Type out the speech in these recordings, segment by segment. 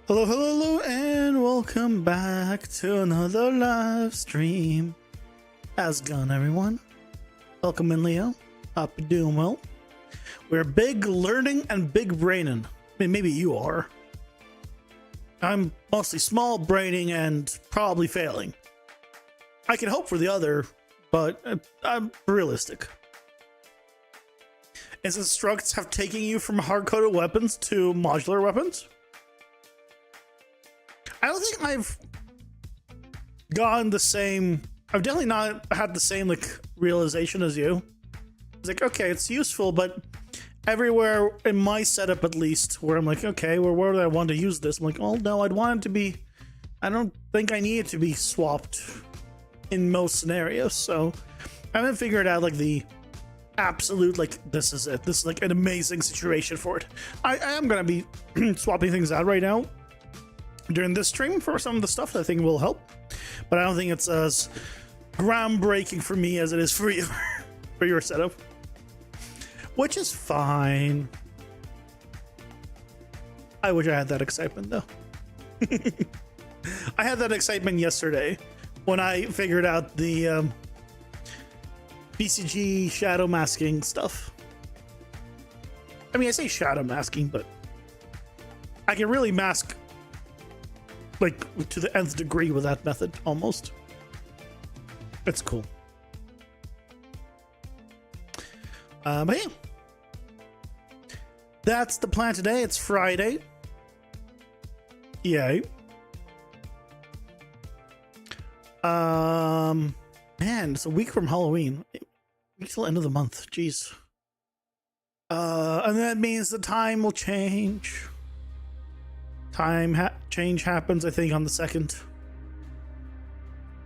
Hello, hello, hello, and welcome back to another live stream. How's it going, everyone? Welcome in, Leo. Hope you're doing well. We're big learning and big braining. I mean, maybe you are. I'm mostly small braining and probably failing. I can hope for the other, but I'm realistic. Is instructs have taken you from hard-coded weapons to modular weapons? I don't think I've gone the same. I've definitely not had the same like realization as you. It's like, okay, it's useful, but everywhere in my setup, at least, where I'm like, okay, well, where do I want to use this? I'm like, oh no, I'd want it to be. I don't think I need it to be swapped in most scenarios. So I haven't figured out like the absolute like this is it. This is like an amazing situation for it. I am gonna be swapping things out right now during this stream for some of the stuff that I think will help, but I don't think it's as groundbreaking for me as it is for you for your setup, which is fine. I wish I had that excitement though. I had that excitement yesterday when I figured out the BCG shadow masking stuff. I mean, I say shadow masking, but I can really mask like to the nth degree with that method almost. It's cool. But yeah, that's the plan today. It's Friday. Yay. Man, it's a week from Halloween. Week till end of the month. Jeez. And that means the time will change. Change happens, I think, on the 2nd.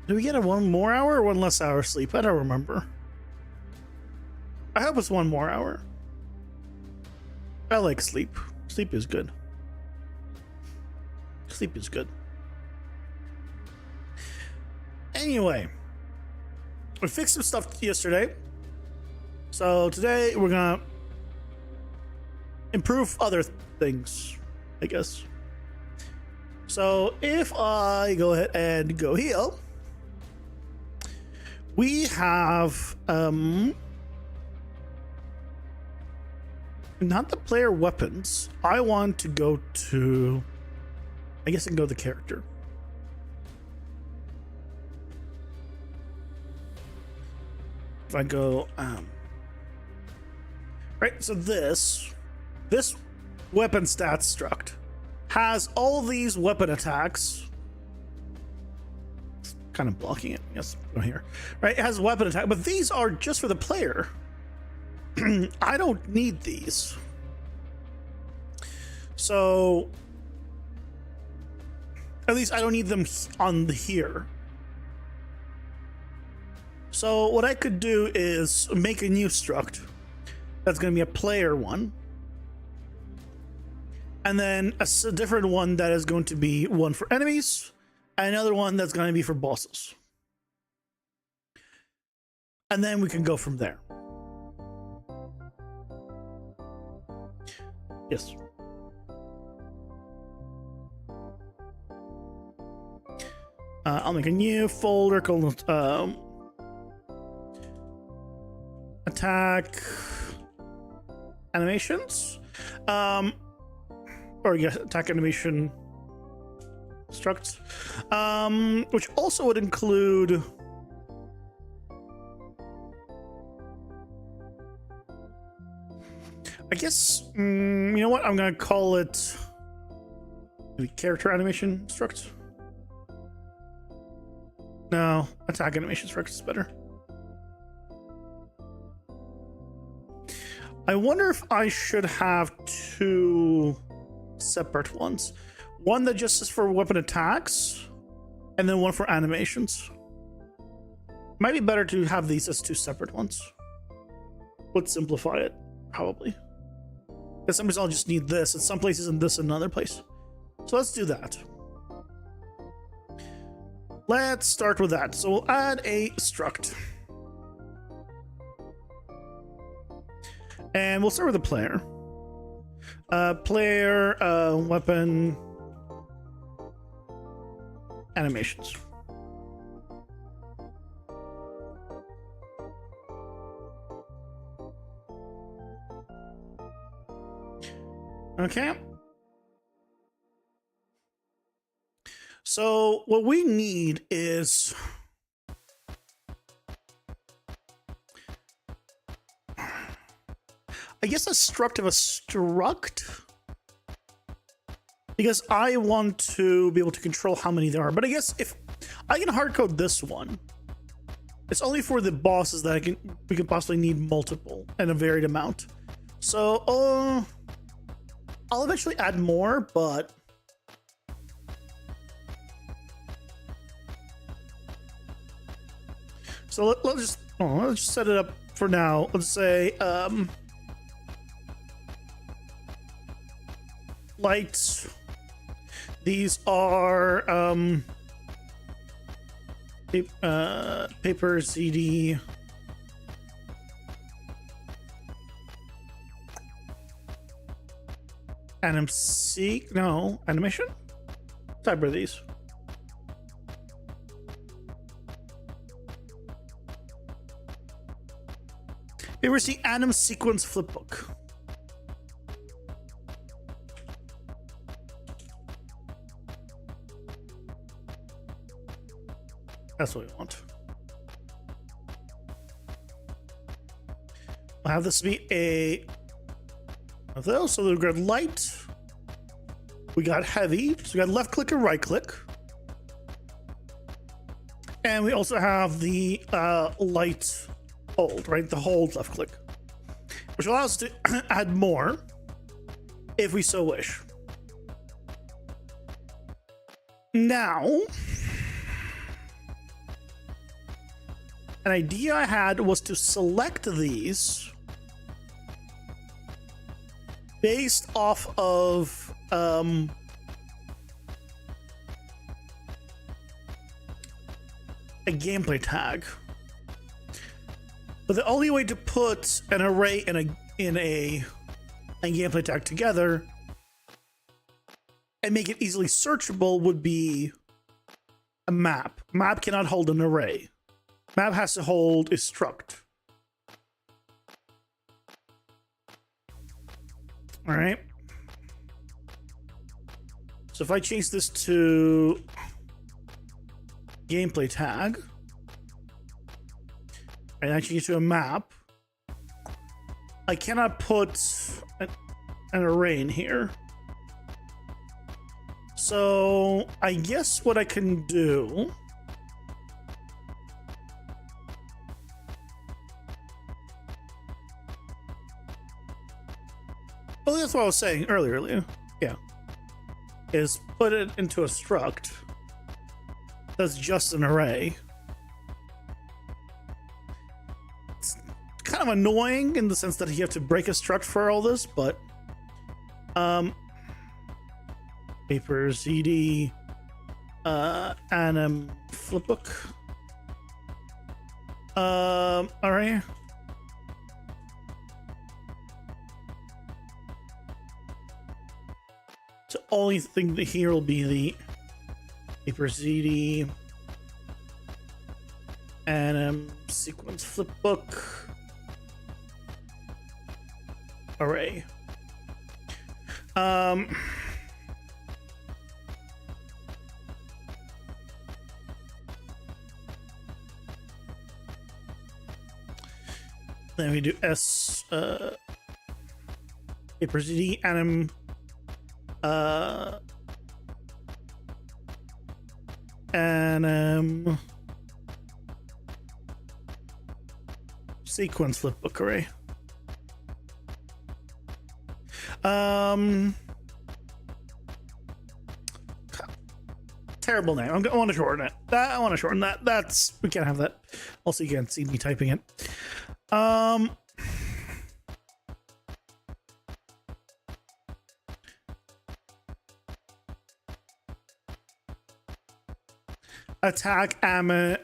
Do we get a 1 more hour or 1 less hour sleep? I don't remember. I hope it's 1 more hour. I like sleep. Sleep is good. Sleep is good. Anyway, we fixed some stuff yesterday. So today we're gonna improve other things, I guess. So if I go ahead and go heal, we have not the player weapons. I want to go to, I guess I can go to the character. If I go right, so this weapon stats struct has all these weapon attacks. It's kind of blocking it. Yes, go here. Right, it has weapon attack, but these are just for the player. I don't need these. So at least I don't need them on the here. So what I could do is make a new struct that's going to be a player one, and then a different one that is going to be one for enemies, and another one that's going to be for bosses. And then we can go from there. Yes. I'll make a new folder called attack animations, or yes, attack animation structs, which also would include I guess you know what, I'm gonna call it maybe character animation struct. No, attack animation struct is better. I wonder if I should have 2 separate ones. One that just is for weapon attacks, and then one for animations. Might be better to have these as 2 separate ones. Would simplify it, probably. Because sometimes I'll just need this in some places and this in another place. So let's do that. Let's start with that. So we'll add a struct. And we'll start with the player. Player, weapon, animations. Okay. So what we need is I guess a struct of a struct, because I want to be able to control how many there are. But I guess if I can hardcode this one, it's only for the bosses that we could possibly need multiple and a varied amount. So I'll eventually add more, but so let's just set it up for now. Let's say lights. These are paper CD. Animation? What type are these? You ever see anim sequence flipbook? That's what we want. We'll have this be a of those. So we've got light, we got heavy, so we got left click and right click, and we also have the light hold, right? The hold left click, which allows us to add more if we so wish. Now, an idea I had was to select these based off of a gameplay tag. But the only way to put an array in a gameplay tag together and make it easily searchable would be a map. Map cannot hold an array. Map has to hold a struct. All right. So if I change this to gameplay tag, and I change it to a map, I cannot put an array in here. So I guess what I can do well, that's what I was saying earlier. Yeah. Is put it into a struct that's just an array. It's kind of annoying in the sense that you have to break a struct for all this, but paper CD anim flipbook. Alright. The only thing that here will be the paper CD anim sequence flipbook array. Then we do S paper CD anim anim sequence flipbook array. Terrible name. I want to shorten it. I want to shorten that. We can't have that. Also, you can't see me typing it. Attack anim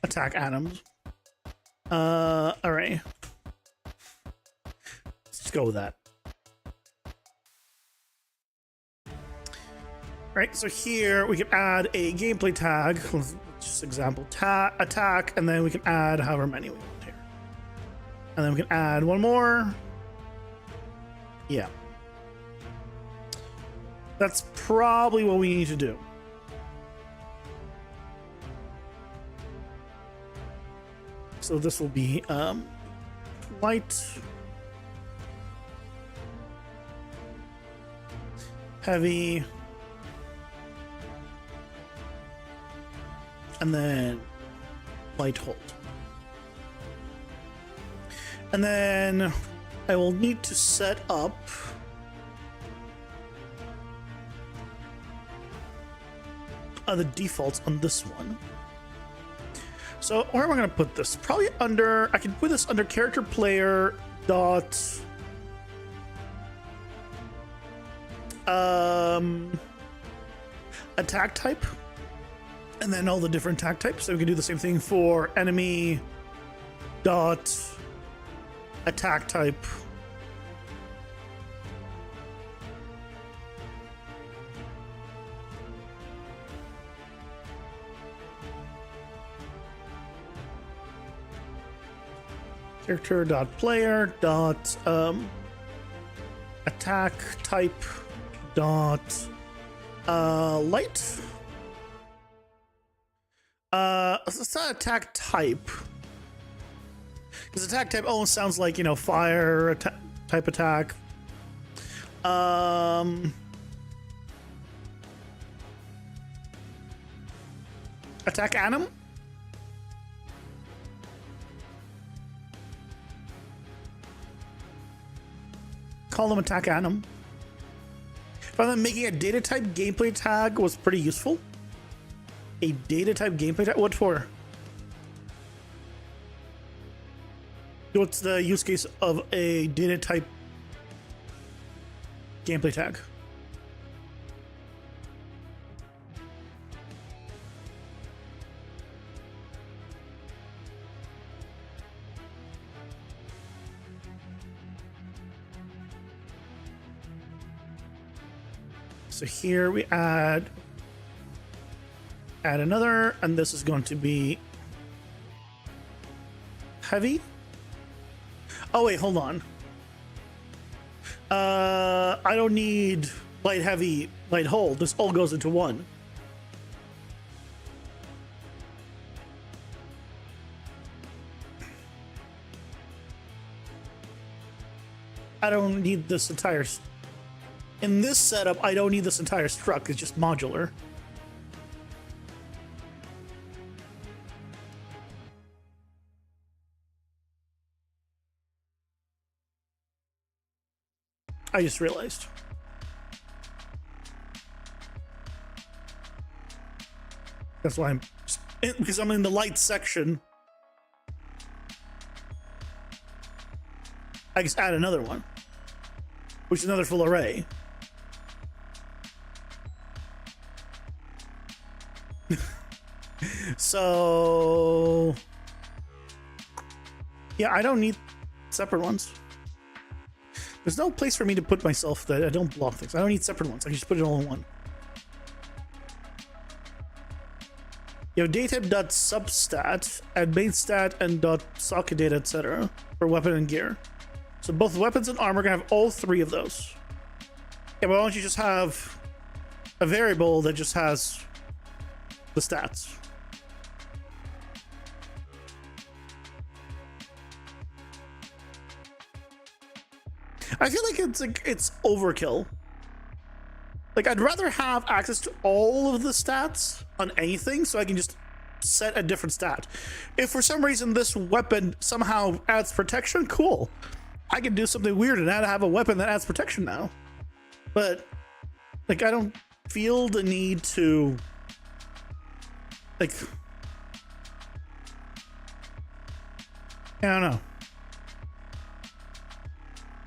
attack anims array. Let's go with that. Right, so here we can add a gameplay tag. Let's just example attack, and then we can add however many we want here. And then we can add one more. Yeah. That's probably what we need to do. So this will be light, heavy, and then light hold. And then I will need to set up the defaults on this one. So where am I going to put this? Probably under, I can put this under character player dot attack type, and then all the different attack types. So we can do the same thing for enemy dot attack type. Character dot player dot attack type dot light. It's not attack type, because attack type almost sounds like, you know, fire type attack. Attack anim. Call them attack anim. Rather than making a data type gameplay tag was pretty useful. A data type gameplay tag? What for? What's the use case of a data type gameplay tag? So here we add another, and this is going to be heavy. Oh wait, hold on. I don't need light, heavy, light, hold. This all goes into one. I don't need this entire. In this setup, I don't need this entire struct. It's just modular. I just realized. That's why because I'm in the light section. I just add another one, which is another full array. So yeah, I don't need separate ones. There's no place for me to put myself that I don't block things. I don't need separate ones. I can just put it all in one. You have datatype.substat, add main stat, and .socket data, etc. for weapon and gear. So both weapons and armor can have all three of those. Yeah, but why don't you just have a variable that just has the stats? I feel like it's overkill. Like, I'd rather have access to all of the stats on anything so I can just set a different stat. If for some reason this weapon somehow adds protection, cool. I can do something weird and have a weapon that adds protection now. But like, I don't feel the need to like, I don't know,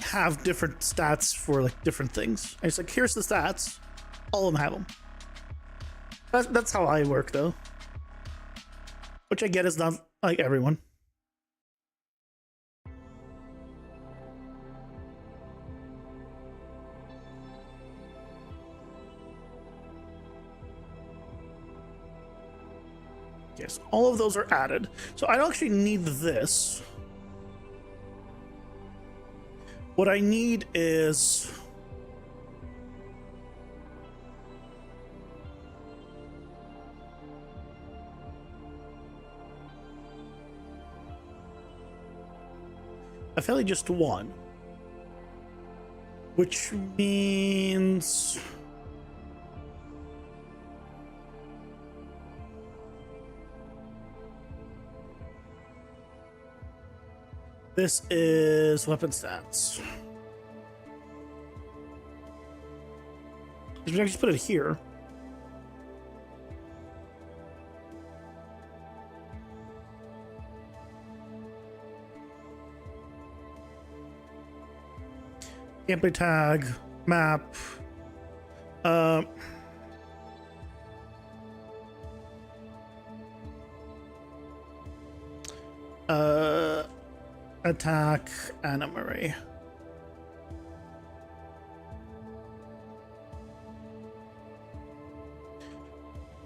have different stats for like different things. It's like, here's the stats, all of them have them. That's how I work though, which I get is not like everyone. Yes, all of those are added. So I don't actually need this. What I need is... I feel like just one. Which means... This is weapon stats. We can just put it here. Gameplay tag, map, attack, animary.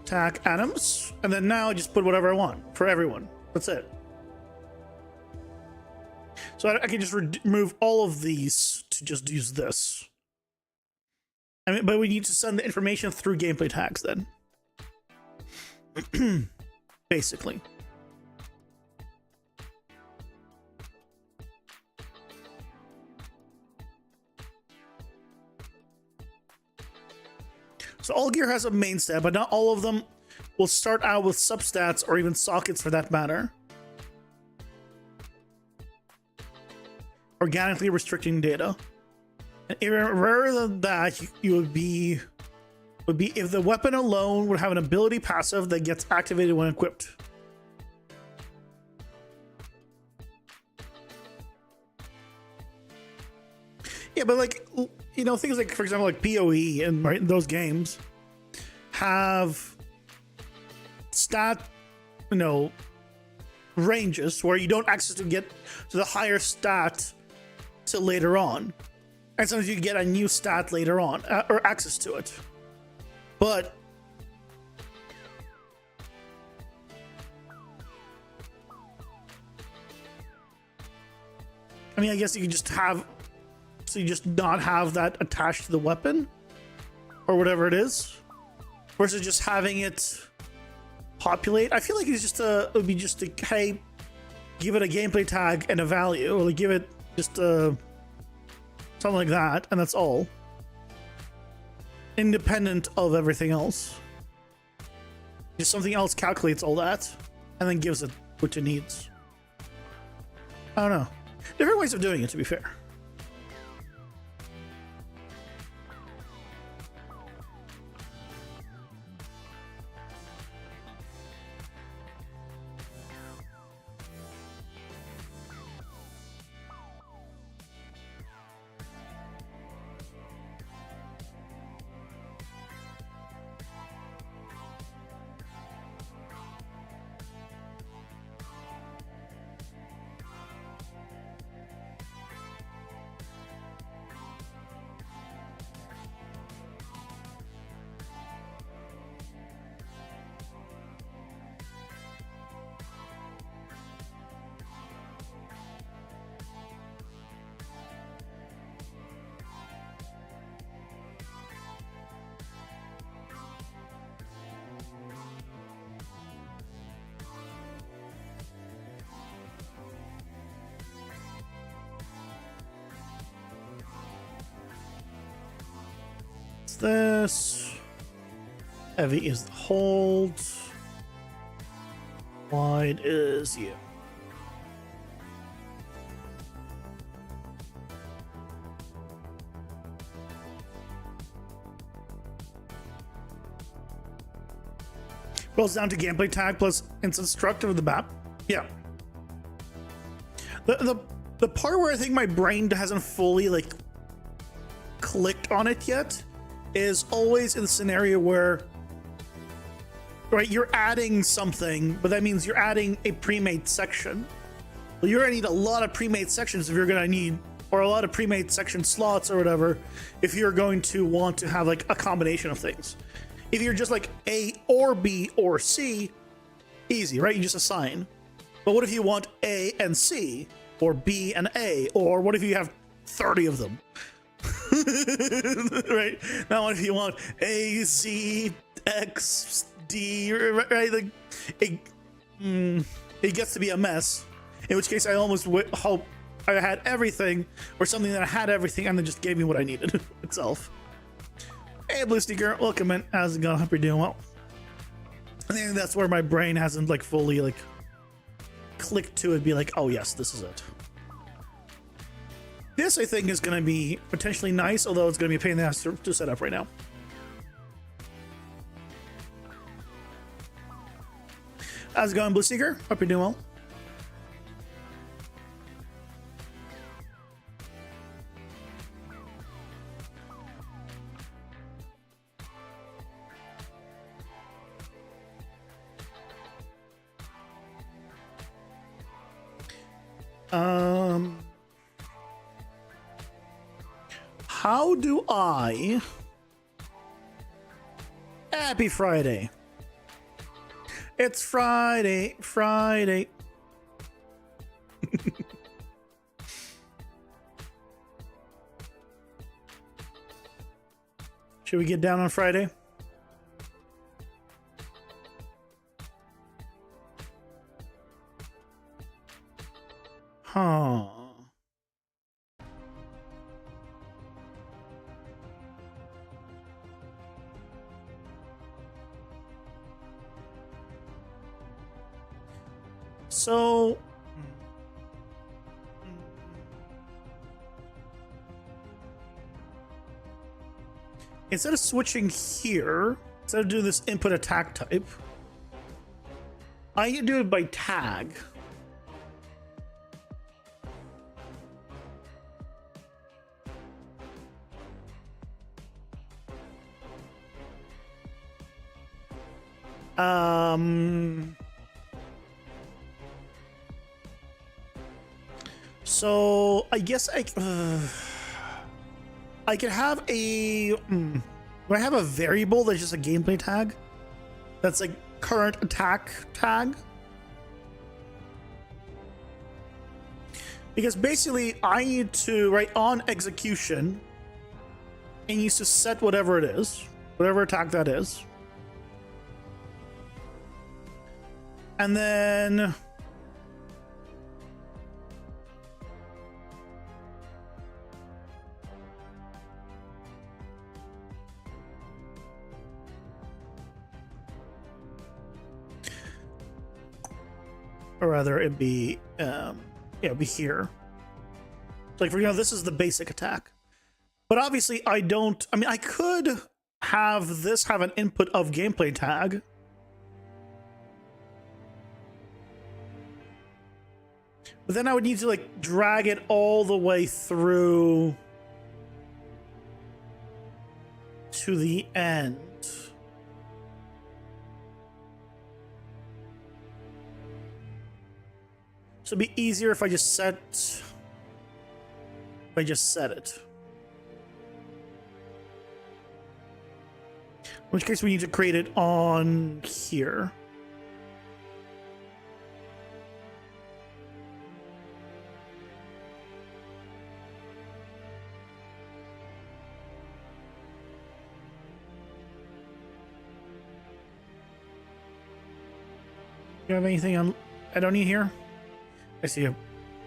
Attack atoms, and then now I just put whatever I want for everyone. That's it. So I can just remove all of these to just use this. I mean, but we need to send the information through gameplay tags then. Basically. So all gear has a main stat, but not all of them will start out with substats or even sockets for that matter. Organically restricting data. And even rarer than that, you would be if the weapon alone would have an ability passive that gets activated when equipped. Yeah, but like, you know, things like, for example, like PoE and right, those games have stat, you know, ranges where you don't access to get to the higher stat till later on, and sometimes you get a new stat later on or access to it. But I mean, I guess you can just have, so you just not have that attached to the weapon or whatever it is, versus just having it populate. I feel like it's just it would be just a, hey, give it a gameplay tag and a value, or like give it just something like that, and that's all, independent of everything else. Just something else calculates all that and then gives it what it needs. I don't know, different ways of doing it, to be fair. This heavy is the hold, wide is you. Rolls down to gameplay tag plus instant struct of the map. Yeah. The part where I think my brain hasn't fully like clicked on it yet is always in the scenario where, right, you're adding something, but that means you're adding a pre-made section. Well, you're gonna need a lot of pre-made sections if you're gonna need, or a lot of pre-made section slots or whatever, if you're going to want to have like a combination of things. If you're just like A or B or C, Easy, right? You just assign. But what if you want A and C, or B and A, or what if you have 30 of them? Right? Now what if you want A, Z, X, D, right? Like, it gets to be a mess. In which case I almost hope I had everything, or something that had everything and then just gave me what I needed itself. Hey, Blue Sneaker, welcome in. How's it going? Hope you're doing well. I think that's where my brain hasn't like fully like clicked to it, be like, oh yes, this is it. This I think is going to be potentially nice, although it's going to be a pain in the ass to set up right now. How's it going, Blue Seeker? Hope you're doing well. How do I... Happy Friday. It's Friday. Should we get down on Friday? Huh. So instead of switching here, instead of doing this input attack type, I can do it by tag. So I guess I could have a do I have a variable that's just a gameplay tag that's like current attack tag? Because basically I need to write on execution, it needs to set whatever it is, whatever attack that is, and then or rather it'd be it'd be here. Like, for example, this is the basic attack, but obviously I mean I could have this have an input of gameplay tag, but then I would need to like drag it all the way through to the end. So it'd be easier if I just set it. In which case we need to create it on here. You have anything on I don't need here? I see a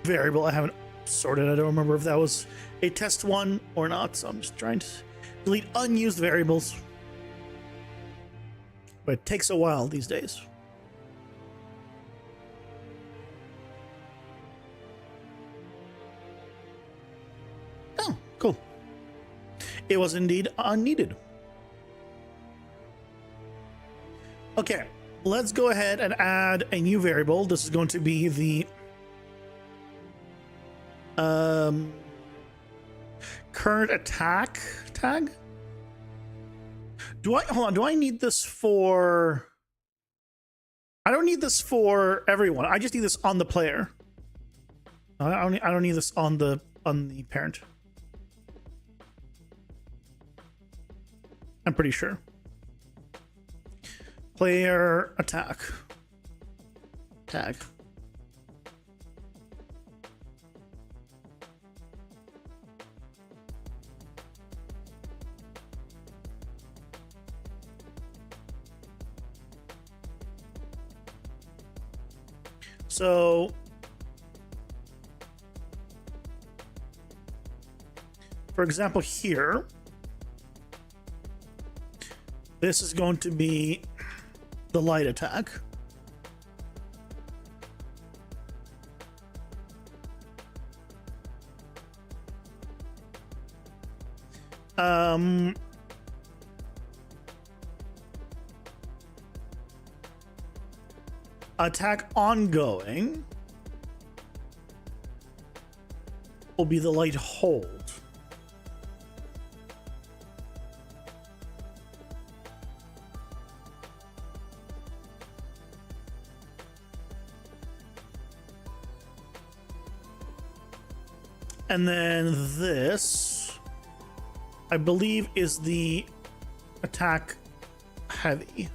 variable I haven't sorted. I don't remember if that was a test one or not, so I'm just trying to delete unused variables. But it takes a while these days. Oh, cool. It was indeed unneeded. Okay, let's go ahead and add a new variable. This is going to be the current attack tag. Hold on, do I need this for... I don't need this for everyone. I just need this on the player. I don't need this on the parent. I'm pretty sure. Player attack. tag. So for example here, this is going to be the light attack. Attack ongoing will be the light hold. And then this, I believe, is the attack heavy.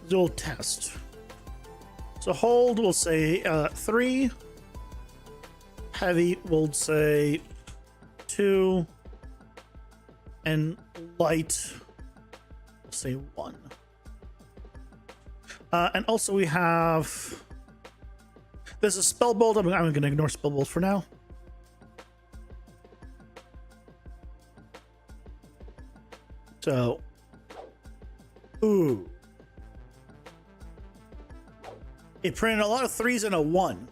Dual test. So hold will say 3. Heavy will say 2. And light will say 1. And also we have... This is Spellbolt. I'm going to ignore Spellbolt for now. So... Ooh. It printed a lot of 3s and a 1.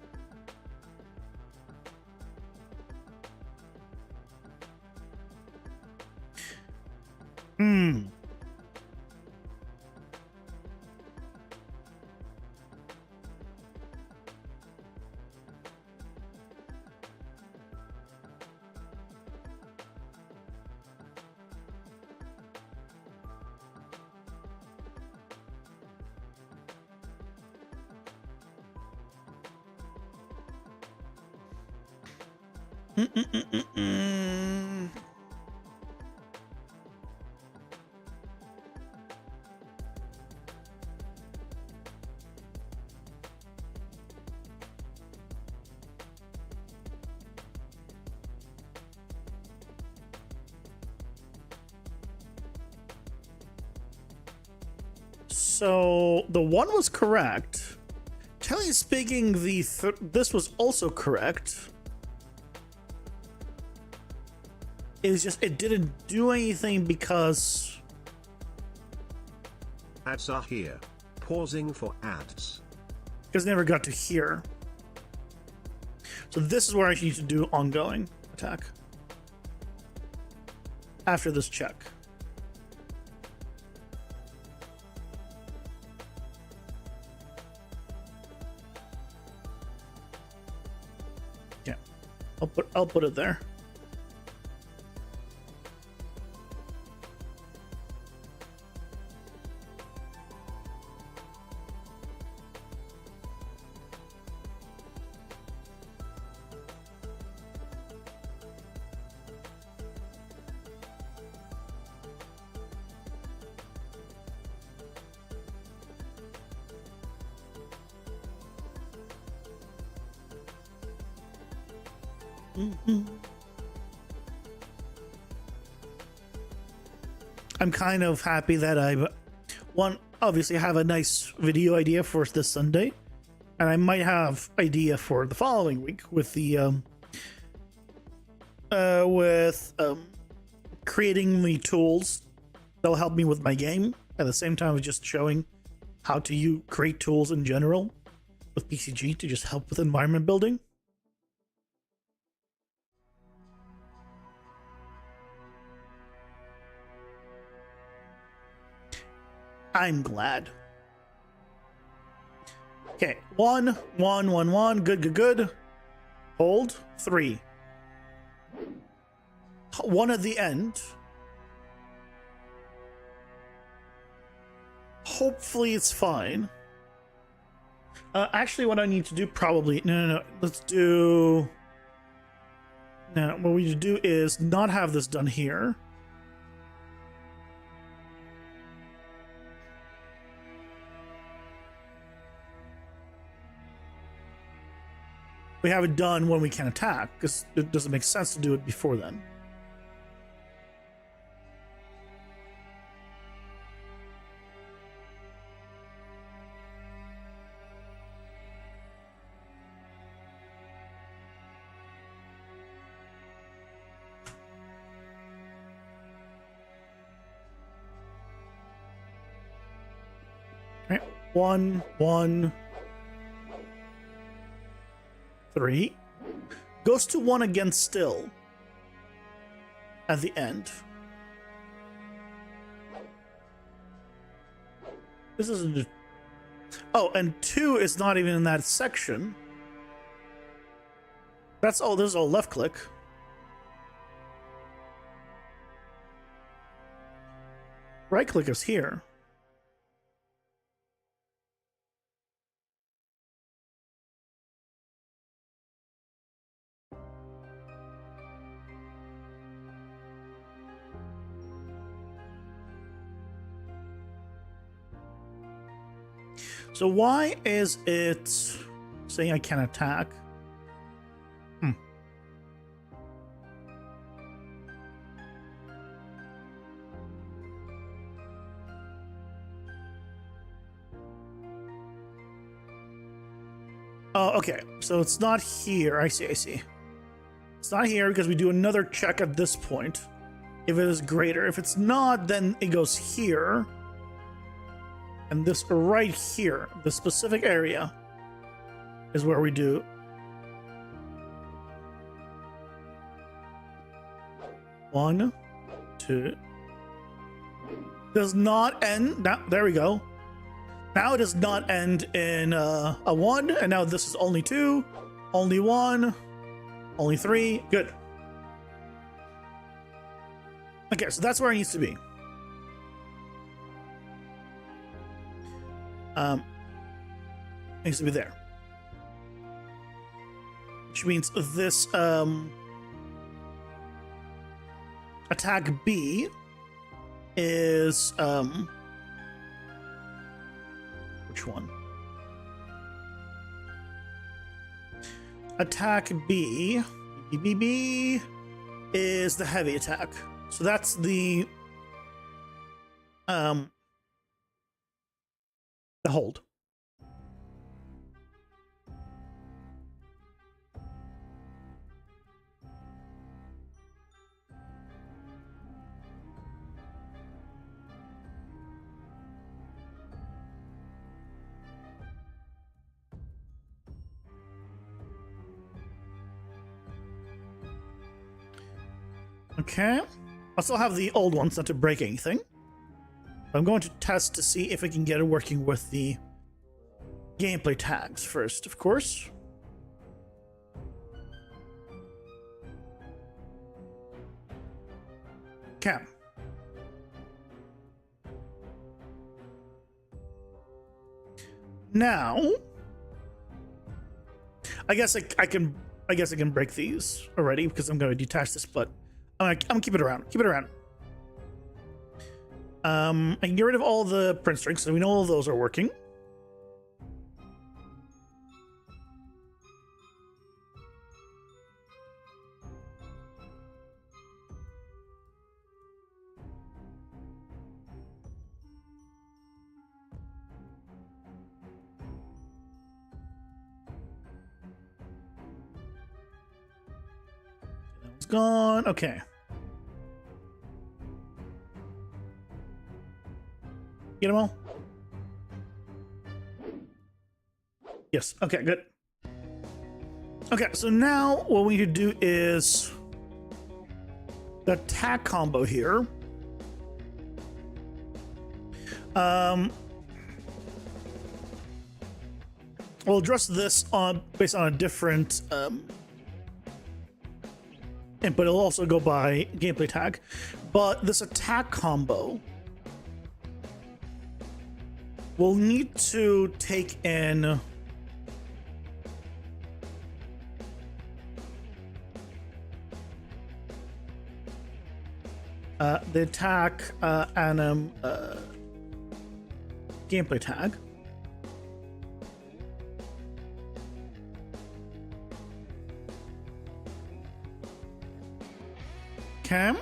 So the 1 was correct. Technically speaking, this was also correct. It was just, it didn't do anything because... Ads are here. Pausing for ads. Because I never got to here. So this is where I need to do ongoing attack. After this check. Yeah. I'll put it there. I'm kind of happy that I obviously have a nice video idea for this Sunday, and I might have idea for the following week with the creating the tools that'll help me with my game at the same time as just showing how to create tools in general with PCG to just help with environment building. I'm glad. Okay, 1, 1, 1, 1. Good. Hold 3. 1 at the end. Hopefully it's fine. Actually, what I need to do probably... No. Let's do... No, what we need to do is not have this done here. We have it done when we can attack, because it doesn't make sense to do it before then. Right. 1, 1, 3. Goes to 1 again still. At the end. This isn't... Oh, and 2 is not even in that section. That's all. This is all left click. Right click is here. So why is it saying I can't attack? Oh, okay. So it's not here. I see. It's not here because we do another check at this point. If it is greater. If it's not, then it goes here. And this right here, the specific area, is where we do. One, 2. Does not end. Now, there we go. Now it does not end in a 1, and now this is only 2, only 1, only 3. Good. Okay, so that's where it needs to be. Needs to be there. Which means this attack B is which one? Attack B is the heavy attack. So that's the hold. Okay. I still have the old ones, not to break anything. I'm going to test to see if I can get it working with the gameplay tags first, of course. Okay. Now, I guess I can break these already because I'm going to detach this, but I'm gonna keep it around. Keep it around. I can get rid of all the print strings, so we know all those are working. That one's gone. Okay. Get them all? Yes. Okay, good. Okay, so now what we need to do is the attack combo here. We'll address this on based on a different input. It'll also go by gameplay tag, but this attack combo will need to take in the attack anim gameplay tag. Okay.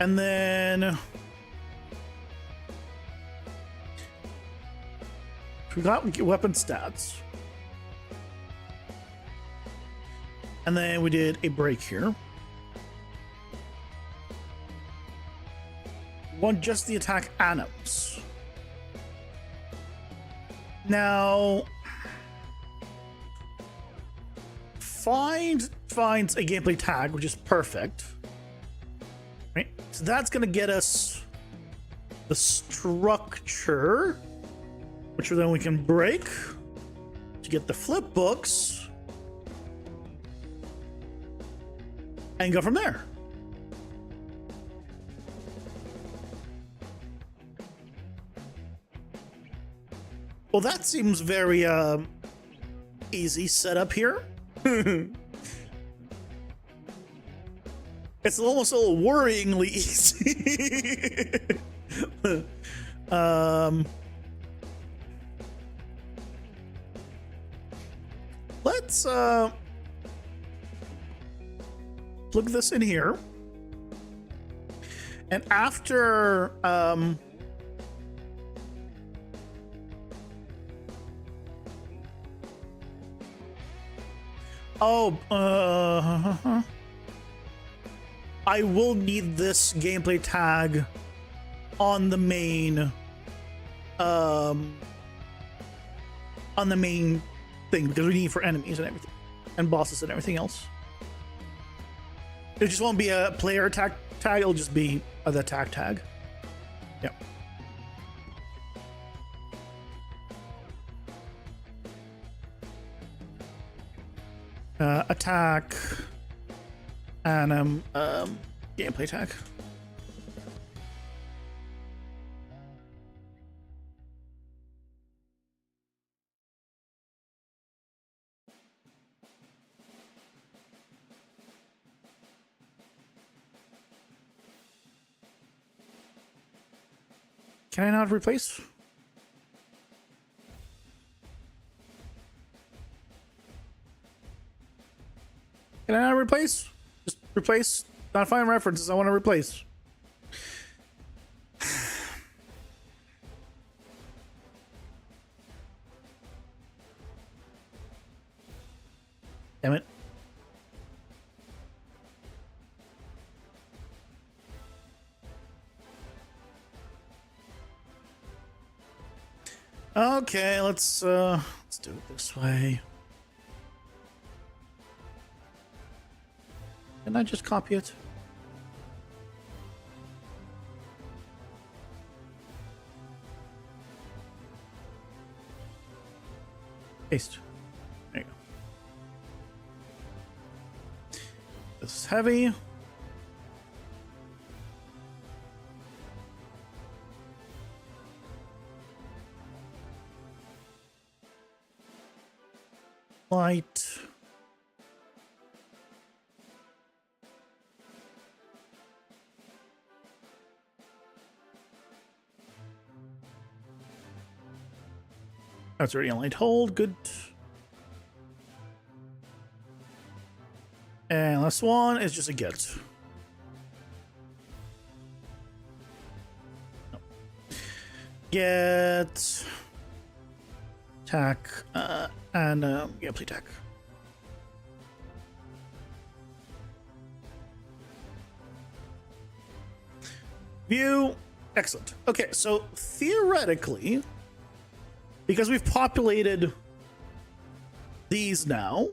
And then we got weapon stats. And then we did a break here. One just the attack anims. Now finds a gameplay tag, which is perfect. Right? So that's gonna get us the structure, which then we can break to get the flip books and go from there. Well, that seems very easy setup here. It's almost a little worryingly easy. Let's plug this in here. And after I will need this gameplay tag on the main thing, because we need it for enemies and everything, and bosses and everything else. It just won't be a player attack tag, it'll just be the attack tag. Yep. Attack and gameplay tag. Can I not replace? Can I not replace? Just replace. Not find references. I want to replace. Damn it. Okay, let's do it this way. Can I just copy it? Paste. There you go. This is heavy. Light. That's already on light hold. Good. And last one is just a get. No. Get. Attack. And gameplay attack. View. Excellent. Okay, so theoretically, because we've populated these now,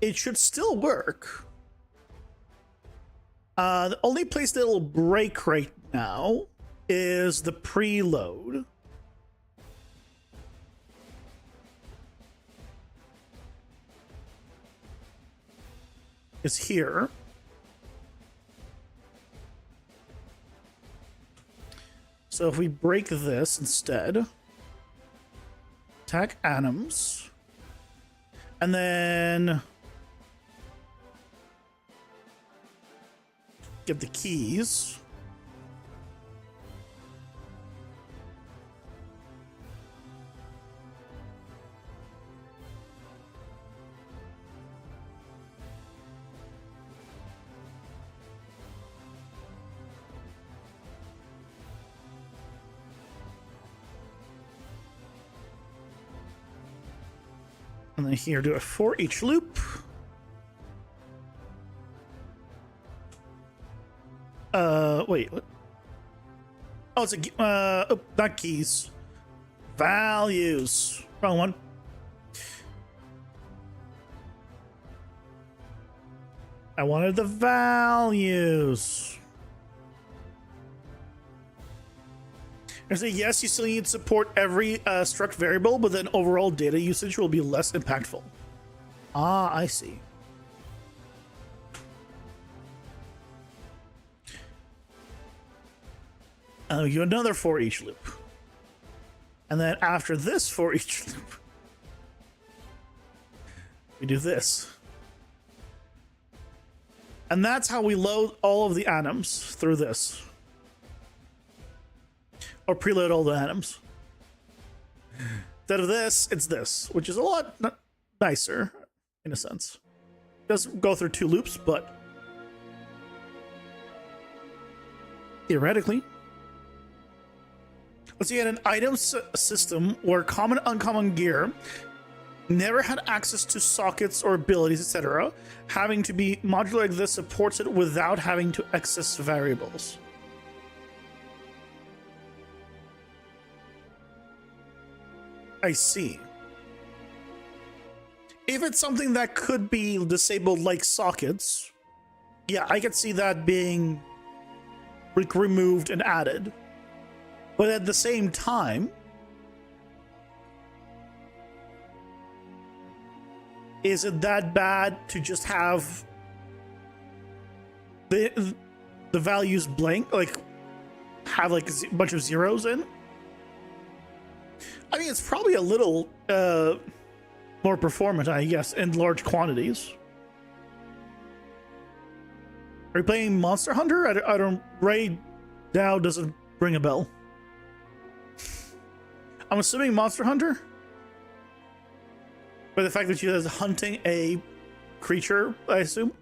it should still work. The only place that it'll break right now is the preload. Is here. So if we break this instead, attack atoms, and then get the keys. And then here, do a for each loop. Wait. What? Oh, it's a oh, not keys. Values. Wrong one. I wanted the values. I say yes, you still need to support every struct variable, but then overall data usage will be less impactful. Ah, I see. You another for each loop. And then after this for each loop, we do this. And that's how we load all of the atoms through this. Or preload all the atoms. Instead of this, it's this, which is a lot nicer, in a sense. It does go through 2 loops, but theoretically. Let's see, an item system where common uncommon gear never had access to sockets or abilities, etc. Having to be modular like this supports it without having to access variables. I see. If it's something that could be disabled like sockets, yeah, I could see that being like removed and added. But at the same time, is it that bad to just have the values blank, like have like a bunch of zeros in? I mean, it's probably a little more performant, I guess, in large quantities. Are you playing Monster Hunter? I don't. Right now doesn't ring a bell. I'm assuming Monster Hunter, by the fact that she is hunting a creature, I assume.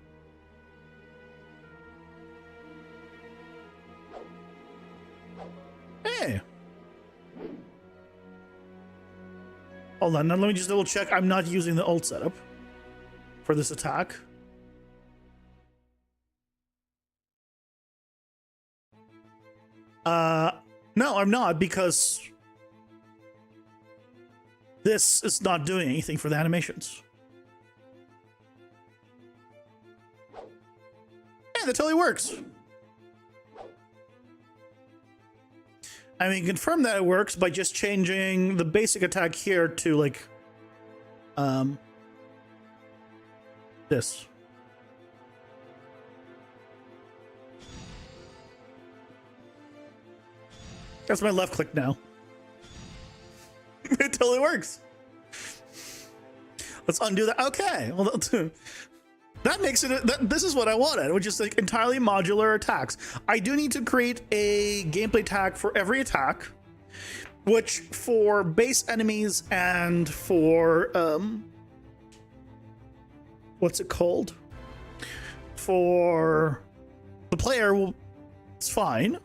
Hey. Hold on, now let me just double check. I'm not using the ult setup for this attack. No, I'm not, because this is not doing anything for the animations. Yeah, that totally works. I mean, confirm that it works by just changing the basic attack here to like, this. That's my left click now. It totally works. Let's undo that. Okay, well, that makes it. This is what I wanted, which is like entirely modular attacks. I do need to create a gameplay tag for every attack, which for base enemies and for what's it called? For the player, it's fine.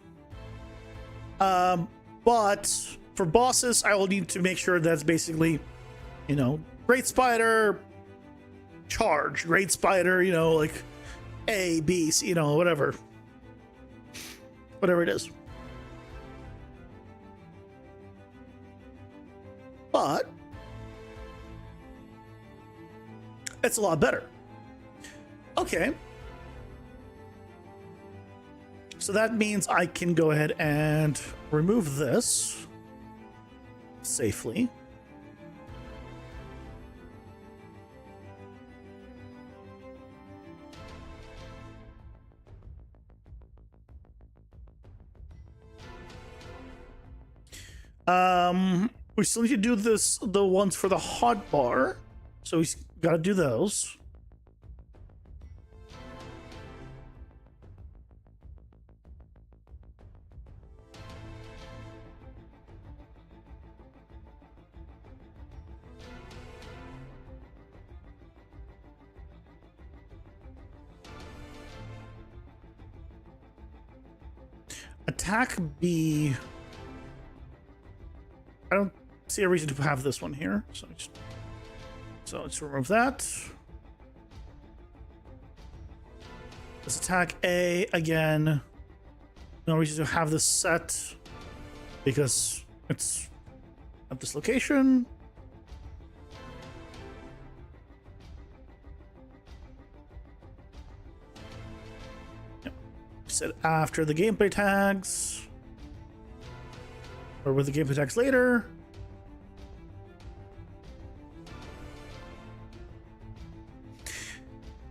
But for bosses, I will need to make sure that's basically, you know, Great Spider, charge, Great Spider, you know, like A, B, C, you know, whatever it is. But it's a lot better. Okay. So that means I can go ahead and remove this safely. We still need to do the ones for the hot bar. So we gotta do those. Attack B. I don't see a reason to have this one here, so let's remove that. Let's attack A again. No reason to have this set because it's at this location. Yep. Set after the gameplay tags. Or with the gameplay tags later.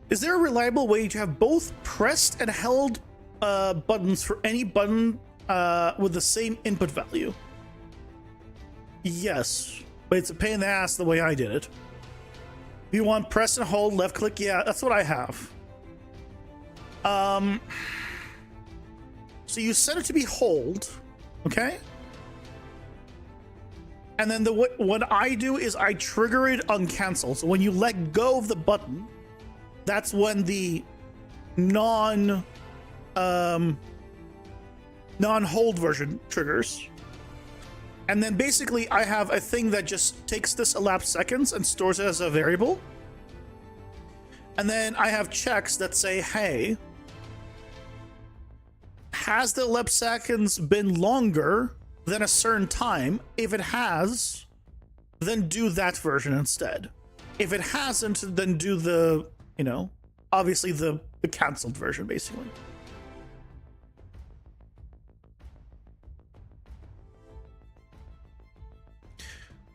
Is there a reliable way to have both pressed and held buttons for any button with the same input value? Yes, but it's a pain in the ass the way I did it. If you want press and hold, left click, yeah, that's what I have. So you set it to be hold, okay? And then what I do is I trigger it on cancel. So when you let go of the button, that's when the non-hold version triggers. And then basically I have a thing that just takes this elapsed seconds and stores it as a variable. And then I have checks that say, hey, has the elapsed seconds been longer than a certain time? If it has, then do that version instead. If it hasn't, then do the, you know, obviously the canceled version, basically.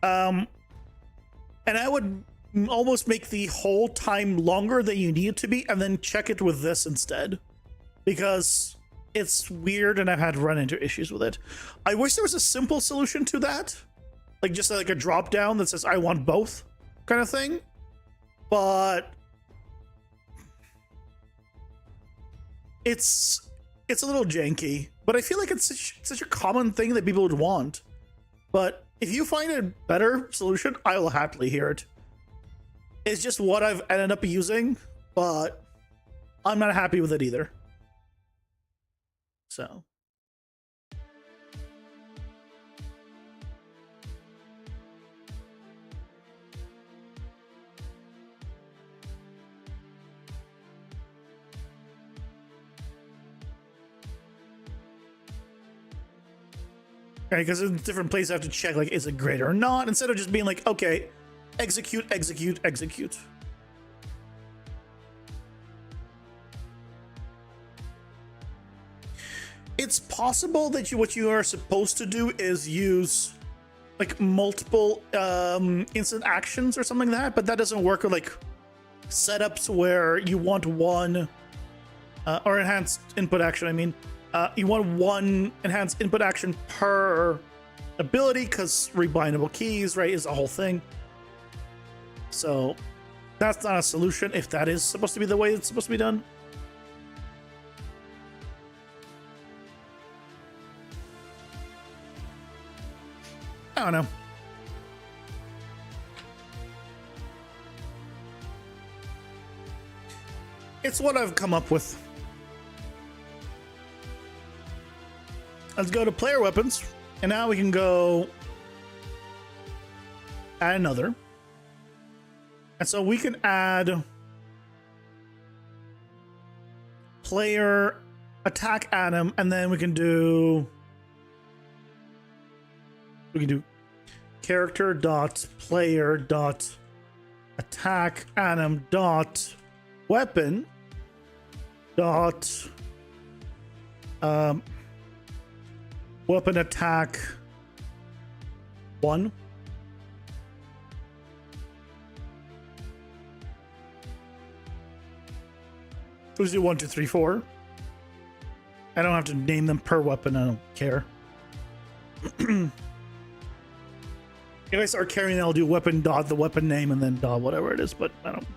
And I would almost make the whole time longer than you need it to be, and then check it with this instead, because it's weird and I've had run into issues with it. I wish there was a simple solution to that, like just like a drop down that says I want both kind of thing, but it's a little janky. But I feel like it's such a common thing that people would want. But if you find a better solution, I will happily hear it. It's just what I've ended up using, but I'm not happy with it either. So. Right, because in different places I have to check, like, is it greater or not, instead of just being like, okay, execute, execute, execute. It's possible that what you are supposed to do is use like multiple instant actions or something like that, but that doesn't work with like setups where you want one or enhanced input action. I mean, you want one enhanced input action per ability because rebindable keys, right, is the whole thing. So that's not a solution if that is supposed to be the way it's supposed to be done. I don't know. It's what I've come up with. Let's go to player weapons, and now we can go add another. And so we can add player attack Adam, and then we can do character dot player dot attack Adam dot weapon dot weapon attack 1. Let's do 1, 2, 3, 4. I don't have to name them per weapon. I don't care. If I start carrying, I'll do weapon dot the weapon name and then dot whatever it is, but I don't.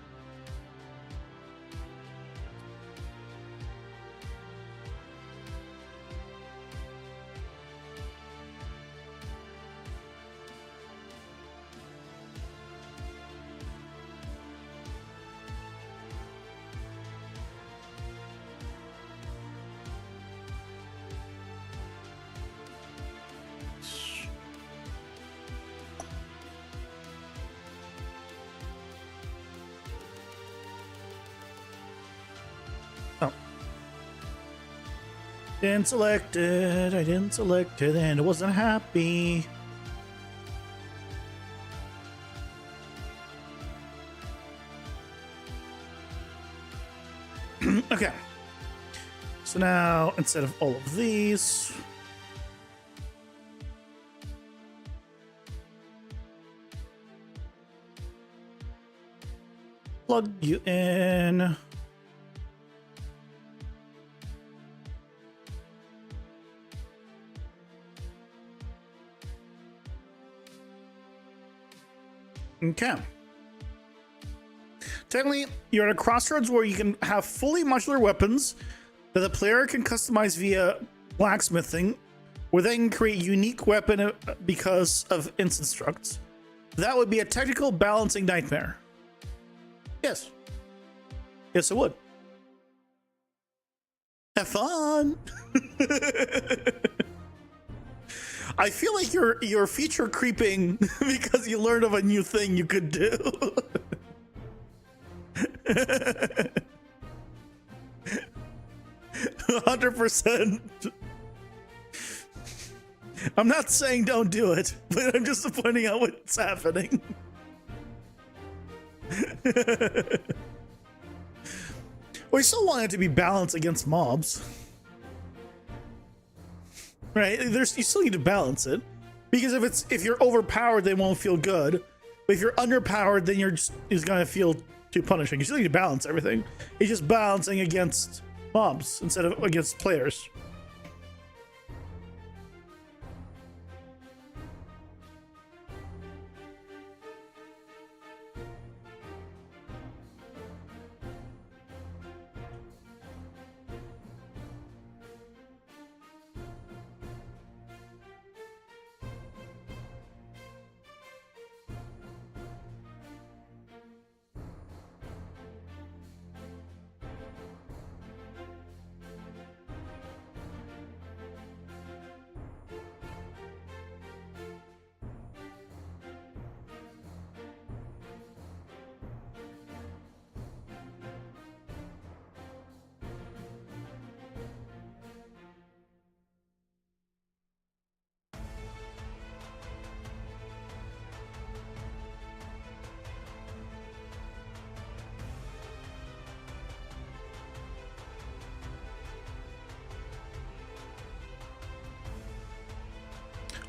Didn't select it. I didn't select it and wasn't happy. Okay. So now, instead of all of these, plug you in. Okay. Technically, you're at a crossroads where you can have fully modular weapons that the player can customize via blacksmithing, where they can create unique weapon because of instant structs. That would be a technical balancing nightmare. Yes. Yes, it would. Have fun. I feel like you're feature creeping because you learned of a new thing you could do. 100%. I'm not saying don't do it, but I'm just pointing out what's happening. We still want it to be balanced against mobs. Right? You still need to balance it. Because if you're overpowered, they won't feel good. But if you're underpowered, then it's gonna feel too punishing. You still need to balance everything. It's just balancing against mobs instead of against players.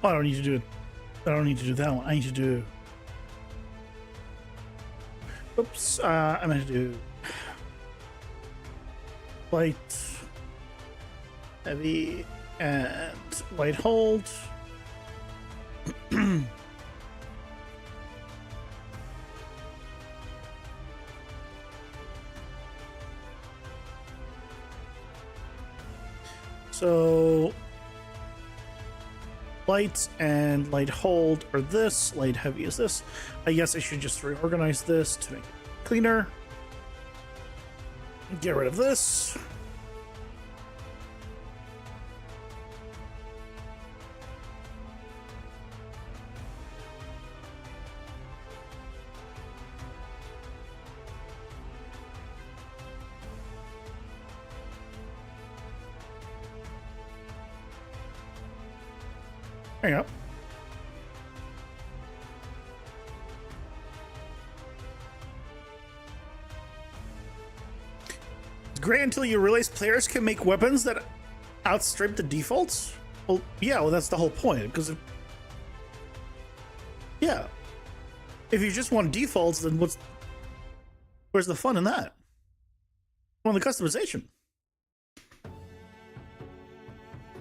Oh, I don't need to do it. I don't need to do that one. I need to do. Oops. I'm going to do light, heavy, and light hold. So light and light hold are this, light heavy is this. I guess I should just reorganize this to make it cleaner. Get rid of this. There you go. It's great until you realize players can make weapons that outstrip the defaults. Well, yeah, well, that's the whole point. Because, yeah, if you just want defaults, then where's the fun in that? Well, the customization.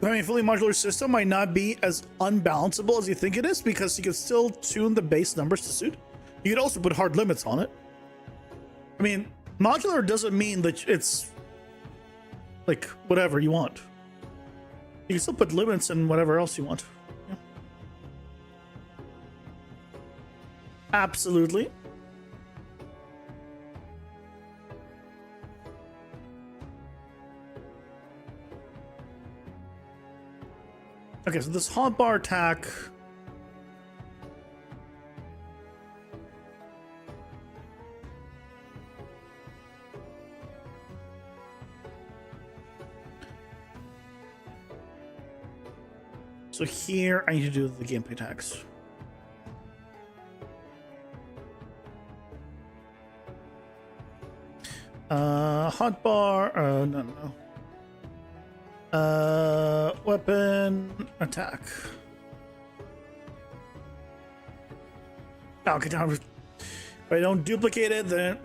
I mean, fully modular system might not be as unbalanceable as you think it is because you can still tune the base numbers to suit. You could also put hard limits on it. I mean, modular doesn't mean that it's like whatever you want. You can still put limits and whatever else you want. Yeah. Absolutely. Okay, so this hotbar attack. So here I need to do the gameplay tags. Hotbar, no. Weapon, attack. Okay, now if I don't duplicate it, then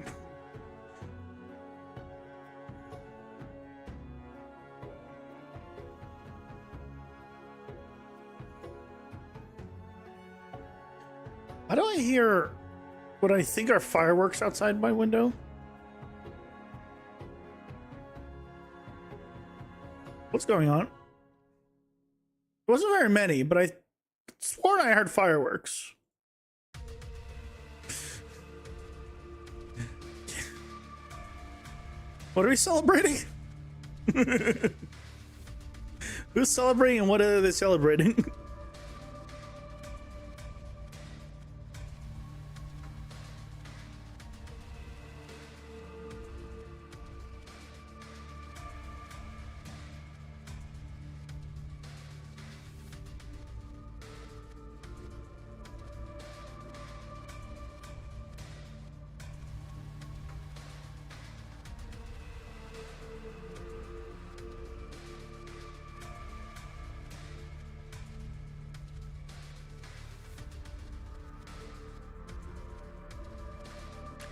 why do I hear what I think are fireworks outside my window? What's going on? It wasn't very many, but I swore I heard fireworks. What are we celebrating? Who's celebrating and what are they celebrating?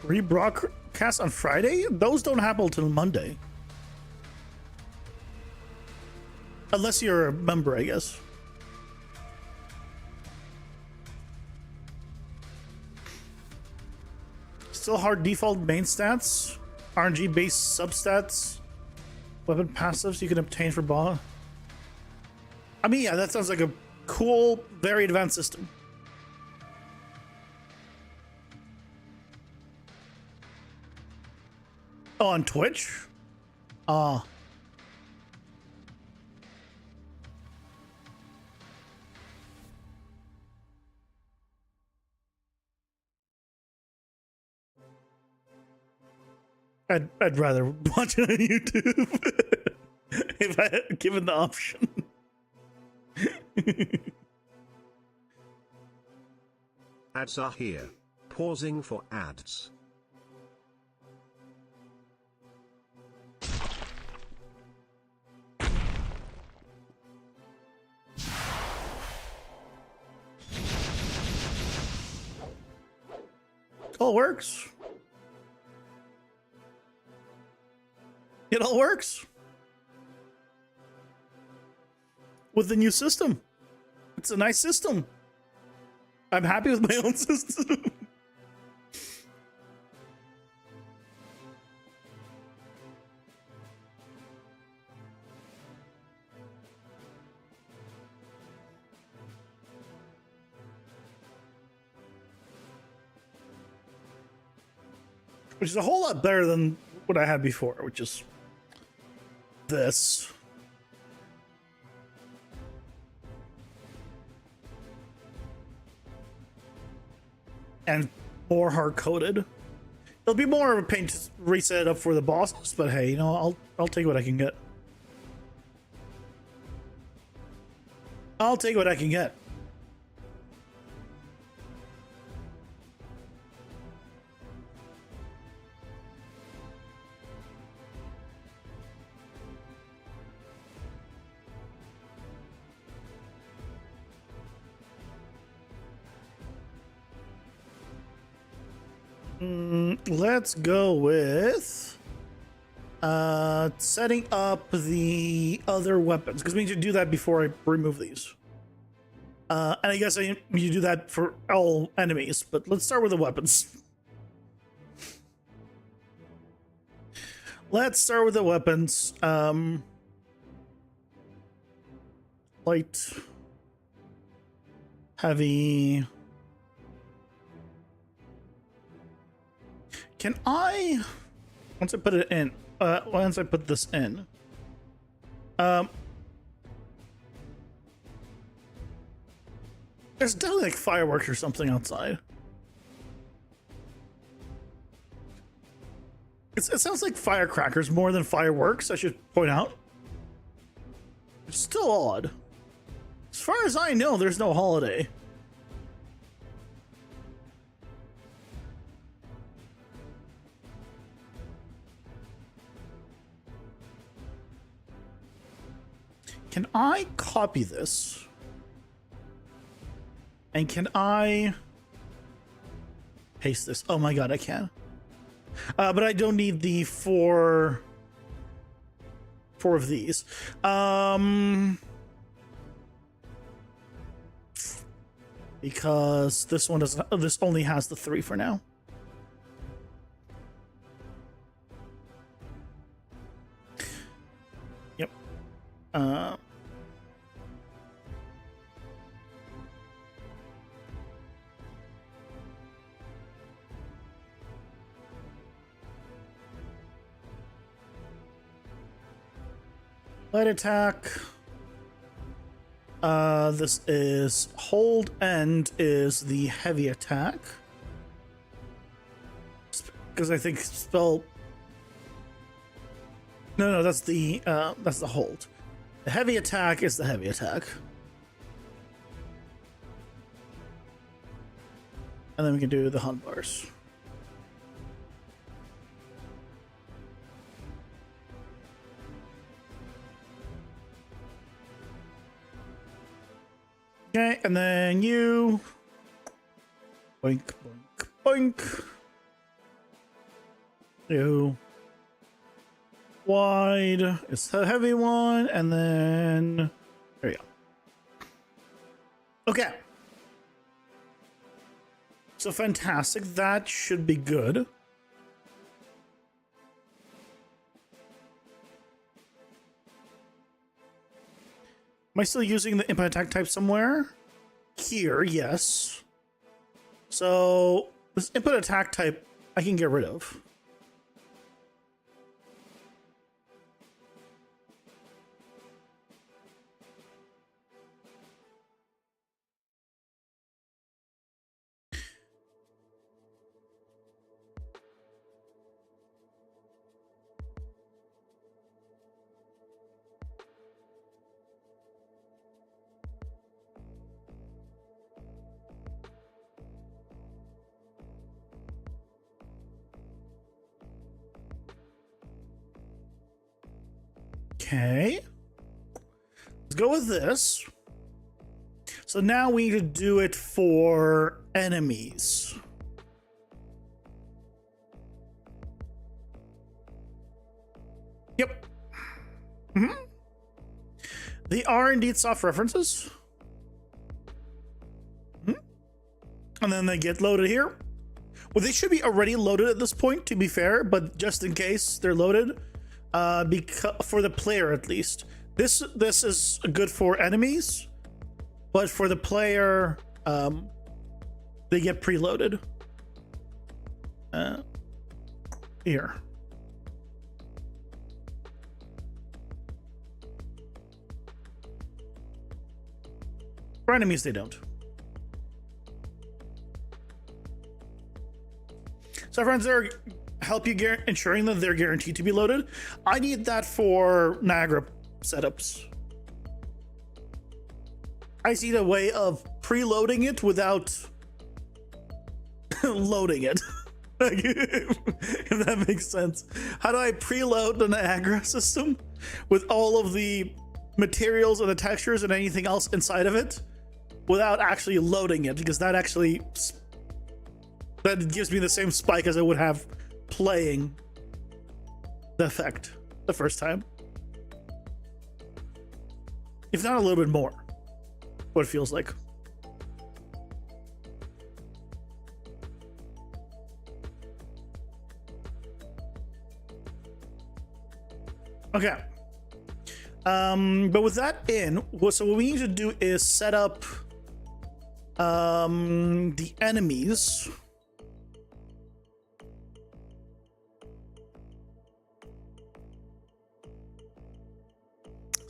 Rebroadcast on Friday? Those don't happen until Monday. Unless you're a member, I guess. Still hard default main stats. RNG based substats. Weapon passives you can obtain for boss. I mean, yeah, that sounds like a cool, very advanced system. Oh, on Twitch? I'd rather watch it on YouTube if I had given the option. Ads are here. Pausing for ads. All works. It all works with the new system. It's a nice system. I'm happy with my own system. Which is a whole lot better than what I had before, which is this. And more hard-coded. It'll be more of a pain to reset it up for the bosses, but hey, you know, I'll take what I can get. I'll take what I can get. Let's go with setting up the other weapons, because we need to do that before I remove these. And I guess I need to do that for all enemies, but let's start with the weapons. Let's start with the weapons. Light, heavy. Can I, once I put it in, once I put this in, there's definitely like fireworks or something outside. It sounds like firecrackers more than fireworks, I should point out. It's still odd. As far as I know, there's no holiday. Can I copy this? And can I paste this? Oh my god, I can. But I don't need the four of these. Because this one doesn't. This only has the 3 for now. Yep. Light attack. This is hold end is the heavy attack. Because I think spell. No, that's the hold. The heavy attack is the heavy attack. And then we can do the hunt bars. Okay, and then you boink, boink, boink. You wide is the heavy one, and then there you go. Okay. So fantastic. That should be good. Am I still using the input attack type somewhere? Here, yes. So this input attack type I can get rid of. Okay, let's go with this. So now we need to do it for enemies. Yep. They are indeed soft references. And then they get loaded here. Well, they should be already loaded at this point, to be fair, but just in case they're loaded. Because for the player at least, this is good for enemies, but for the player, they get preloaded. Here. For enemies, they don't. So friends, they're help you ensuring that they're guaranteed to be loaded. I need that for Niagara setups. I see a way of preloading it without loading it. If that makes sense. How do I preload the Niagara system with all of the materials and the textures and anything else inside of it without actually loading it? Because that actually gives me the same spike as I would have playing the effect the first time, if not a little bit more, what it feels like. Okay, but with that in, so what we need to do is set up the enemies.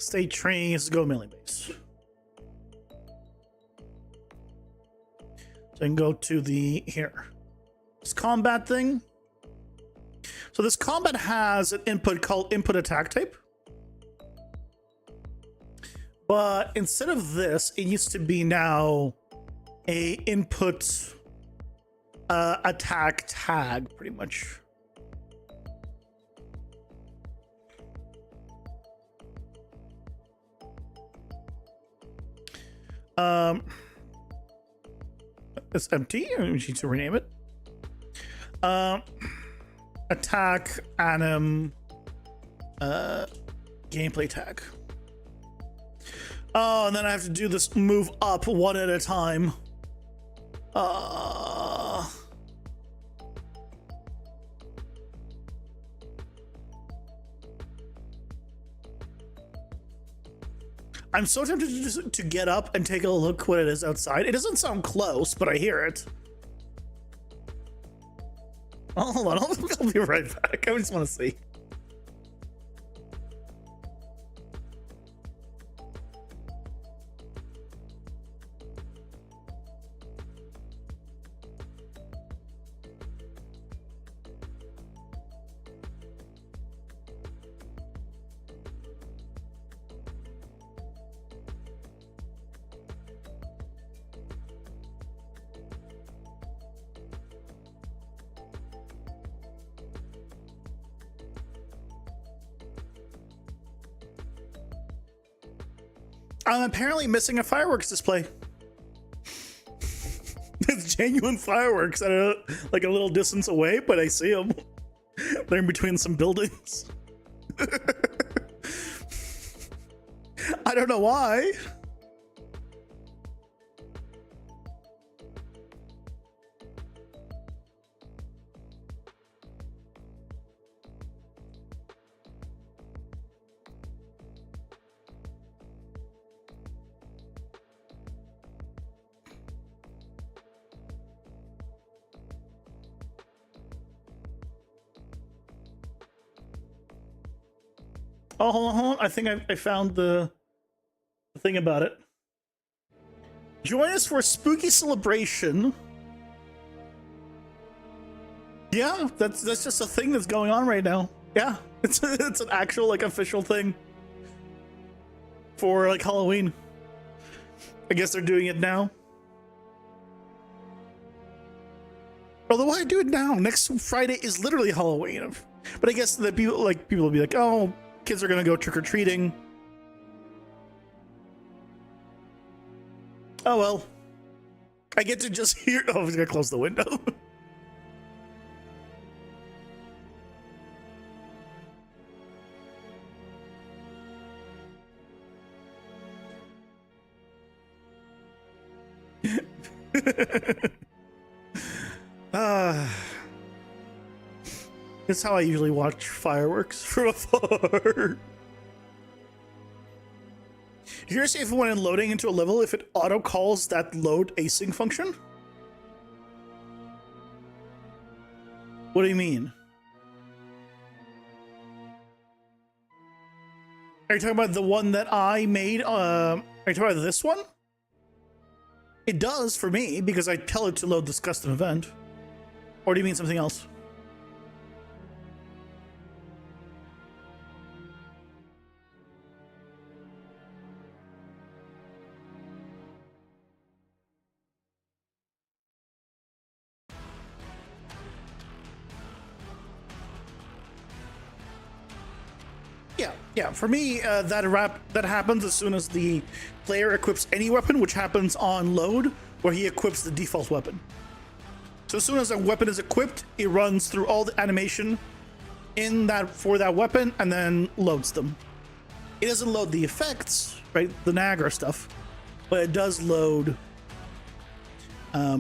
State trains, go melee base. So I can go to the here. This combat thing. So this combat has an input called input attack type. But instead of this, it used to be now a input attack tag, pretty much. It's empty. We need to rename it. Attack anim gameplay tag. Oh, and then I have to do this move up one at a time. I'm so tempted to get up and take a look what it is outside. It doesn't sound close, but I hear it. Oh, hold on, I'll be right back. I just want to see. I'm apparently missing a fireworks display. It's genuine fireworks at like a little distance away, but I see them. They're in between some buildings. I don't know why. Oh, hold on. I think I found the thing about it. Join us for a spooky celebration. Yeah, that's just a thing that's going on right now. Yeah, it's an actual like official thing for like Halloween. I guess they're doing it now. Although why do it now? Next Friday is literally Halloween. But I guess that people will be like, oh, kids are gonna go trick-or-treating. Oh well. I get to just hear. Oh, I was gonna close the window. That's how I usually watch fireworks from afar. Here's if when loading into a level, if it auto calls that load async function. What do you mean? Are you talking about the one that I made? Are you talking about this one? It does for me because I tell it to load this custom event. Or do you mean something else? Yeah, for me, that happens as soon as the player equips any weapon, which happens on load, where he equips the default weapon. So as soon as a weapon is equipped, it runs through all the animation for that weapon and then loads them. It doesn't load the effects, right? The Niagara stuff, but it does load. Yeah,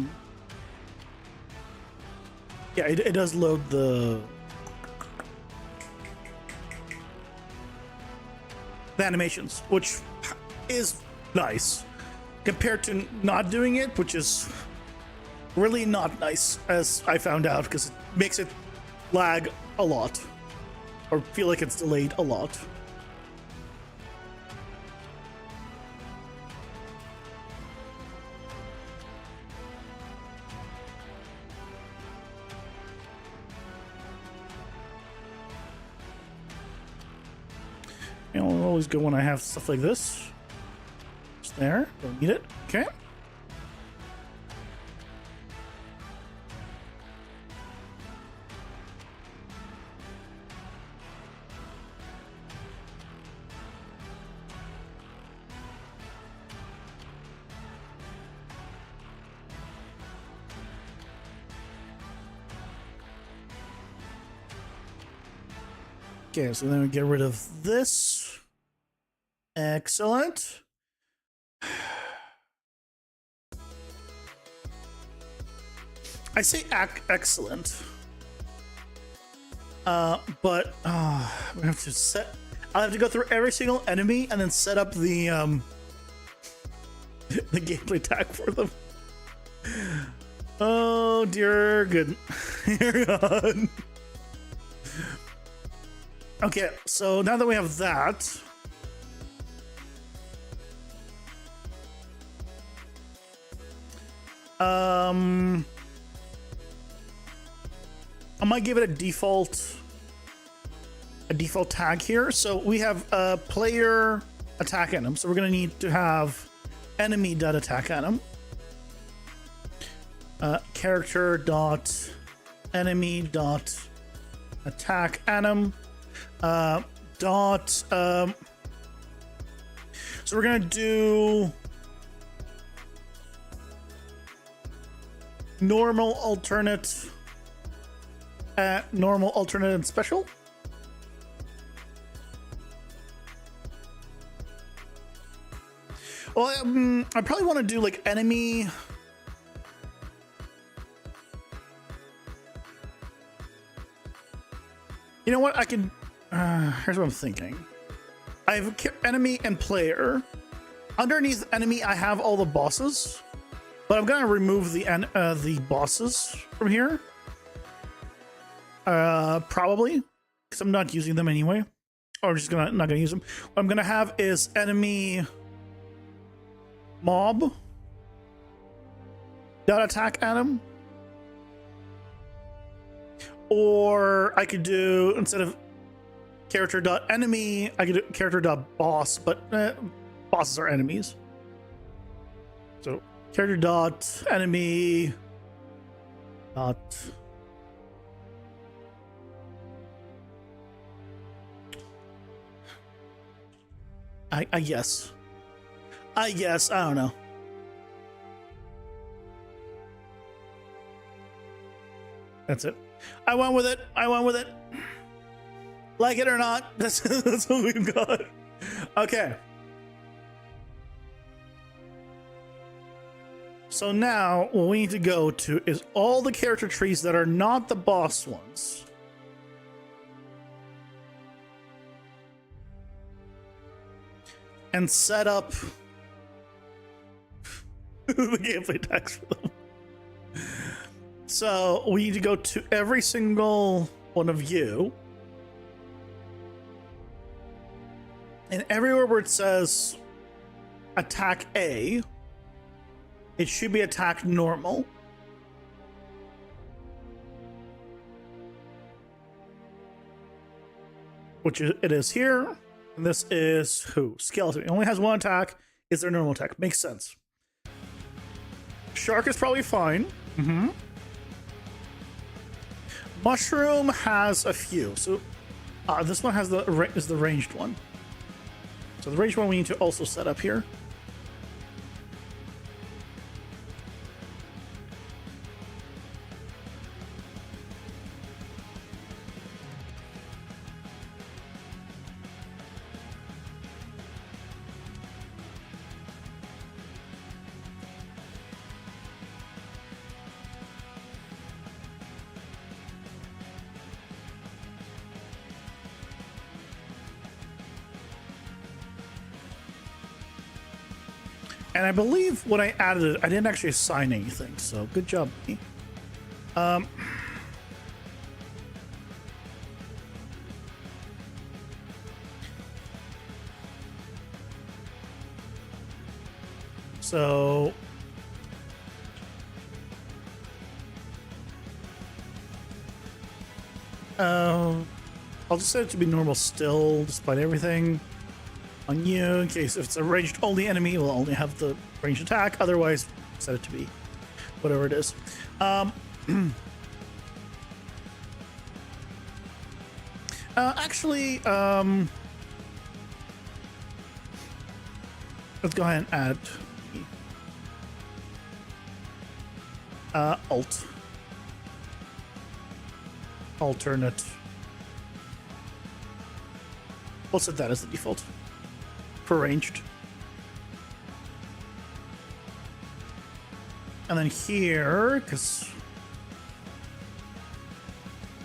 it does load the animations, which is nice compared to not doing it, which is really not nice, as I found out, because it makes it lag a lot or feel like it's delayed a lot. You know, always good when I have stuff like this. There, don't need it. Okay. Okay, so then we get rid of this. Excellent. I say excellent. But we have to set. I'll have to go through every single enemy and then set up the the gameplay tag for them. Oh dear, good. Dear God. Okay, so now that we have that, I might give it a default tag here. So we have a player attack anim, so we're gonna need to have enemy.attack anim, character dot enemy dot attack anim. So we're gonna do normal, alternate, and special. Well, I probably want to do like enemy. You know what? I can. Here's what I'm thinking. I have enemy and player. Underneath enemy, I have all the bosses, but I'm gonna remove the bosses from here. Probably because I'm not using them anyway, or I'm just not gonna use them. What I'm gonna have is enemy mob dot attack anim, or I could do, instead of character dot enemy, I could do character dot boss, but bosses are enemies. So character dot enemy dot I guess I don't know. That's it. I went with it. Like it or not, that's what we've got. Okay. So now what we need to go to is all the character trees that are not the boss ones. And set up the gameplay tags for them. So we need to go to every single one of you. And everywhere where it says attack A, it should be attack normal. Which it is here. And this is who? Skeleton. It only has one attack. Is their normal attack? Makes sense. Shark is probably fine. Mushroom has a few. So this one has is the ranged one. So the ranged one we need to also set up here. And I believe when I added it, I didn't actually assign anything. So good job, me. So I'll just set it to be normal still, despite everything. on you in case if it's a ranged only enemy, it will only have the ranged attack. Otherwise, set it to be whatever it is. Actually, let's go ahead and add alternate. We'll set that as the default for ranged. And then here, because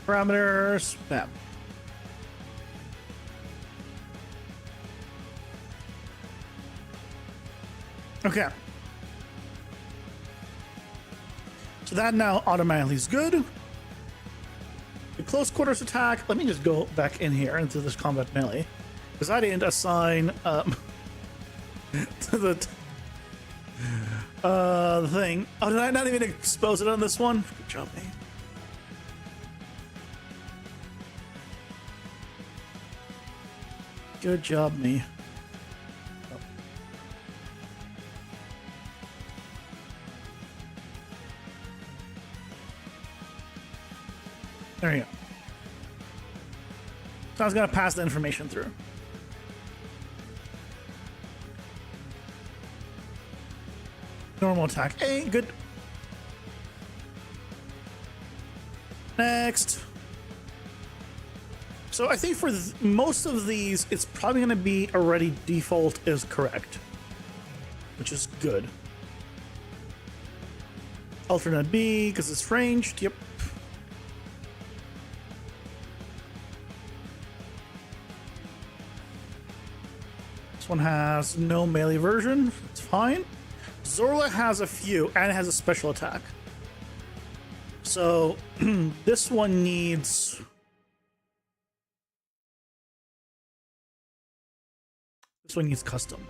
parameters, bam. Okay. So that now automatically is good. The close quarters attack. Let me just go back in here into this combat melee, because I didn't assign to the thing. Oh, did I not even expose it on this one? Good job, me. Good job, me. Oh. There you go. So I was gonna pass the information through. Normal attack. Hey, good. Next. So I think for most of these, it's probably going to be already default is correct, which is good. Alternate B, because it's ranged. Yep. This one has no melee version. It's fine. Zorla has a few, and it has a special attack. So this one needs... This one needs custom.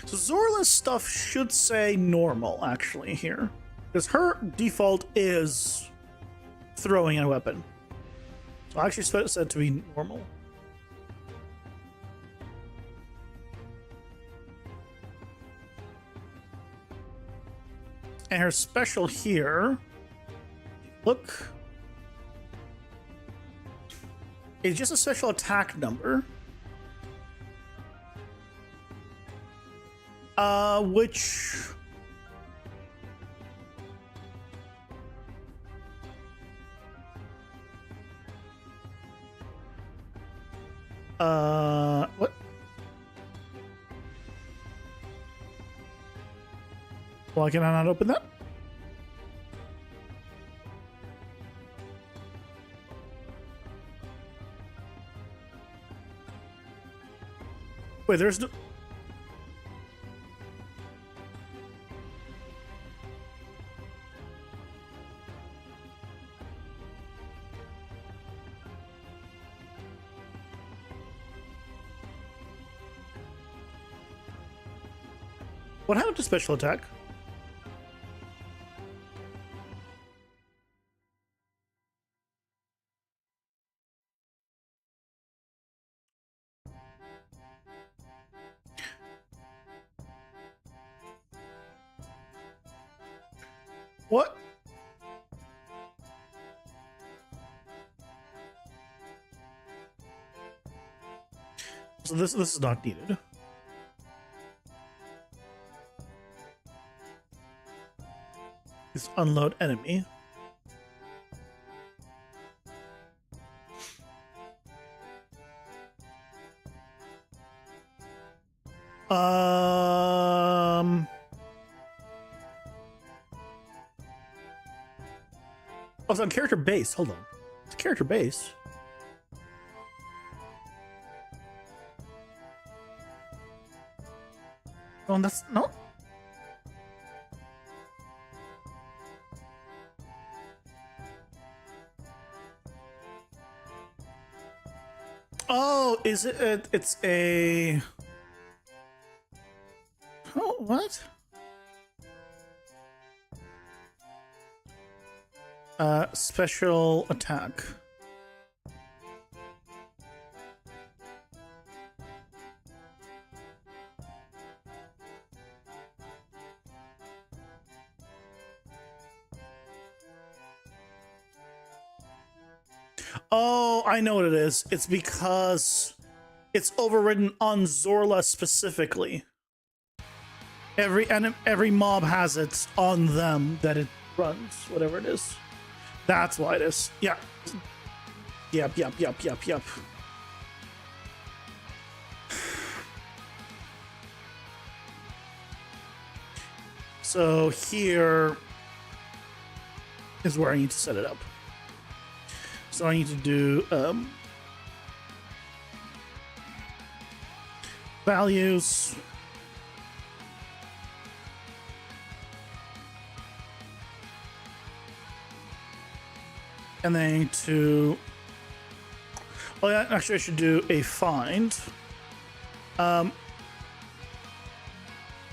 So Zorla's stuff should say normal, actually, here. Because her default is throwing a weapon. So I actually set it to be normal. And her special here, look, is just a special attack number. Which... what? Why can I not open that? Wait, there's no... What happened to special attack? What? So this is not needed. This unload enemy. Oh, it's on character base. Hold on. It's character base. Oh, that's no. Oh, is it? It's a. Oh, what? Special attack. Oh, I know what it is. It's because it's overridden on Zorla specifically. Every mob has it on them that it runs, whatever it is. That's why it is. Yeah. Yep. So here is where I need to set it up. So I need to do values. And then to, well, yeah, actually I should do a find.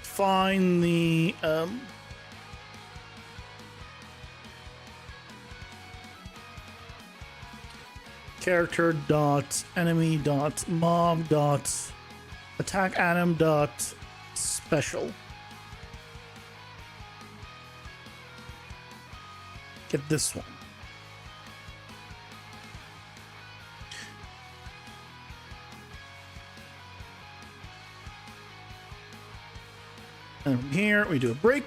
Find the character dot enemy dot mob dot attack atom dot special. Get this one. And from here we do a break,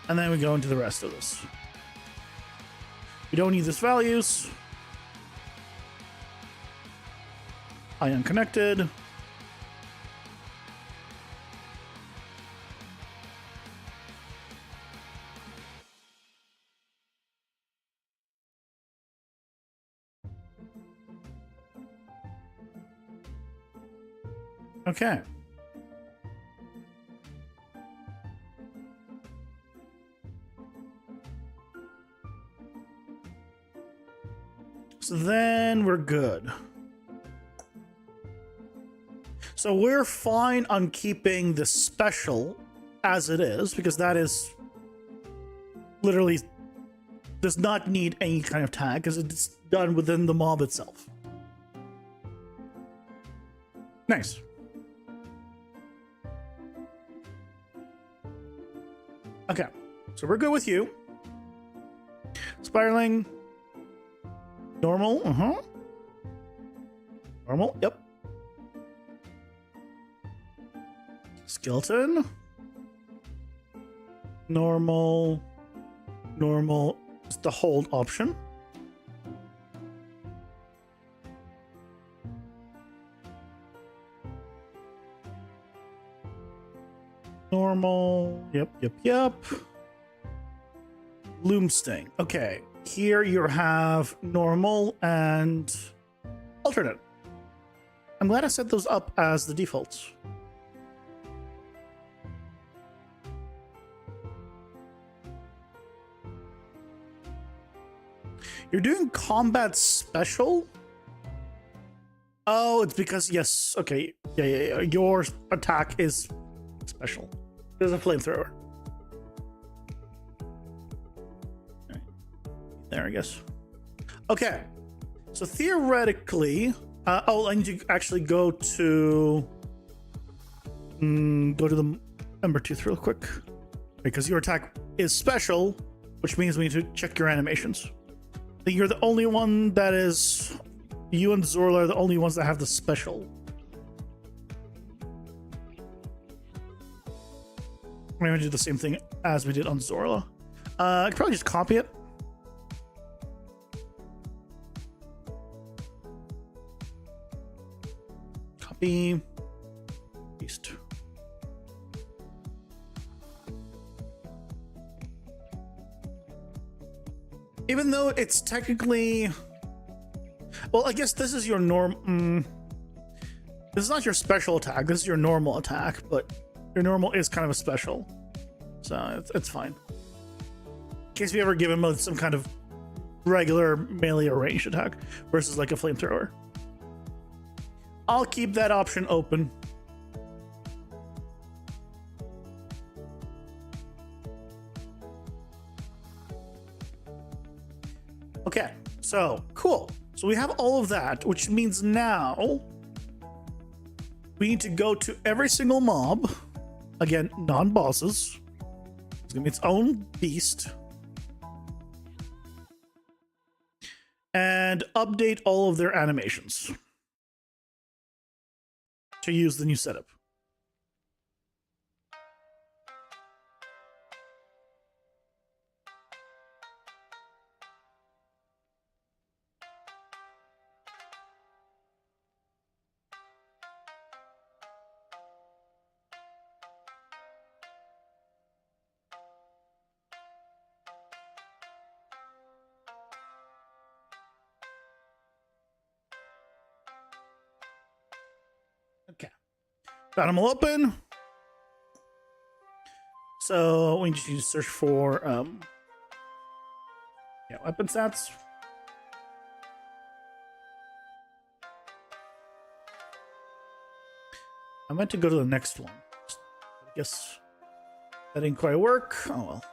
and then we go into the rest of this. We don't need this values. Ion connected. Okay. So then we're good. So we're fine on keeping the special as it is, because that is literally does not need any kind of tag, because it's done within the mob itself. Nice. Okay, so we're good with you. Spiraling. Normal, Normal, yep. Skeleton. Normal. Normal. It's the hold option. Normal. Yep. Loom Sting. Okay. Here you have normal and alternate. I'm glad I set those up as the defaults. You're doing combat special? Oh, it's because, yes. Okay. Yeah. Your attack is special. There's a flamethrower. There, I guess. Okay. So theoretically, I need to actually go to the Ember Tooth real quick, because your attack is special, which means we need to check your animations. I think you're the only one that is. You and Zorla are the only ones that have the special. I'm going to do the same thing as we did on Zorla. I could probably just copy it. Copy. Paste. Even though it's technically... Well, I guess this is your norm... This is not your special attack. This is your normal attack, but your normal is kind of a special. So it's fine. In case we ever give him some kind of regular melee or ranged attack versus like a flamethrower. I'll keep that option open. So, cool. So we have all of that, which means now we need to go to every single mob. Again, non-bosses. It's gonna be its own beast. And update all of their animations to use the new setup. Okay. Got them all open. So we just need to search for weapon stats. I meant to go to the next one. I guess that didn't quite work. Oh well.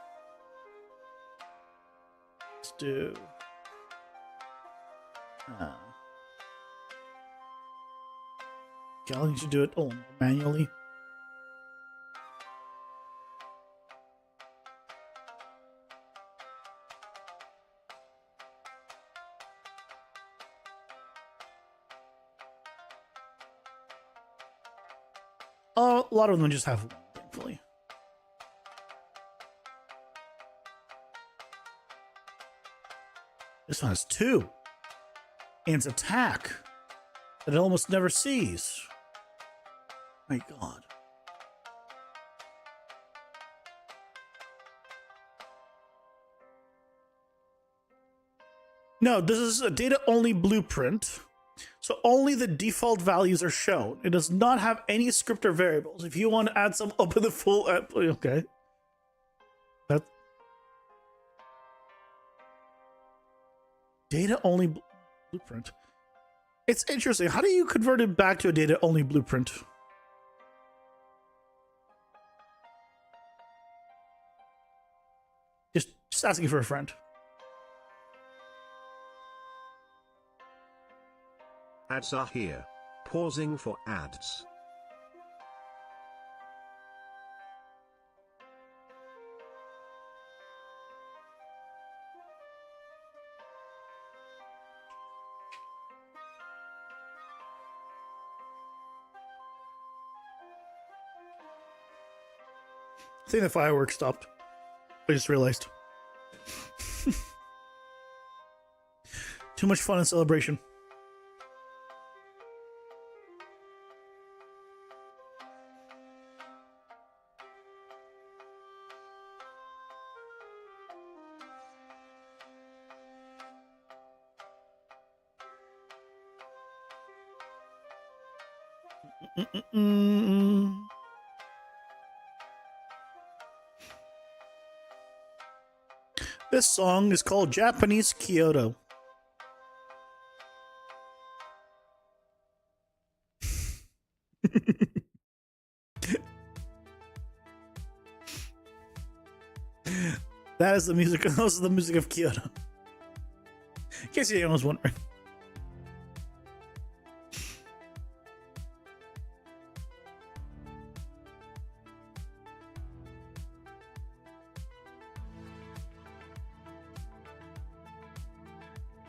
Let's do okay, I'll need to do it all manually. A lot of them just have one, thankfully. This one has two. And it's attack that it almost never sees. My God. No, this is a data-only blueprint. So only the default values are shown. It does not have any script or variables. If you want to add some, open the full app. Okay. That data-only blueprint. It's interesting. How do you convert it back to a data-only blueprint? Just asking for a friend. Ads are here. Pausing for ads. I think the fireworks stopped. I just realized. Too much fun and celebration. This song is called Japanese Kyoto. That is the music. That was the music of Kyoto. In case anyone was wondering.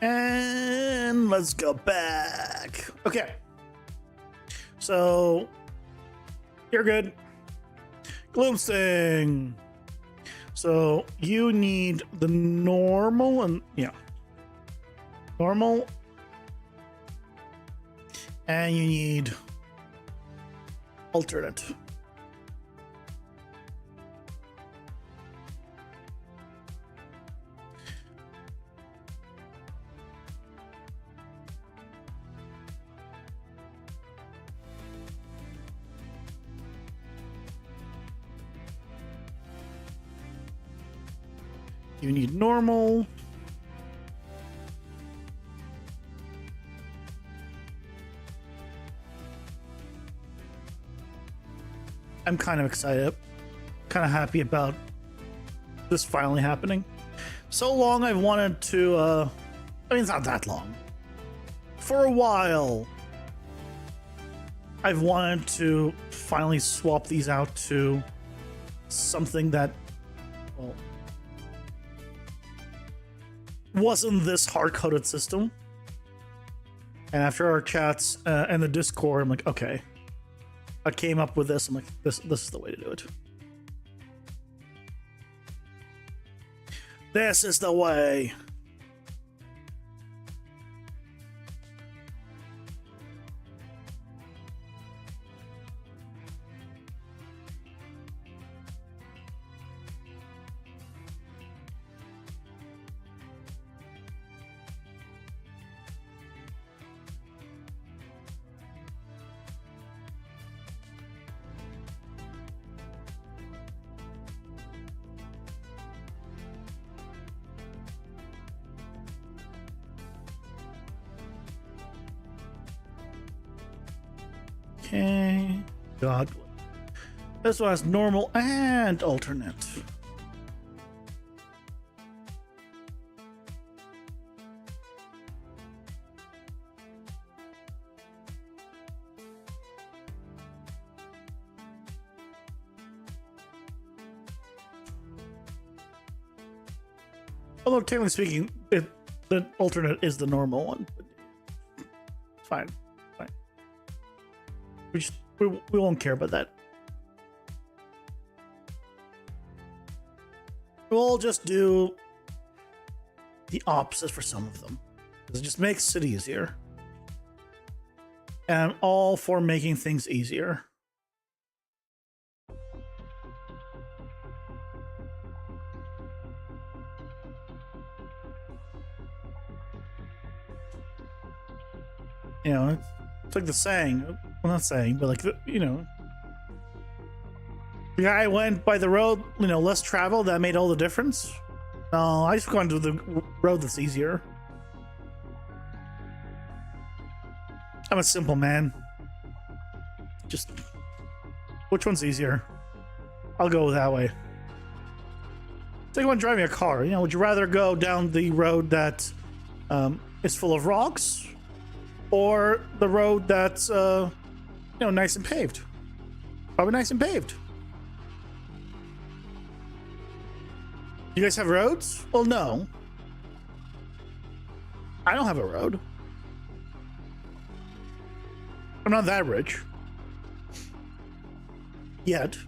And let's go back. Okay. So you're good. Gloomsting. So you need the normal and normal. And you need alternate. You need normal. I'm kind of excited, kind of happy about this finally happening. So long I've wanted to I mean, it's not that long. For a while, I've wanted to finally swap these out to something that, well, wasn't this hard-coded system. And after our chats and the Discord, I'm like, okay. I came up with this. I'm like, this is the way to do it. This is the way. Okay. God. This one has normal and alternate. Although technically speaking, the alternate is the normal one. It's fine. We won't care about that. We'll just do the opposite for some of them. It just makes it easier. And I'm all for making things easier. You know, it's like the saying. Well, not saying, but like, you know. The guy went by the road, you know, less traveled, that made all the difference. No, I just gone to the road that's easier. I'm a simple man. Just, which one's easier? I'll go that way. It's like when driving a car, you know, would you rather go down the road that is full of rocks, or the road that's, you know, nice and paved? Probably nice and paved. You guys have roads? Well, no. I don't have a road. I'm not that rich. Yet.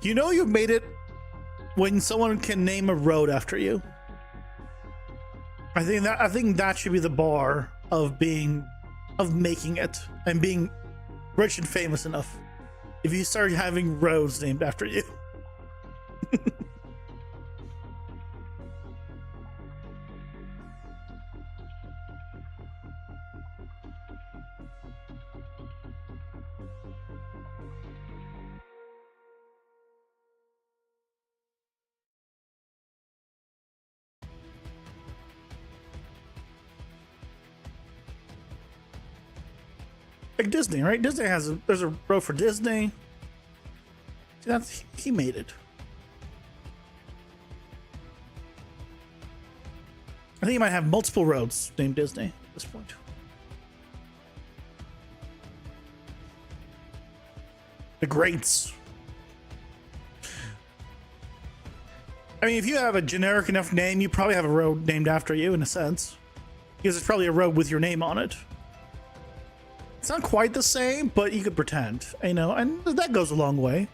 You know you've made it when someone can name a road after you. I think that should be the bar of making it and being rich and famous enough. If you start having roads named after you. Like Disney, right? Disney there's a road for Disney. See, he made it. I think he might have multiple roads named Disney at this point. The greats. I mean, if you have a generic enough name, you probably have a road named after you in a sense, because it's probably a road with your name on it. It's not quite the same, but you could pretend, you know, and that goes a long way.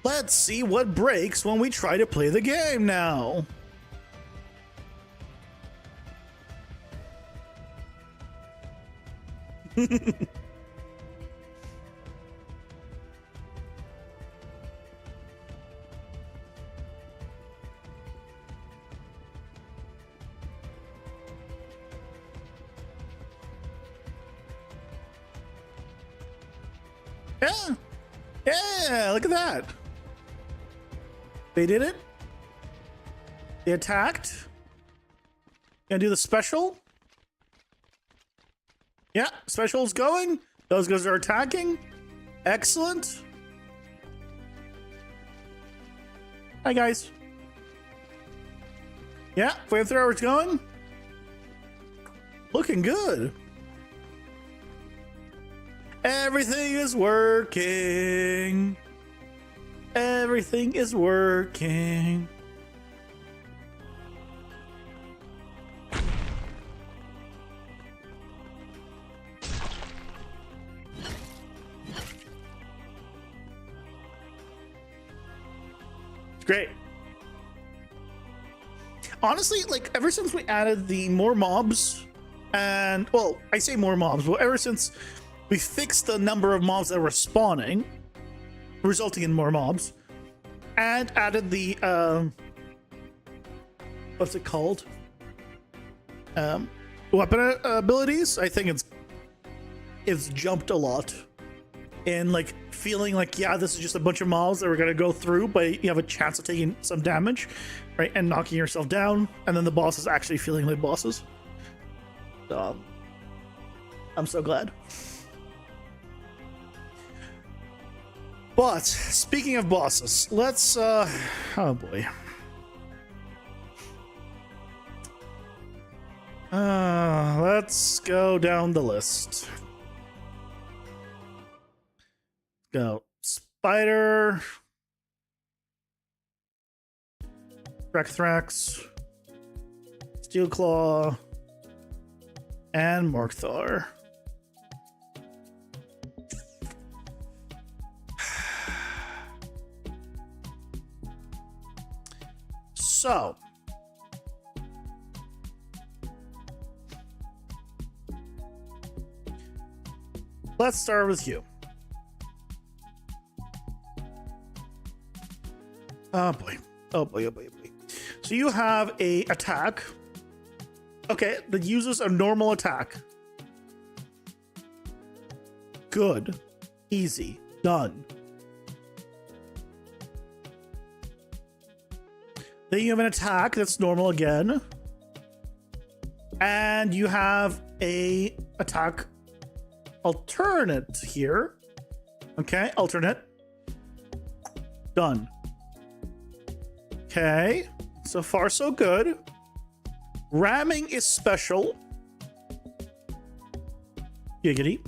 Let's see what breaks when we try to play the game now. Yeah, look at that. They did it. They attacked. Gonna do the special. Yeah, special's going. Those guys are attacking. Excellent. Hi, guys. Yeah, flamethrowers going. Looking good. Everything is working. Everything is working. Great. Honestly, like ever since we added the more mobs, and well, I say more mobs, but ever since we fixed the number of mobs that were spawning, resulting in more mobs, and added the what's it called? Weapon abilities. I think it's jumped a lot. In like feeling like, yeah, this is just a bunch of mobs that we're gonna go through, but you have a chance of taking some damage, right, and knocking yourself down, and then the bosses actually feeling like bosses. So I'm so glad. But speaking of bosses, let's oh boy. Let's go down the list. Go Spider, Thrax, Steel Claw, and Morkthar. So let's start with you. Oh boy. Oh boy, oh boy, oh boy. So you have a attack. Okay, that uses a normal attack. Good. Easy. Done. Then you have an attack that's normal again. And you have a attack alternate here. Okay, alternate. Done. Okay, so far so good. Ramming is special. Giggity.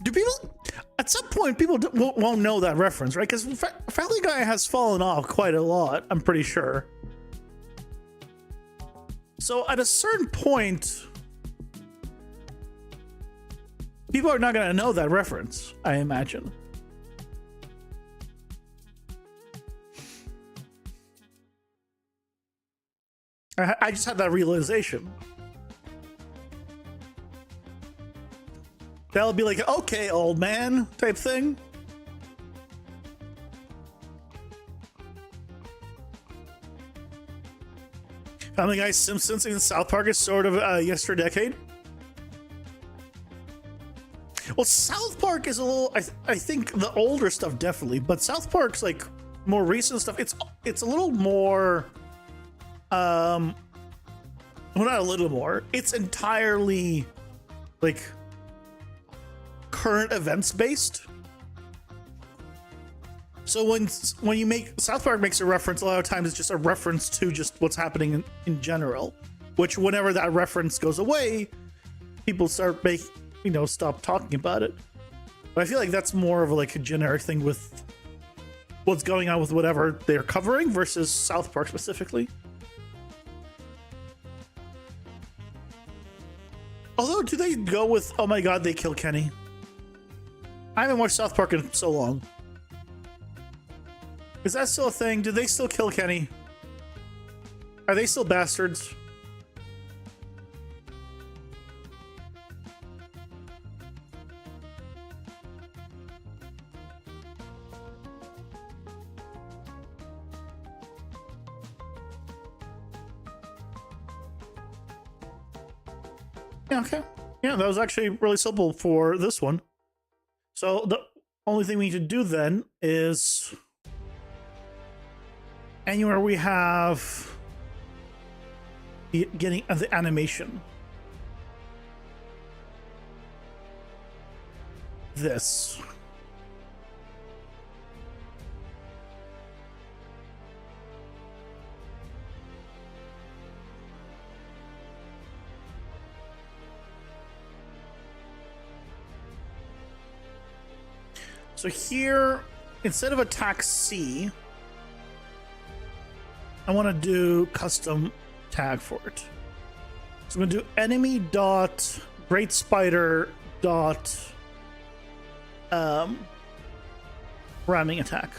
Do people, at some point, people won't know that reference, right? Because Family Guy has fallen off quite a lot, I'm pretty sure. So at a certain point, people are not going to know that reference, I imagine. I just had that realization. That'll be like, okay, old man type thing. Family Guy, Simpsons, and South Park is sort of yesterdecade. Well, South Park is a little, I think the older stuff definitely, but South Park's like more recent stuff. It's a little more, well, not a little more. It's entirely like current events based. So when you make South Park makes a reference, a lot of times it's just a reference to just what's happening in general. Which whenever that reference goes away, people start stop talking about it. But I feel like that's more of like a generic thing with what's going on with whatever they're covering versus South Park specifically. Although, do they go with, oh my god, they kill Kenny? I haven't watched South Park in so long. Is that still a thing? Do they still kill Kenny? Are they still bastards? Yeah, okay. Yeah, that was actually really simple for this one. So the only thing we need to do then is anywhere we have getting the animation. This. So here, instead of attack C, I want to do custom tag for it. So I'm going to do enemy dot great spider dot ramming attack.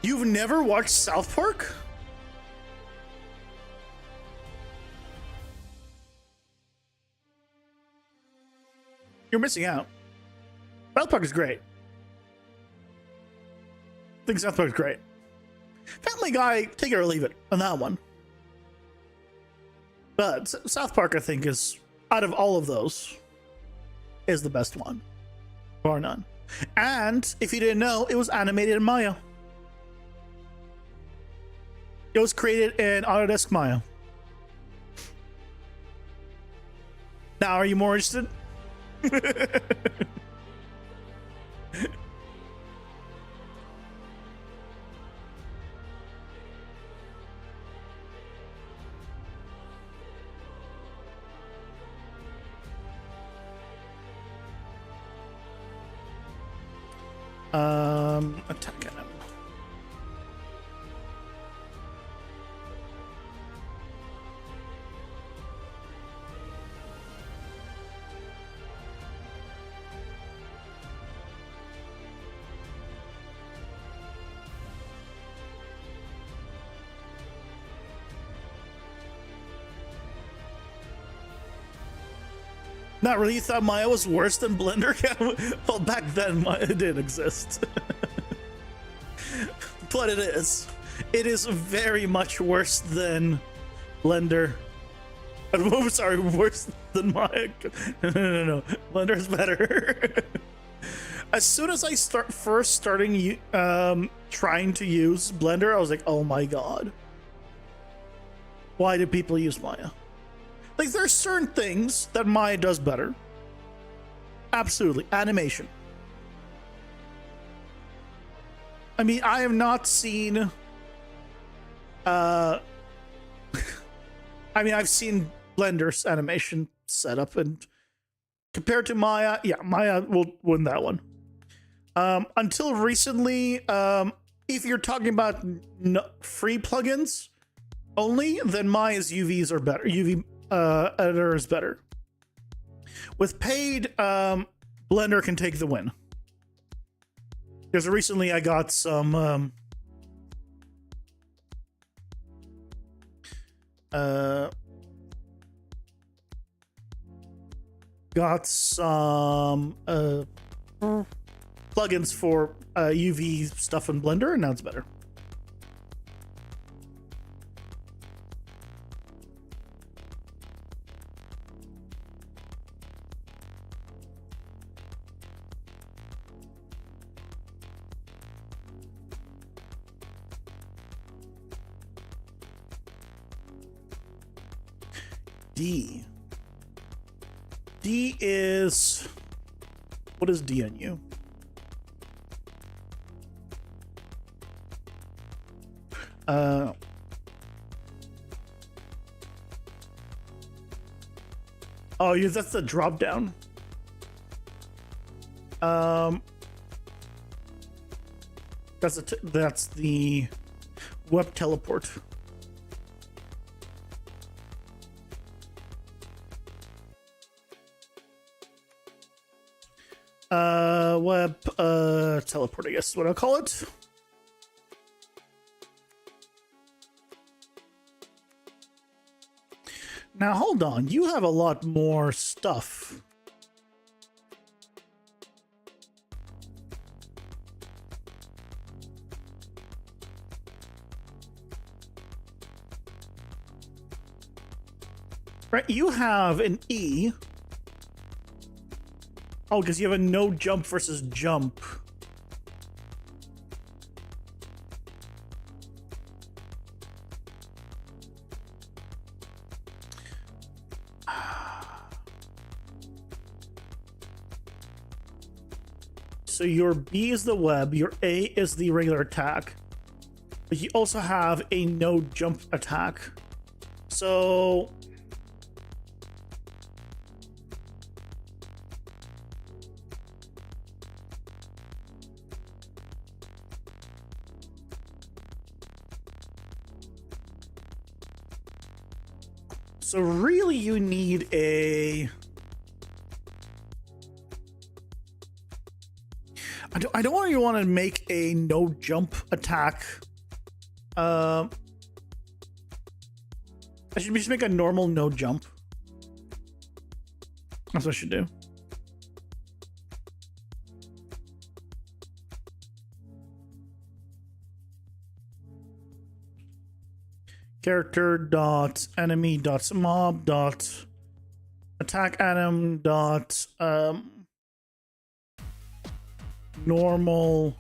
You've never watched South Park? You're missing out. South Park is great. I think South Park is great. Family Guy, take it or leave it on that one. But South Park, I think, is, out of all of those, is the best one. Bar none. And, if you didn't know, it was animated in Maya. It was created in Autodesk Maya. Now, are you more interested? Attack him. Not really. You thought Maya was worse than Blender? Well, back then Maya didn't exist. But it is. It is very much worse than Blender. I'm sorry, worse than Maya. No. Blender is better. As soon as I starting trying to use Blender, I was like, oh my god. Why do people use Maya? Like, there's certain things that Maya does better. Absolutely. Animation. I mean, I have not seen... I mean, I've seen Blender's animation setup, and compared to Maya, yeah, Maya will win that one. Until recently, if you're talking about free plugins only, then Maya's UVs are better. UV editor is better. With paid, Blender can take the win. Because recently I got some plugins for UV stuff in Blender, and now it's better. D. D is... What is D on you? Oh, yeah, that's the drop down. That's the web teleport. Web teleport, I guess is what I'll call it. Now hold on, you have a lot more stuff. Right, you have an E. Oh, because you have a no jump versus jump. So your B is the web, your A is the regular attack, but you also have a no jump attack. So really you need a... I don't really want to make a no jump attack. I should just make a normal no jump. That's what I should do. Character dot enemy dot mob dot attack atom dot normal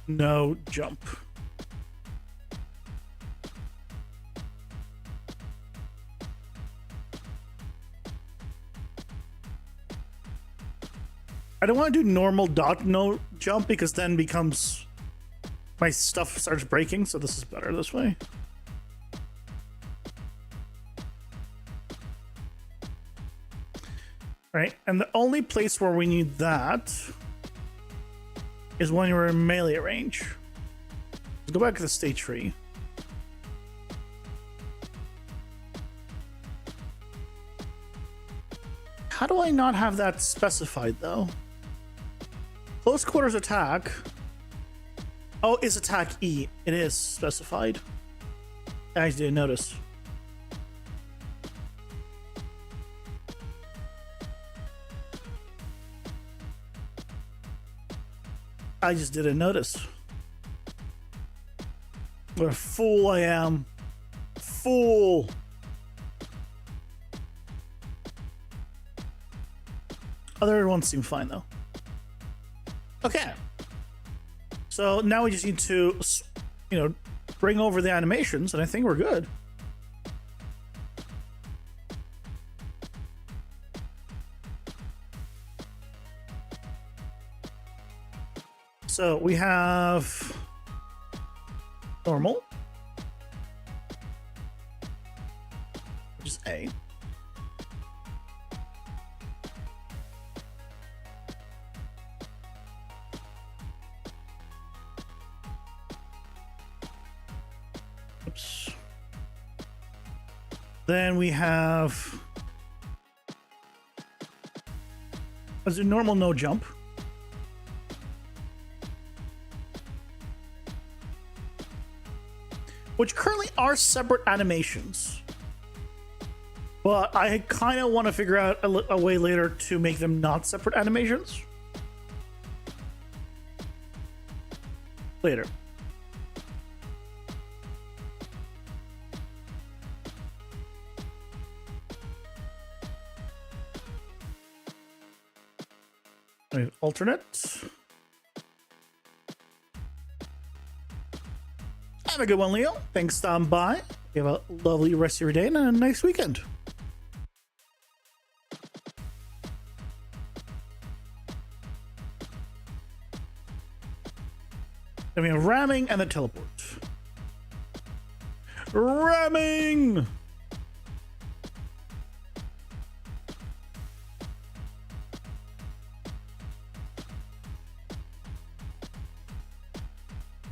no jump. I don't want to do normal dot no jump because then becomes my stuff starts breaking, so this is better this way. Right, and the only place where we need that is when you're in melee range. Let's go back to the state tree. How do I not have that specified though? Close quarters attack. Oh, is attack E. It is specified. I just didn't notice. I just didn't notice. What a fool I am. Fool. Other ones seem fine though. Okay. So now we just need to, you know, bring over the animations, and I think we're good. So we have normal, which is A. Oops. Then we have, let's do normal no jump. Which currently are separate animations. But I kind of want to figure out a way later to make them not separate animations. Later. We have alternate. Have a good one, Leo. Thanks for stopping by. You have a lovely rest of your day and a nice weekend. Then we have ramming and the teleport. Ramming!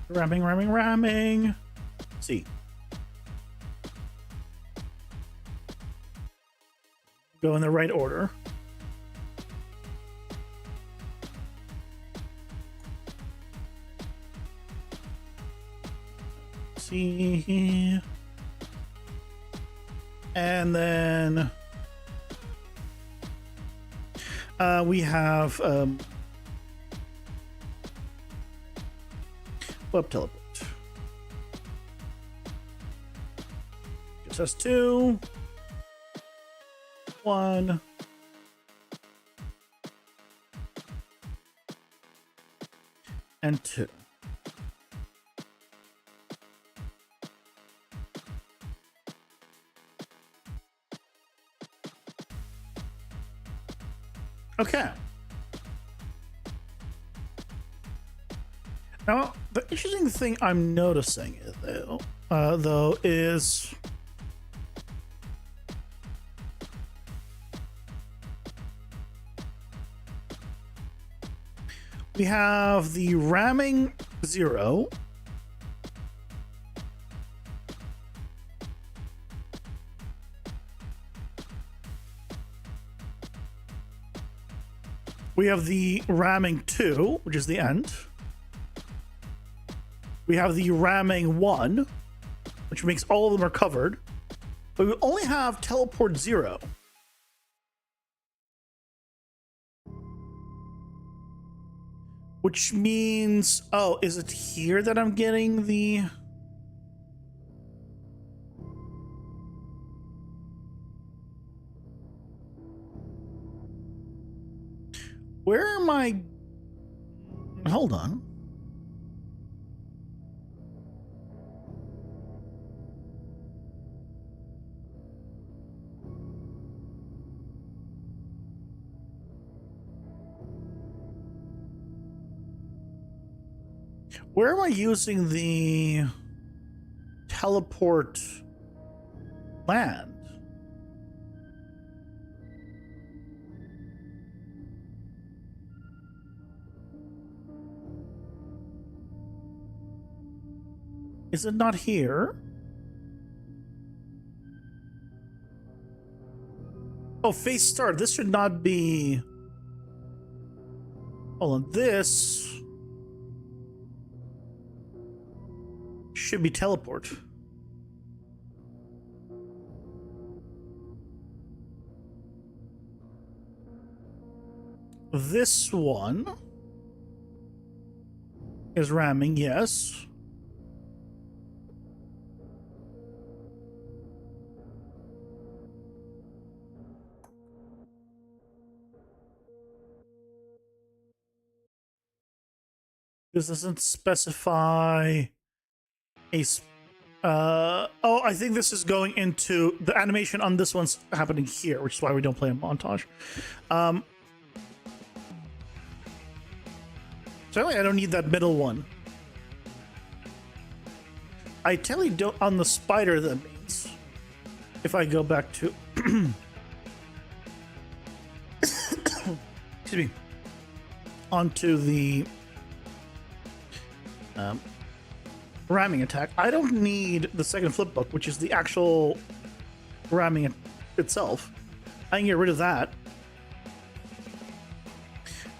Ramming, ramming, ramming. See. Go in the right order. See. And then we have web teleport. Just has 2, 1, and 2. Okay. Now, the interesting thing I'm noticing, though, is we have the ramming 0. We have the ramming 2, which is the end. We have the ramming 1, which makes all of them are covered. But we only have teleport 0. Which means, oh, is it here that I'm getting the... Where am I? Hold on. Where am I using the teleport land? Is it not here? Oh, face start. This should not be... Hold on. This should be teleport. This one is ramming, yes. This doesn't specify a... oh, I think this is going into... The animation on this one's happening here, which is why we don't play a montage. Certainly I don't need that middle one. I tell you don't... On the spider, that means... If I go back to... Excuse me. Onto the... ramming attack. I don't need the second flip book, which is the actual ramming itself. I can get rid of that.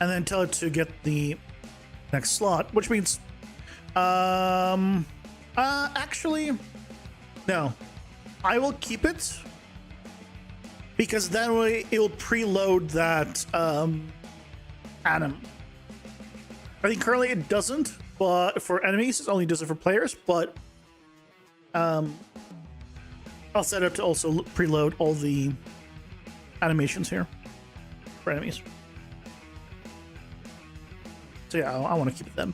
And then tell it to get the next slot, which means... actually... No. I will keep it. Because that way it will preload that anim. I think currently it doesn't. But for enemies, it only does it for players, but I'll set it to also preload all the animations here for enemies. So yeah, I want to keep it then.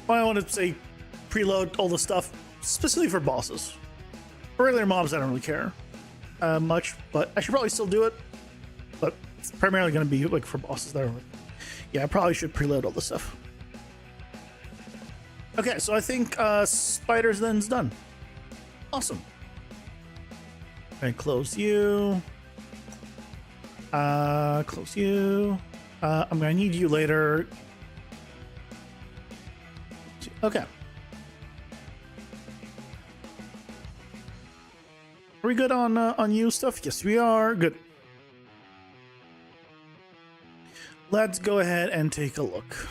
Well, I want to say preload all the stuff specifically for bosses. For regular mobs, I don't really care much, but I should probably still do it. But it's primarily going to be like for bosses that are... Yeah, I probably should preload all the stuff. Okay, so I think Spiders then's done. Awesome. Okay, close you. Close you. I'm gonna need you later. Okay. Are we good on you stuff? Yes, we are. Good. Let's go ahead and take a look.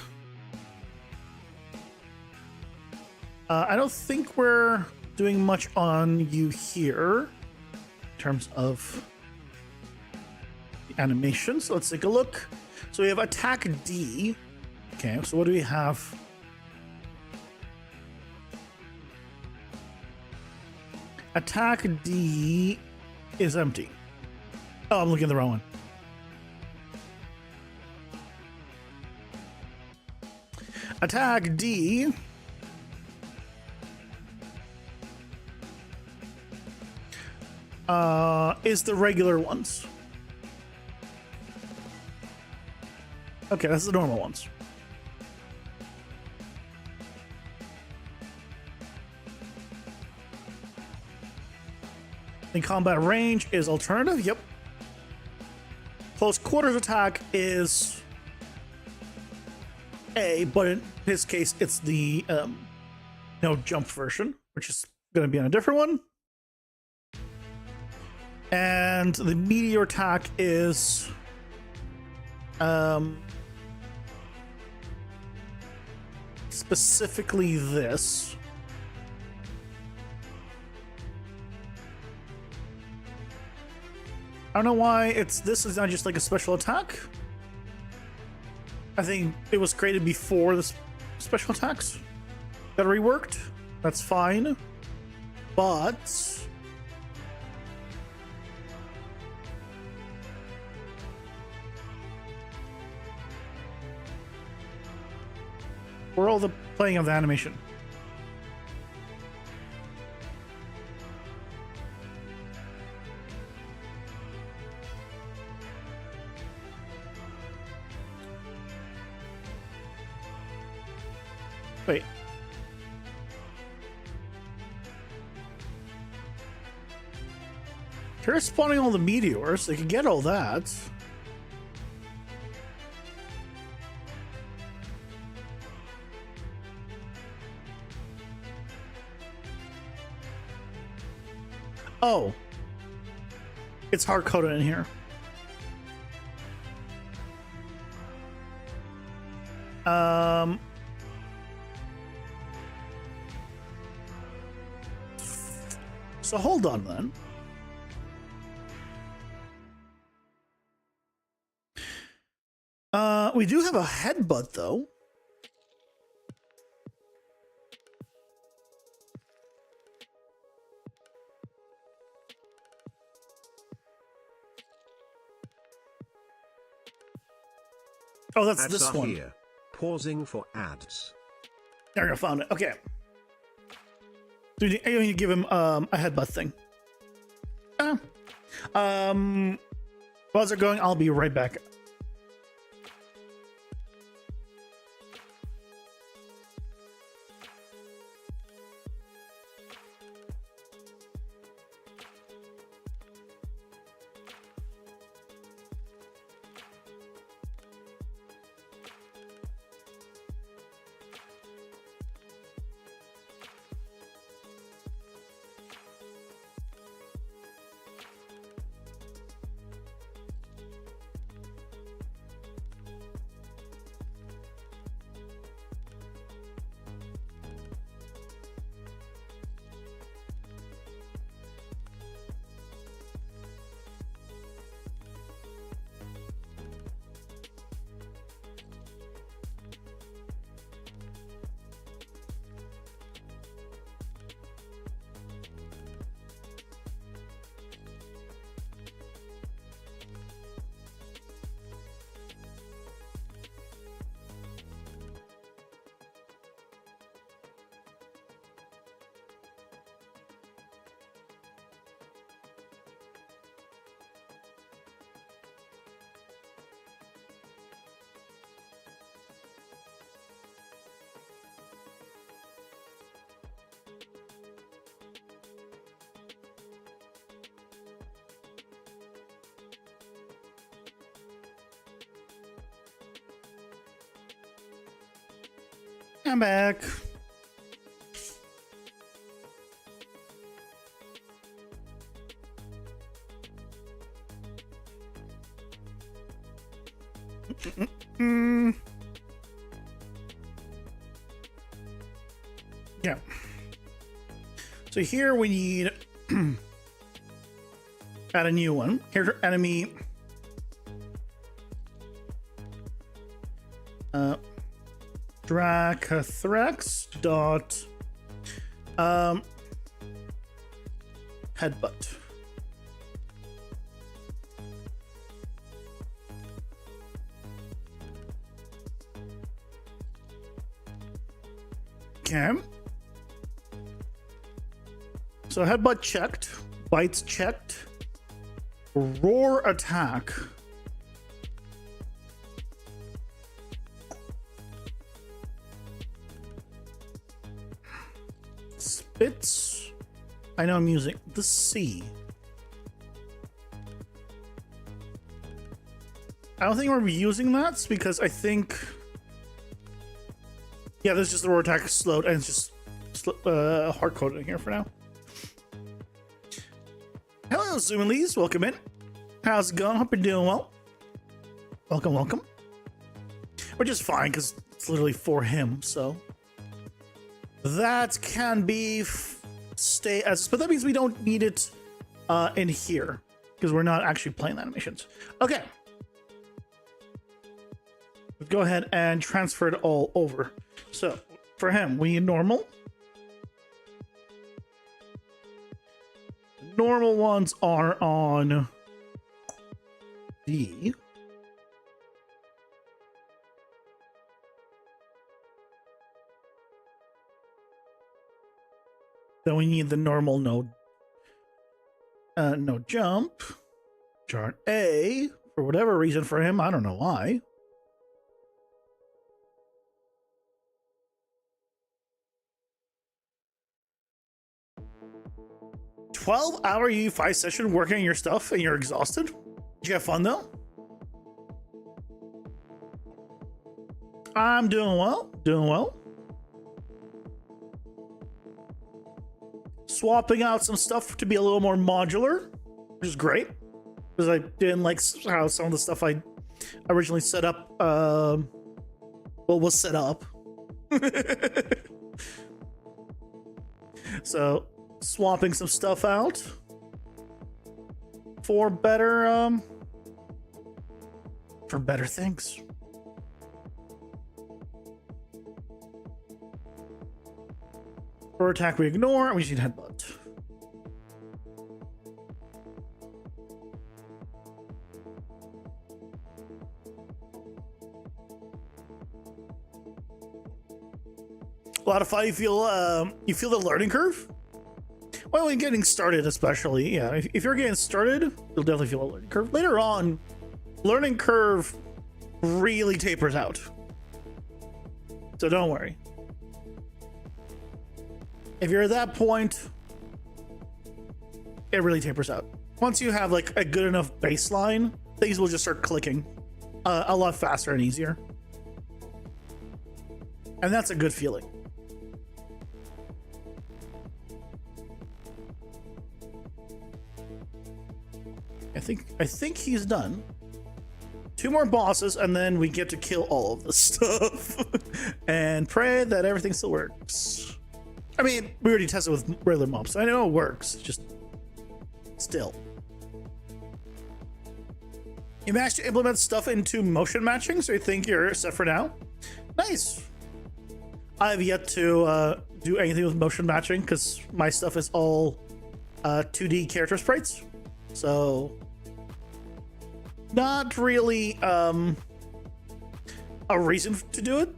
I don't think we're doing much on you here in terms of the animation. So let's take a look. So we have attack D. Okay, so what do we have? Attack D is empty. Oh, I'm looking at the wrong one. Attack D is the regular ones. Okay, that's the normal ones. In combat range is alternative. Yep. Close quarters attack is A, but in his case, it's the no jump version, which is going to be on a different one. And the meteor attack is specifically this. I don't know why this is not just like a special attack. I think it was created before the special attacks got reworked. That's fine. But where are all the playing of the animation? Wait. Here's spawning all the meteors. They can get all that. Oh. It's hard-coded in here. So hold on then. We do have a headbutt though. Oh, that's Ads this are one. here. Pausing for ads. There we go, found it. Okay. Dude, I need to give him a headbutt thing. While they're going, I'll be right back. I'm back. Yeah. So here we need add a new one. Here's our enemy. Dracathrax dot headbutt. Okay. So headbutt checked, bites checked, roar attack. bits. I know I'm using the C. I don't think we're using that because I think, yeah, there's just the roar attack slowed and it's just hard coded in here for now. Hello, Zoomies, welcome in. How's it going? Hope you're doing well. Welcome, welcome. Which is fine because it's literally for him, so that can be stay as, but that means we don't need it in here because we're not actually playing the animations. Okay. Let's go ahead and transfer it all over. So for him, we need normal. Normal ones are on D. Then we need the normal no jump. Chart A, for whatever reason for him, I don't know why. "12-hour UE5 session working on your stuff and you're exhausted? Did you have fun though?" I'm doing well. Doing well. Swapping out some stuff to be a little more modular, which is great. Because I didn't like how some of the stuff I originally set up, was set up. So, swapping some stuff out for better things. For attack we ignore, we just need headbutt. A lot of fun. You feel the learning curve? Well, when getting started, especially, yeah. If you're getting started, you'll definitely feel a learning curve. Later on, learning curve really tapers out. So don't worry. If you're at that point, it really tapers out. Once you have like a good enough baseline, things will just start clicking a lot faster and easier. And that's a good feeling. I think he's done. 2 more bosses, and then we get to kill all of this stuff and pray that everything still works. I mean, we already tested with regular mobs, so I know it works. Just still. You managed to implement stuff into motion matching, so you think you're set for now? Nice. I have yet to do anything with motion matching because my stuff is all 2D character sprites. So not really a reason to do it.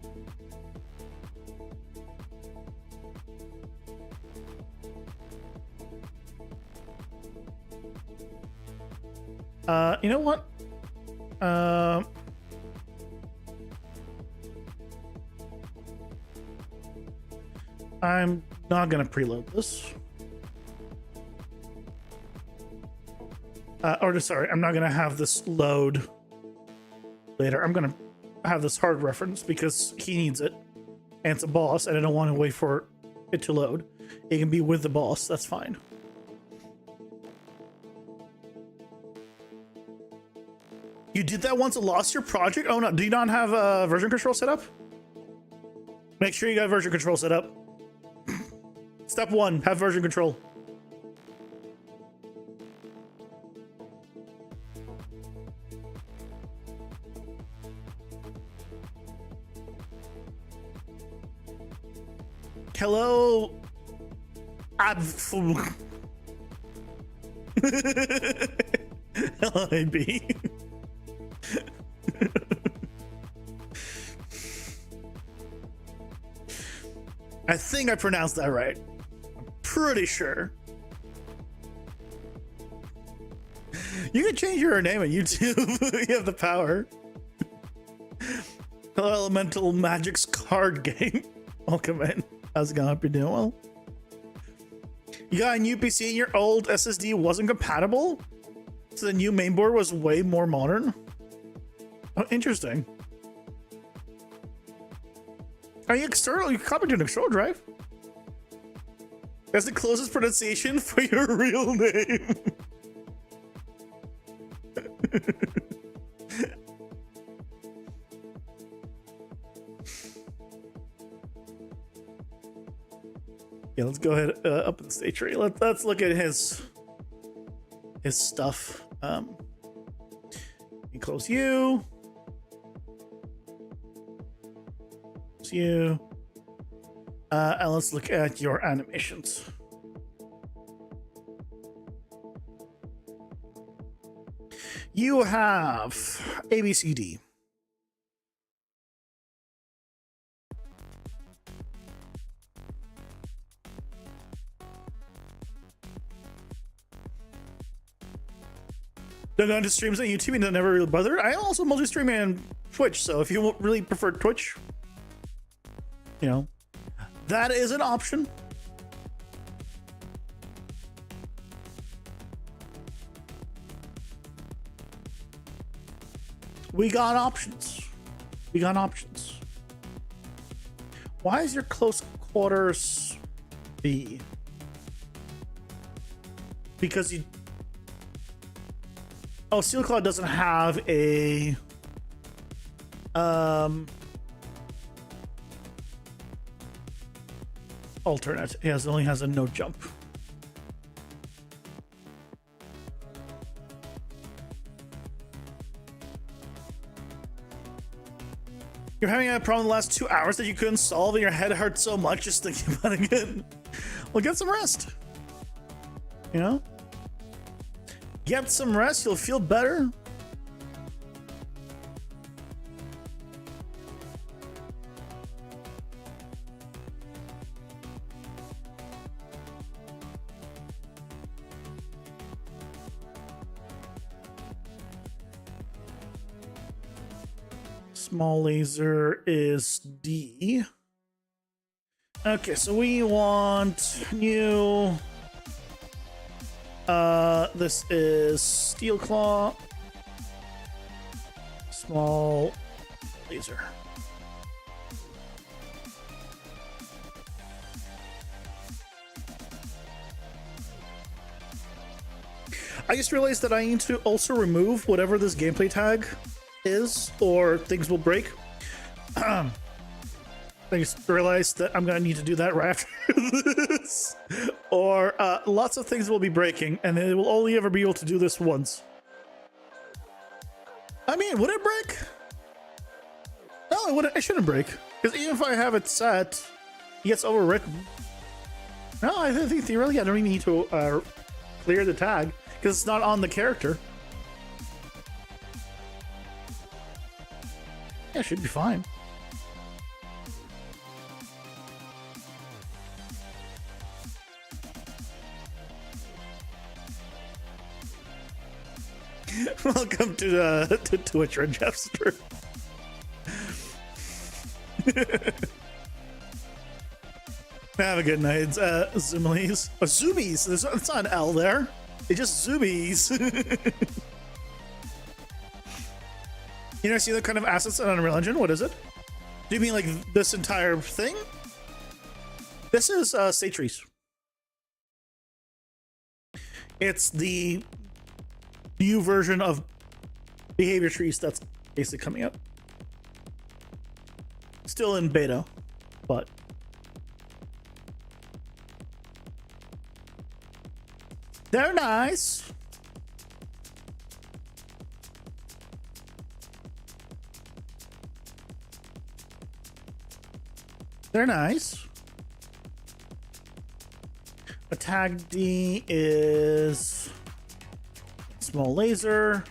You know what? I'm not gonna preload this. Sorry, I'm not gonna have this load later. I'm gonna have this hard reference because he needs it, and it's a boss, and I don't want to wait for it to load. It can be with the boss. That's fine. You did that once and lost your project? Oh no, do you not have version control set up? Make sure you got version control set up. Step 1, have version control. Hello. Hello, AB. I think I pronounced that right. I'm pretty sure. You can change your name on YouTube. You have the power. Hello, Elemental Magic's card game. Welcome in. How's it going? Hope you're doing well. You got a new PC and your old SSD wasn't compatible? So the new mainboard was way more modern? Oh, interesting. Are you external? You copied to an external drive? That's the closest pronunciation for your real name. Yeah, let's go ahead up in the state tree. Let's look at his stuff. You close you. Close you. And let's look at your animations. You have ABCD. Don't go into streams on YouTube and never really bother. I also multi-stream on Twitch, so if you really prefer Twitch, you know, that is an option. We got options. We got options. Why is your close quarters B? Because you... Oh, Steel Claw doesn't have a... alternate. It only has a no jump. You're having a problem the last 2 hours that you couldn't solve and your head hurts so much just thinking about it again. Well, get some rest. You know? Get some rest, you'll feel better. Small laser is D. Okay, so we want new. This is Steel Claw. Small laser. I just realized that I need to also remove whatever this gameplay tag is, or things will break. I just realized that I'm gonna need to do that right after this, or lots of things will be breaking, and it will only ever be able to do this once. I mean, would it break? No, it wouldn't. It shouldn't break, because even if I have it set, it gets overwritten. No, I think theoretically I don't even need to clear the tag because it's not on the character. Yeah, should be fine. Welcome to Twitch, Red Jeffster. Have a good night, Zoomies. Oh, Zoomies. It's not an L there. It's just Zoomies. You never see that kind of assets on Unreal Engine? What is it? Do you mean like this entire thing? This is state trees. It's the new version of behavior trees that's basically coming up. Still in beta, but they're nice. They're nice. Attack D is small laser.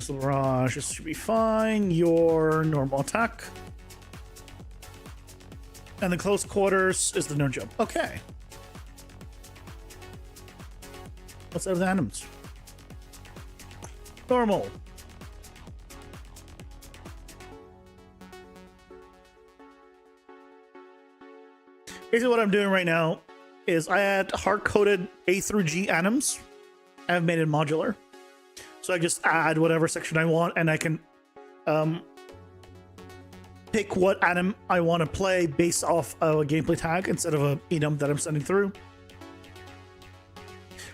Barrage, this should be fine. Your normal attack. And the close quarters is the no jump. Okay. Let's have the items. Normal. Basically what I'm doing right now is I add hard-coded A through G atoms. I've made it modular. So I just add whatever section I want, and I can pick what atom I want to play based off of a gameplay tag instead of a enum that I'm sending through.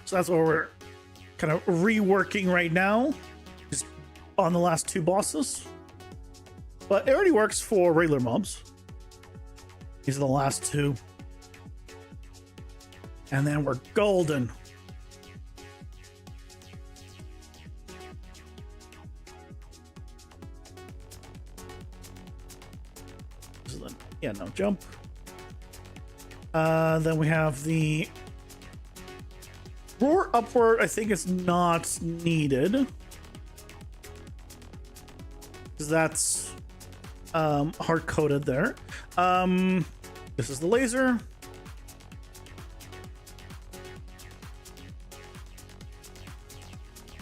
So that's what we're kind of reworking right now, just on the last two bosses. But it already works for regular mobs. These are the last two. And then we're golden. Yeah, no jump. Then we have the roar upward. I think it's not needed because that's hard coded there. This is the laser.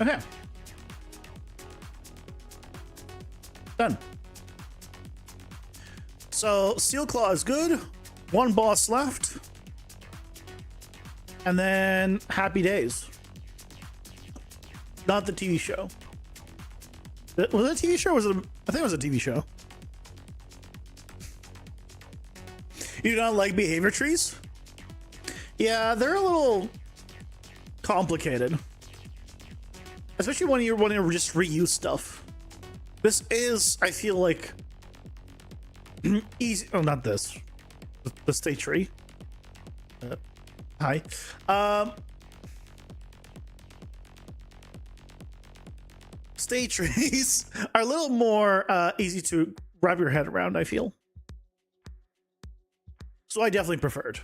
Okay. Done. So Steel Claw is good. One boss left. And then Happy Days. Not the TV show. Was it a TV show? Or was it I think it was a TV show. You do not like behavior trees? Yeah, they're a little complicated. Especially when you're wanting to just reuse stuff. This is, I feel like, easy. Oh, not this. The state tree. Hi. State trees are a little more easy to wrap your head around, I feel. So I definitely preferred.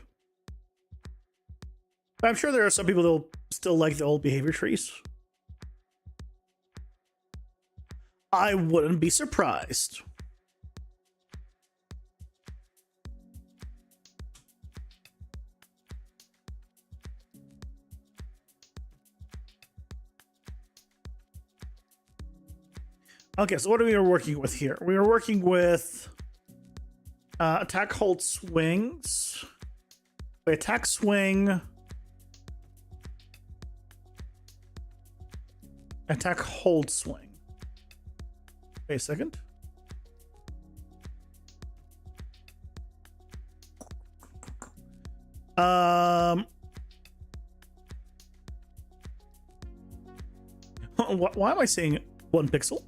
But I'm sure there are some people that will still like the old behavior trees. I wouldn't be surprised. Okay, so what are we working with here? We are working with attack, hold, swings. We attack, swing. Attack, hold, swing. Wait a second. Why am I saying 1 pixel?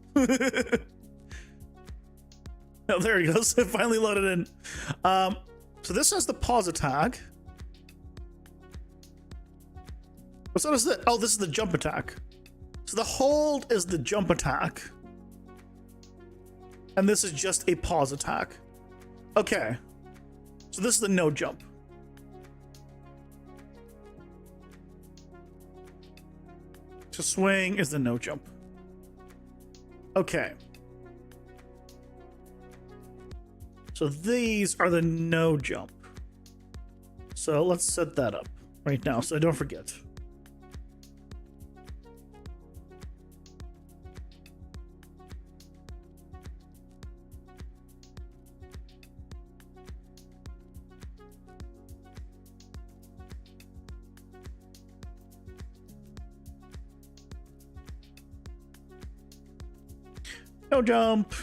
Oh, there he goes. It finally loaded in. So this has the pause attack. So does the, oh, this is the jump attack. So the hold is the jump attack. And this is just a pause attack. Okay. So this is the no jump. To swing is the no jump. Okay. So these are the no jump. So let's set that up right now so I don't forget. No jump.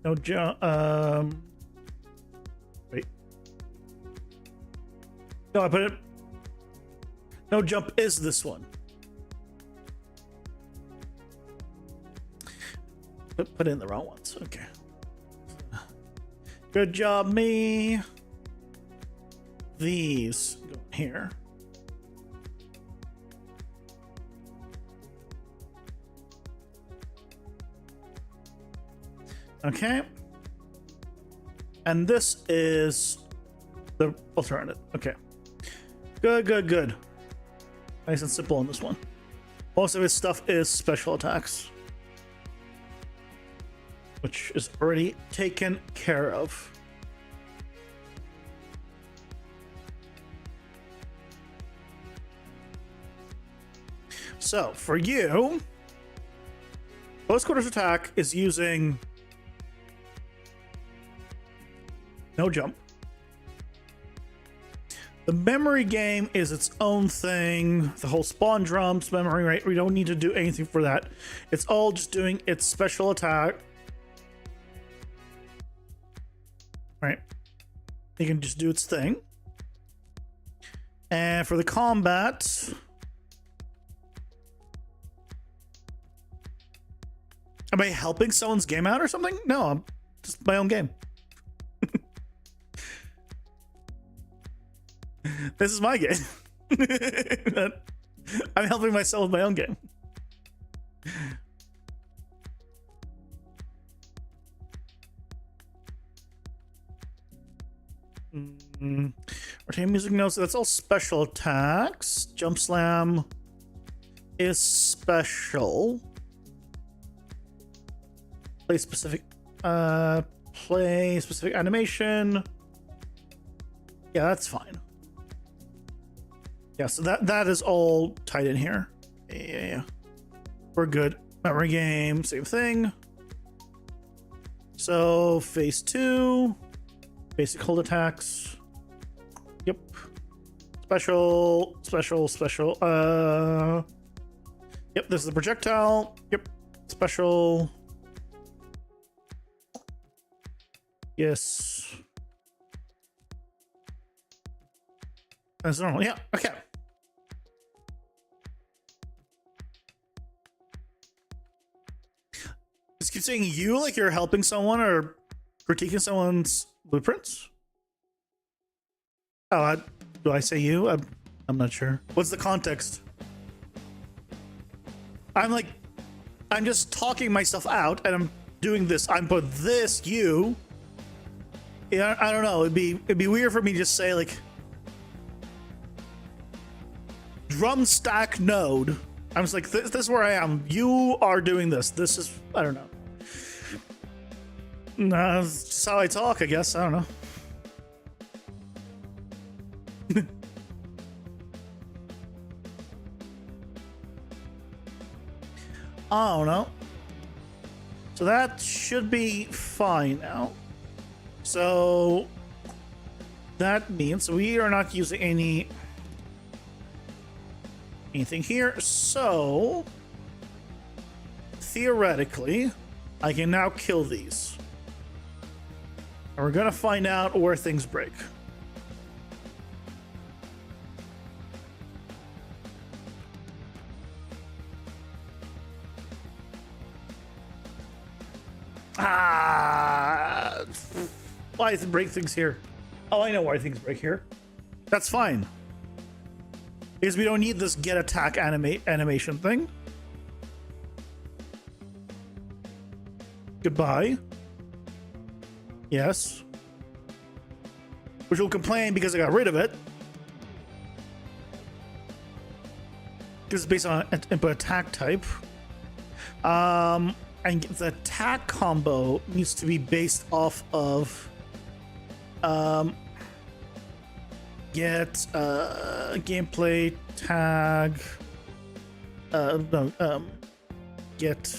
No jump. Wait. No, I put it. No jump is this one. Put in the wrong ones. Okay. Good job, me. These go here. Okay. And this is the alternative. Okay. Good, good, good. Nice and simple on this one. Most of his stuff is special attacks, which is already taken care of. So for you, close quarters attack is using No jump. The memory game is its own thing. The whole spawn drums memory, right? We don't need to do anything for that. It's all just doing its special attack. Right. You can just do its thing. And for the combat, am I helping someone's game out or something? No, I'm just my own game. This is my game. I'm helping myself with my own game. Retain music notes. That's all special attacks. Jump slam is special. Play specific animation. Yeah, that's fine. Yeah, so that is all tied in here. Yeah. We're good. Memory game, same thing. So phase 2, basic hold attacks. Yep. Special. Yep, this is the projectile. Yep. Special. Yes. That's normal. Yeah. Okay. Just keep saying you like you're helping someone or critiquing someone's blueprints. Oh, do I say you? I'm not sure. What's the context? I'm just talking myself out, and I'm doing this. I'm put this you. Yeah, I don't know. It'd be weird for me to just say like drum stack node. I'm just like this is where I am. You are doing this. This is I don't know. No, that's just how I talk, I guess. I don't know. I don't know. So that should be fine now. So that means we are not using anything here. So theoretically, I can now kill these. And we're gonna find out where things break. Why does it break things here? Oh, I know why things break here. That's fine. Because we don't need this get attack animation thing. Goodbye. Yes. Which will complain because I got rid of it. Because it's based on input attack type. And the attack combo needs to be based off of get gameplay tag get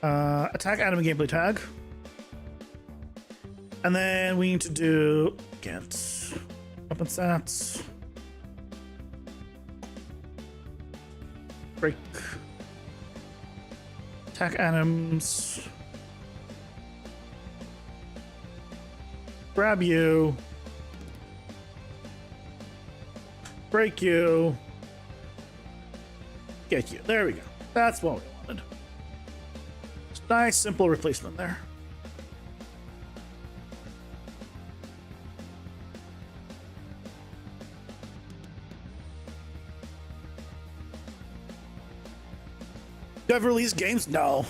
attack anime gameplay tag, and then we need to do get weapon stats, break attack anims, grab you, break you, get you. There we go. That's what we wanted. It's a nice, simple replacement there. Do I have released games? No.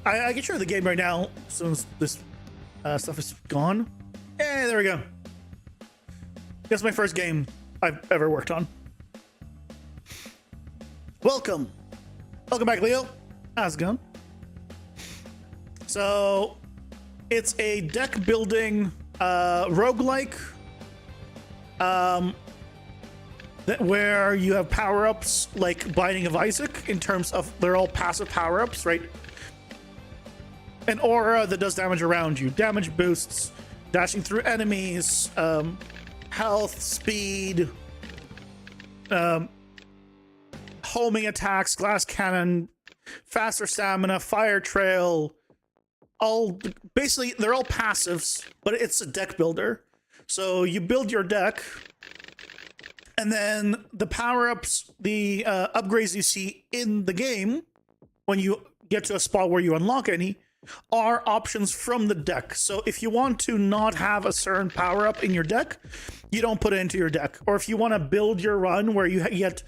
I can show the game right now since this stuff is gone. Hey, there we go. That's my first game I've ever worked on. Welcome back, Leo. How's it going? So it's a deck building roguelike where you have power-ups like Binding of Isaac in terms of they're all passive power-ups, right? an aura that does damage around you, damage boosts, dashing through enemies, health, speed, homing attacks, glass cannon, faster stamina, fire trail. All basically they're all passives, but it's a deck builder. So you build your deck, and then the power-ups, the upgrades you see in the game when you get to a spot where you unlock any are options from the deck. So if you want to not have a certain power-up in your deck, you don't put it into your deck. Or if you want to build your run where you get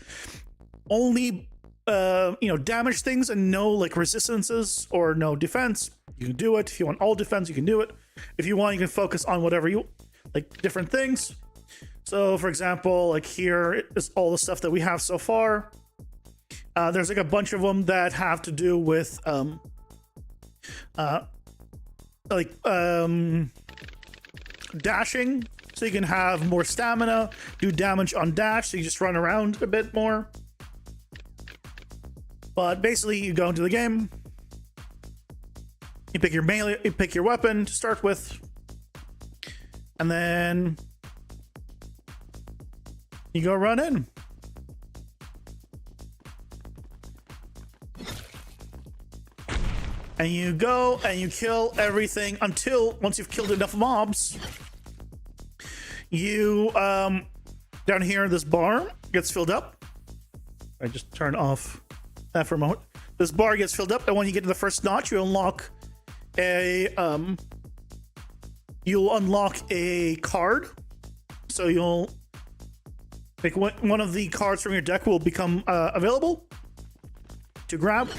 only damage things and no like resistances or no defense, you can do it. If you want all defense, you can do it. If you want, you can focus on whatever you like, different things. So for example, like here is all the stuff that we have so far. There's like a bunch of them that have to do with dashing, so you can have more stamina, do damage on dash, so you just run around a bit more. But basically, you go into the game, you pick your melee, you pick your weapon to start with, and then you go run in. And you go and you kill everything until once you've killed enough mobs, you down here this bar gets filled up. I just turned off that for a moment. This bar gets filled up, and when you get to the first notch, you unlock a card. So you'll like one of the cards from your deck will become available to grab.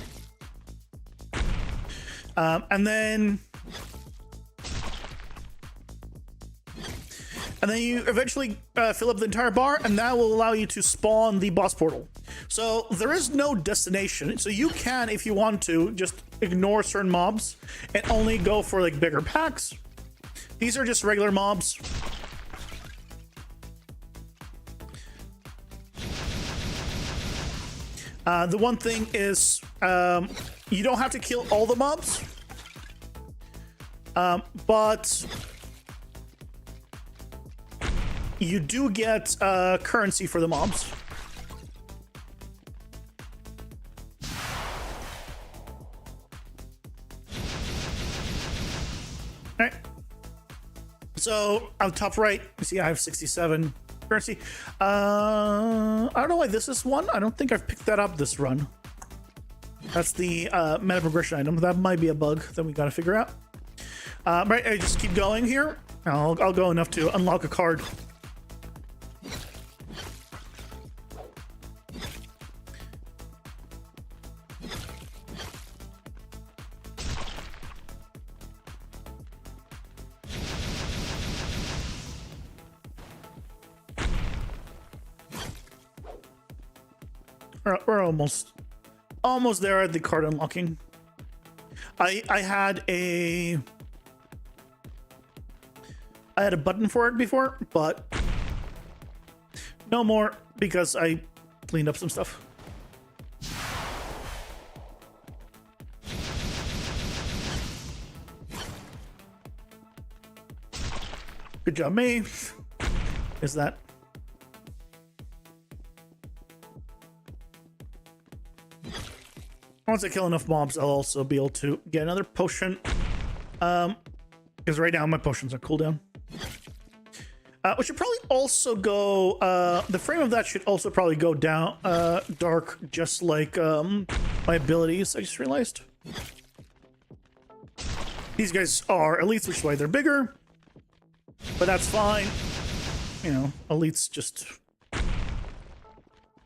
And then you eventually fill up the entire bar, and that will allow you to spawn the boss portal. So there is no destination. So you can, if you want to, just ignore certain mobs and only go for like bigger packs. These are just regular mobs. The one thing is, you don't have to kill all the mobs, but you do get currency for the mobs. All right. So on the top right, you see I have 67 currency. I don't know why this is one. I don't think I've picked that up this run. That's the meta progression item. That might be a bug that we gotta figure out. Right, I just keep going here. I'll go enough to unlock a card. We're almost there at the card unlocking. I had a button for it before, but no more because I cleaned up some stuff. Good job, me. Is that? Once I kill enough mobs, I'll also be able to get another potion. Because right now my potions are cooldown. Which should probably also go... the frame of that should also probably go down dark, just like my abilities, I just realized. These guys are elites, which is why they're bigger. But that's fine. You know, elites just...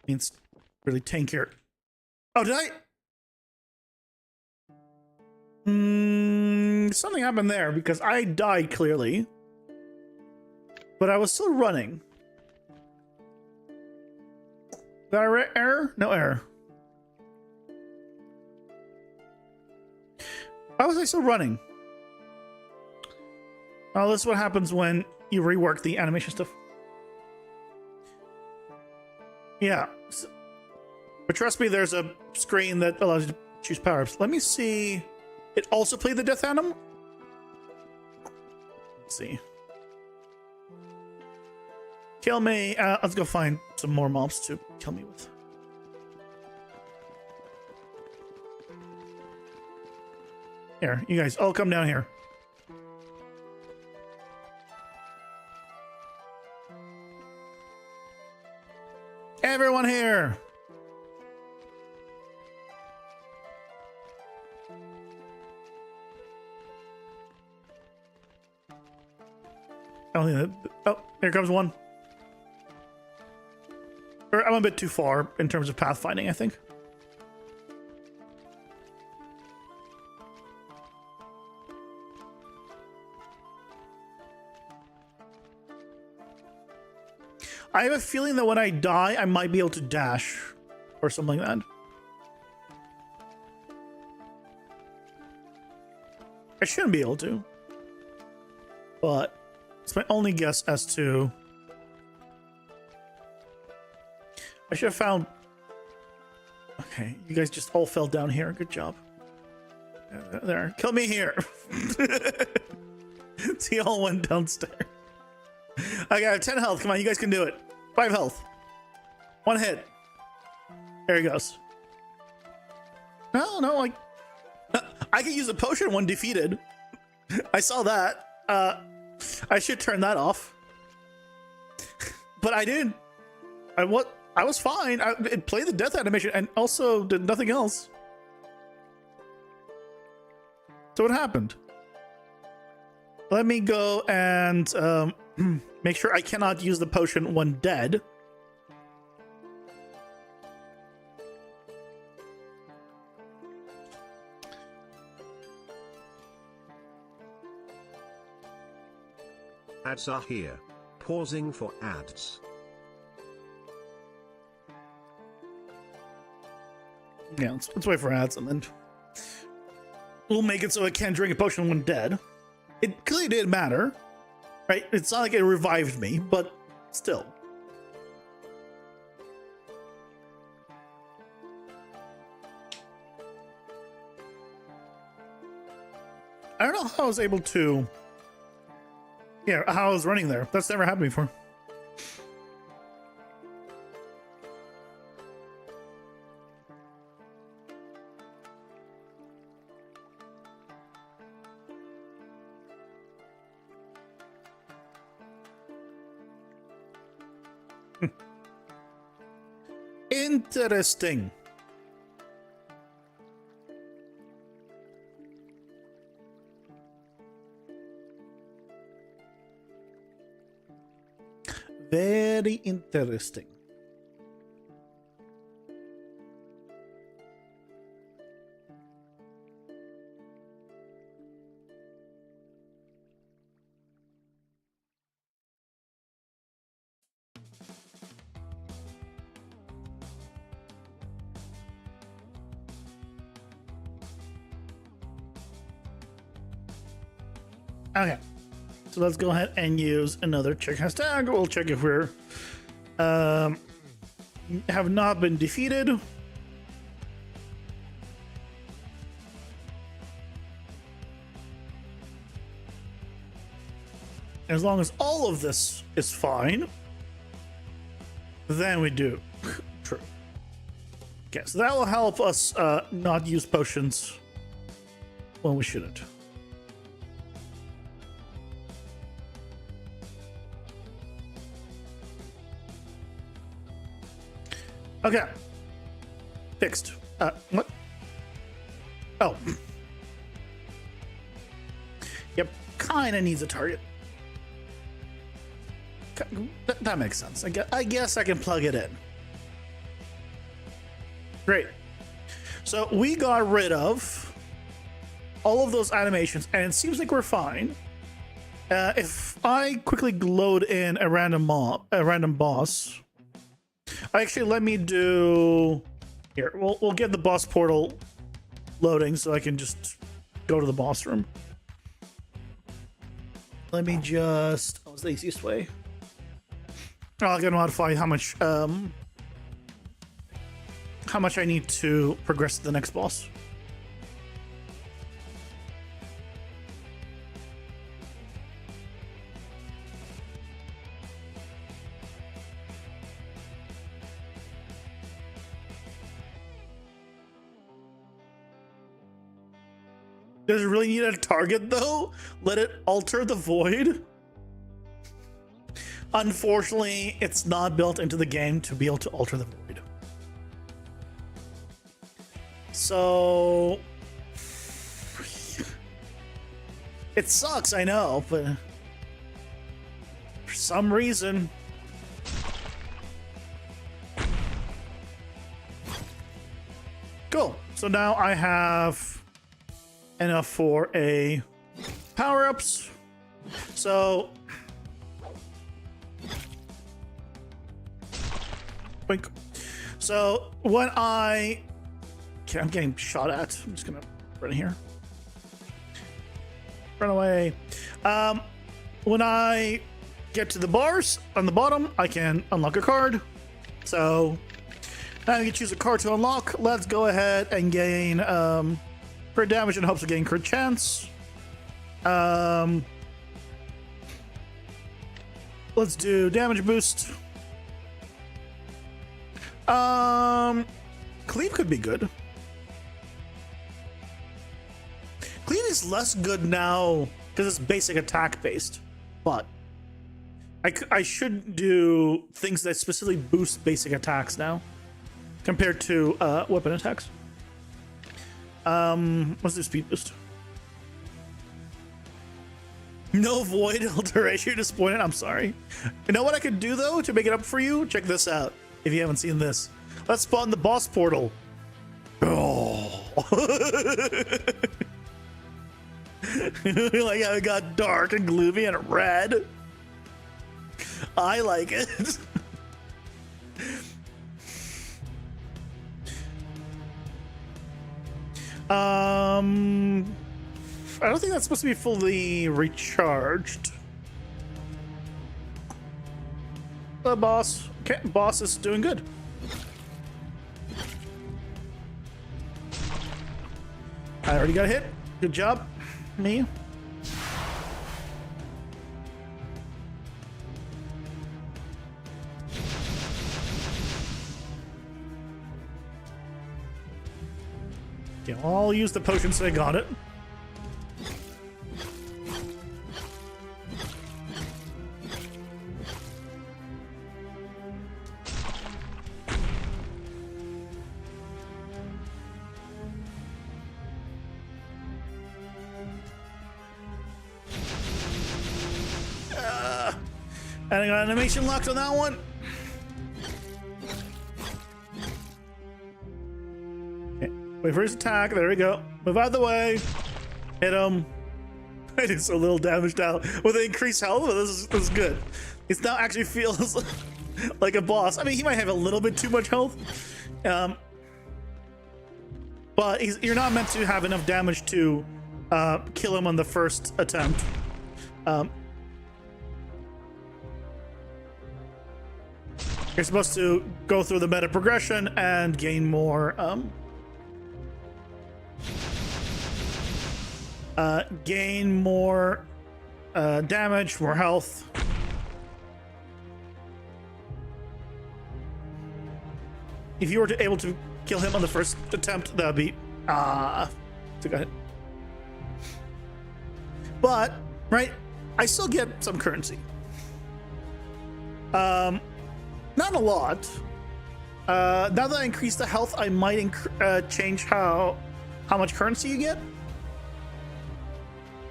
means really tankier. Oh, did I... something happened there because I died clearly, but I was still running. Did I error? No error. Why was I still running? Oh, this is what happens when you rework the animation stuff. Yeah. But trust me, there's a screen that allows you to choose power-ups. Let me see It also played the Death Anthem? Let's see. Kill me. Let's go find some more mobs to kill me with. Here, you guys all come down here. Everyone here. Oh, here comes one. I'm a bit too far in terms of pathfinding, I think. I have a feeling that when I die, I might be able to dash or something like that. I shouldn't be able to, but it's my only guess as to. I should have found. Okay, you guys just all fell down here. Good job. There, kill me here. See, all went downstairs. I got 10 health. Come on, you guys can do it. 5 health. 1 hit. There he goes. No, like I can use a potion when defeated. I saw that. I should turn that off. But I didn't. I was fine. It played the death animation and also did nothing else. So what happened? Let me go and make sure I cannot use the potion when dead. Ads are here. Pausing for ads. Yeah, let's wait for ads and then we'll make it so I can't drink a potion when dead. It clearly didn't matter, right? It's not like it revived me, but still. I don't know how I was able to. Yeah, how I was running there. That's never happened before. Interesting. Very interesting. Okay, so let's go ahead and use another check hashtag. We'll check if we're have not been defeated. As long as all of this is fine, then we do. True. Okay, so that will help us not use potions when we shouldn't. Okay. Fixed. What? Oh. Yep. Kinda needs a target. That makes sense. I guess I can plug it in. Great. So we got rid of all of those animations, and it seems like we're fine. If I quickly load in a random boss. Actually, let me do here. We'll get the boss portal loading so I can just go to the boss room. Let me just. What's the easiest way? I can modify how much I need to progress to the next boss. Does it really need a target though? Let it alter the void? Unfortunately, it's not built into the game to be able to alter the void. So it sucks, I know, but for some reason cool. So now I have enough for a power-ups. So boink. So when I okay, I'm getting shot at. I'm just gonna run here. Run away. When I get to the bars on the bottom, I can unlock a card. So now you can choose a card to unlock. Let's go ahead and gain crit damage in hopes of getting crit chance. Let's do damage boost. Cleave could be good. Cleave is less good now because it's basic attack based, but I should do things that specifically boost basic attacks now compared to weapon attacks. Let's do speed boost. No void alteration. You're disappointed. I'm sorry. You know what I could do though to make it up for you? Check this out. If you haven't seen this, let's spawn the boss portal. Oh. Like how it got dark and gloomy and red. I like it. I don't think that's supposed to be fully recharged. The boss. Okay, boss is doing good. I already got hit. Good job, me. Okay, I'll use the potion so I got it. And I got animation locked on that one. Okay, wait for his attack. There we go. Move out of the way. Hit him. I did so little damage now with increased health. But this is good. It now actually feels like a boss. I mean, he might have a little bit too much health, but you're not meant to have enough damage to kill him on the first attempt. You're supposed to go through the meta progression and gain more damage, more health. If you were able to kill him on the first attempt, that'd be took a hit. But right, I still get some currency. Not a lot. Now that I increase the health, I might change how much currency you get.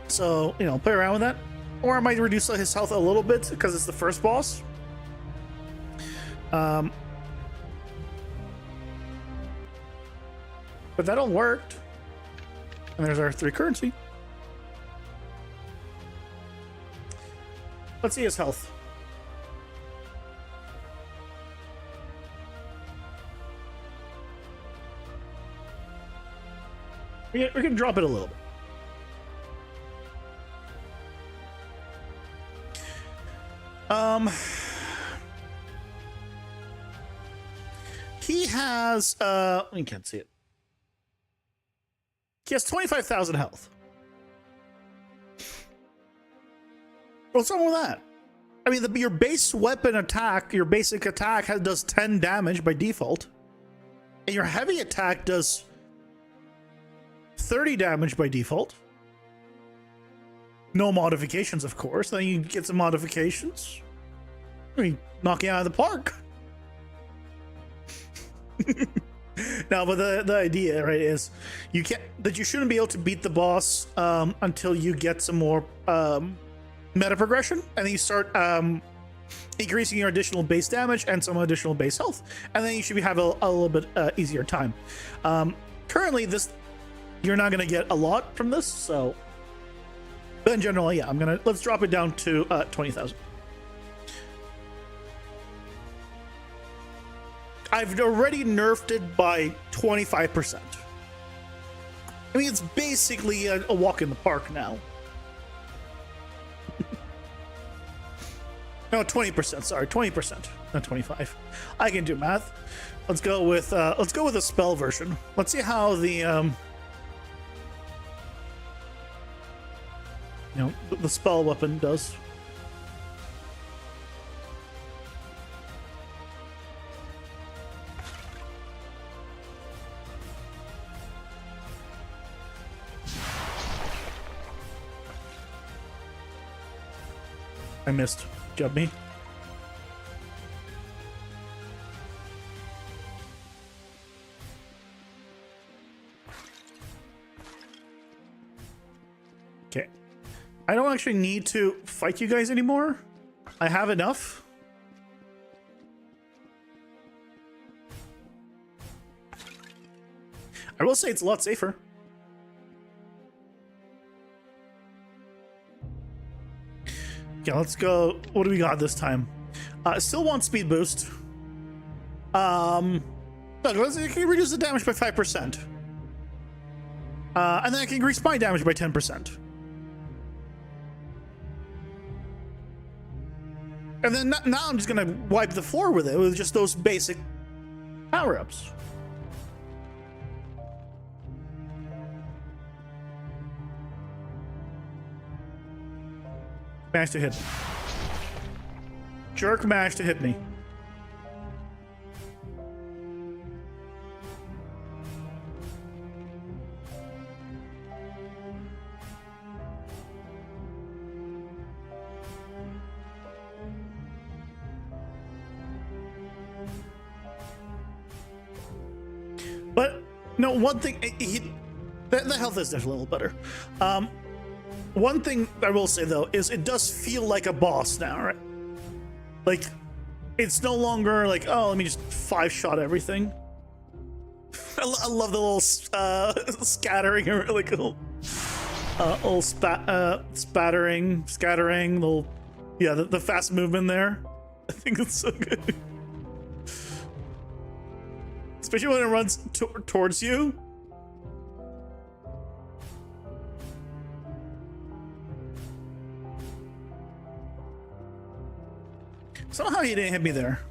So, you know, play around with that. Or I might reduce his health a little bit because it's the first boss. But that all worked. And there's our 3 currency. Let's see his health. We can drop it a little bit. He has you can't see it. He has 25,000 health. What's wrong with that? I mean, your base weapon attack, your basic attack does 10 damage by default, and your heavy attack does 30 damage by default. No modifications, of course. Then you get some modifications. I mean, knock you out of the park. No, but the idea, right, is you shouldn't be able to beat the boss until you get some more meta progression, and then you start increasing your additional base damage and some additional base health, and then you should have a little bit easier time. Currently, you're not gonna get a lot from this, so. But in general, yeah, let's drop it down to 20,000. I've already nerfed it by 25%. I mean, it's basically a walk in the park now. No, 20%. Sorry, 20%, not 25. I can do math. Let's go with a spell version. Let's see how the the spell weapon does. I missed. Jump me. Okay. I don't actually need to fight you guys anymore. I have enough. I will say it's a lot safer. Okay, let's go. What do we got this time? Still want speed boost. Look, it can reduce the damage by 5%. And then I can increase my damage by 10%. And then now I'm just gonna wipe the floor with it with just those basic power-ups. Managed to hit. Jerk managed to hit me. But no, one thing, the health is definitely a little better. One thing I will say though is it does feel like a boss now, right? Like it's no longer like, oh, let me just 5-shot everything. I love the little scattering, really cool. Little scattering, little, yeah, the fast movement there. I think it's so good. Especially when it runs towards you. Somehow he didn't hit me there.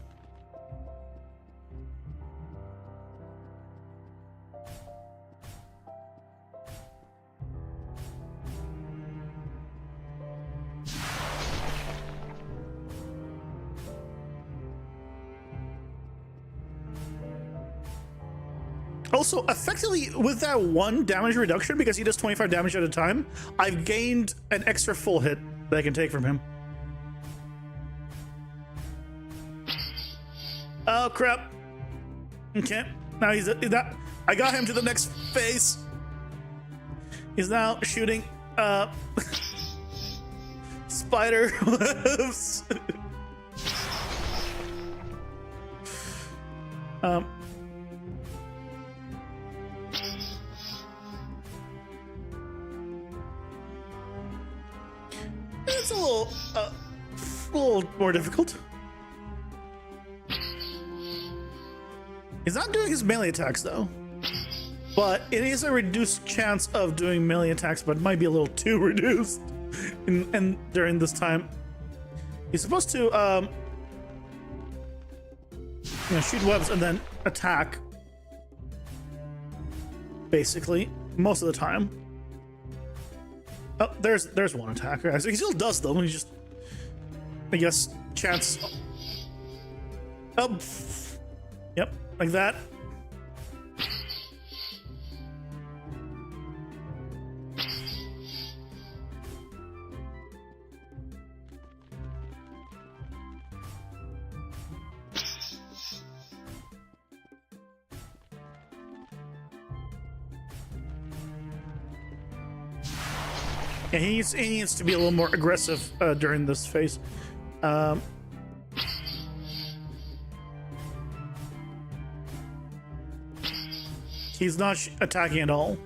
Also, effectively, with that 1 damage reduction, because he does 25 damage at a time, I've gained an extra full hit that I can take from him. Oh, crap. Okay. Now he's that. I got him to the next phase. He's now shooting spider webs. It's a little more difficult. He's not doing his melee attacks though, but it is a reduced chance of doing melee attacks, but it might be a little too reduced. And during this time, he's supposed to shoot webs and then attack. Basically, most of the time. Oh, there's one attacker. So he still does though. He just, I guess, chance. Oh, yep. Like that. Yeah, he needs to be a little more aggressive during this phase. He's not attacking at all.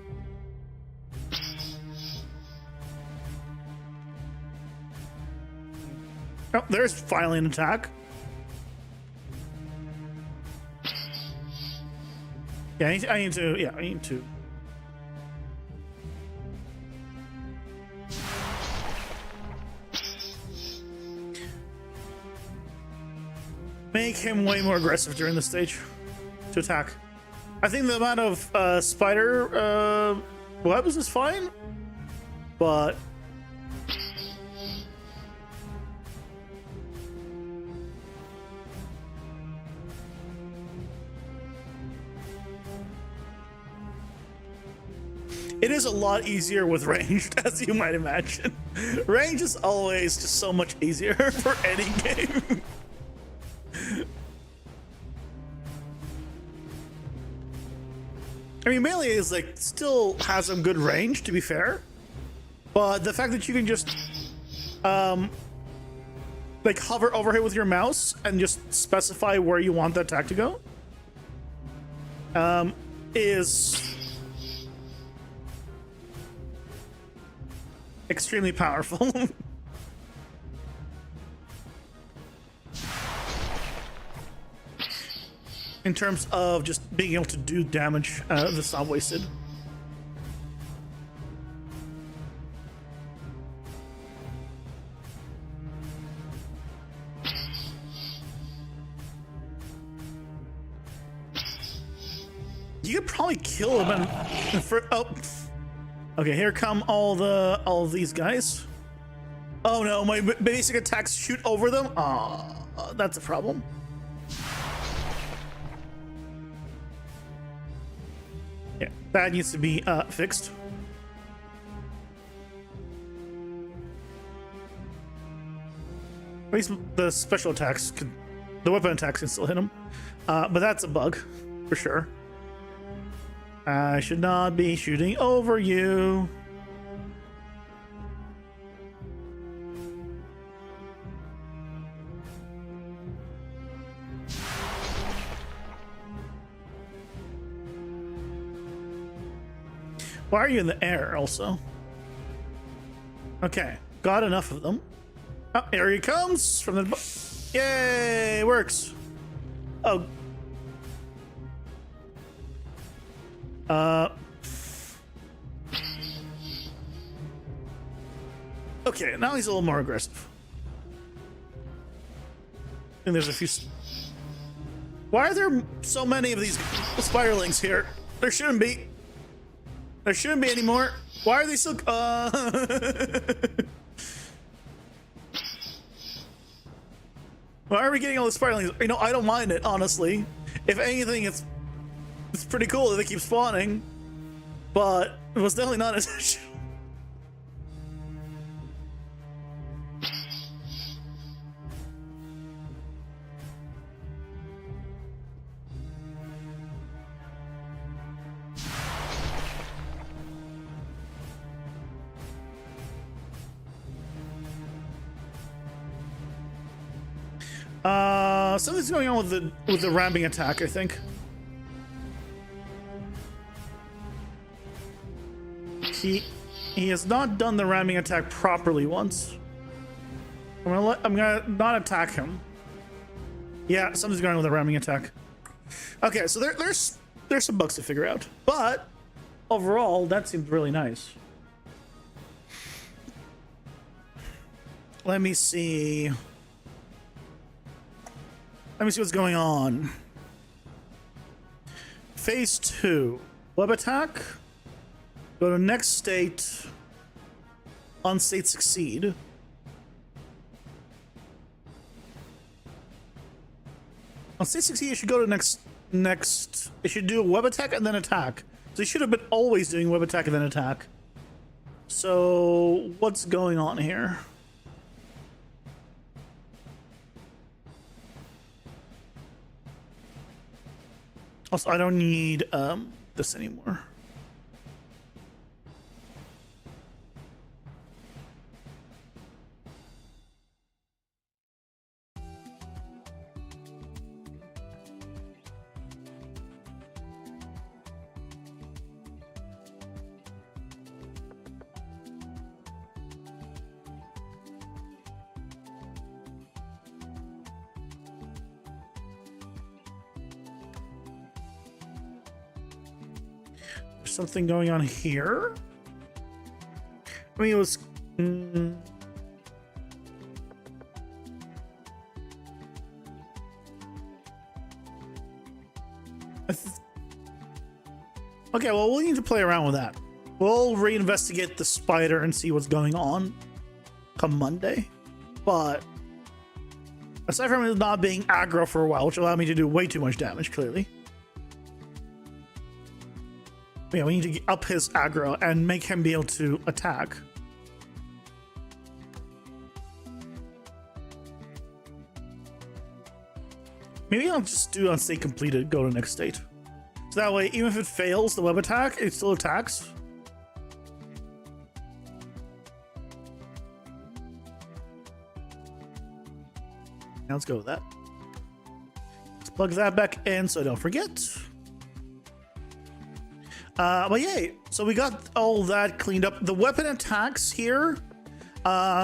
Oh, there's finally an attack. Yeah, I need to. Yeah, I need to. Make him way more aggressive during the stage to attack. I think the amount of spider webs is fine, but it is a lot easier with ranged, as you might imagine. Range is always just so much easier for any game. I mean, melee is like still has some good range, to be fair, but the fact that you can just like hover over here with your mouse and just specify where you want the attack to go is extremely powerful. In terms of just being able to do damage that's not wasted. You could probably kill him for okay, here come all of these guys. Oh no, my basic attacks shoot over them. That's a problem. Yeah, that needs to be fixed. At least the special attacks can, the weapon attacks can still hit him. But that's a bug, for sure. I should not be shooting over you. Why are you in the air also? Okay, got enough of them. Oh, here he comes from the... Yay, works. Oh. Okay, now he's a little more aggressive. And there's a few... Why are there so many of these spiderlings here? There shouldn't be. There shouldn't be any more. Why are they still... Why are we getting all the spiderlings? You know, I don't mind it, honestly. If anything, it's pretty cool that they keep spawning. But it was definitely not intentional. Something's going on with the ramming attack, I think. He has not done the ramming attack properly once. I'm gonna not attack him. Yeah, something's going on with the ramming attack. Okay, so there's some bugs to figure out, but overall that seems really nice. Let me see what's going on. Phase 2. Web attack. Go to next state. On state succeed. On state succeed, you should go to next. You should do a web attack and then attack. So you should have been always doing web attack and then attack. So what's going on here? Also, I don't need this anymore. There's something going on here. I mean, it was. Okay, well, we'll need to play around with that. We'll reinvestigate the spider and see what's going on come Monday. But aside from it not being aggro for a while, which allowed me to do way too much damage, clearly. Yeah, we need to up his aggro and make him be able to attack. Maybe I'll just do on state completed, go to next state. So that way, even if it fails the web attack, it still attacks. Now let's go with that. Let's plug that back in so I don't forget. But yay, so we got all that cleaned up. The weapon attacks here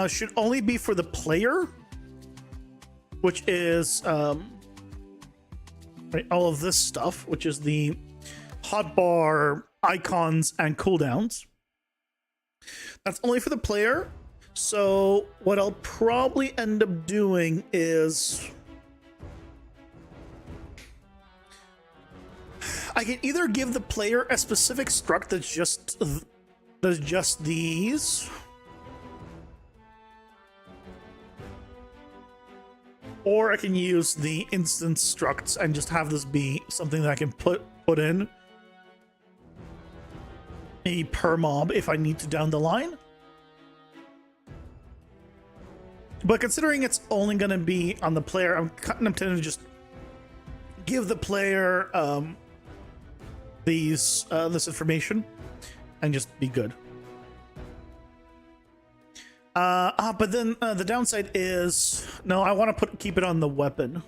should only be for the player, which is right, all of this stuff, which is the hotbar icons and cooldowns. That's only for the player. So what I'll probably end up doing is I can either give the player a specific struct that's just these, or I can use the instance structs and just have this be something that I can put in a per mob if I need to down the line. But considering it's only going to be on the player, I'm tempted to just give the player this information and just be good. But then the downside is no, I want to keep it on the weapon,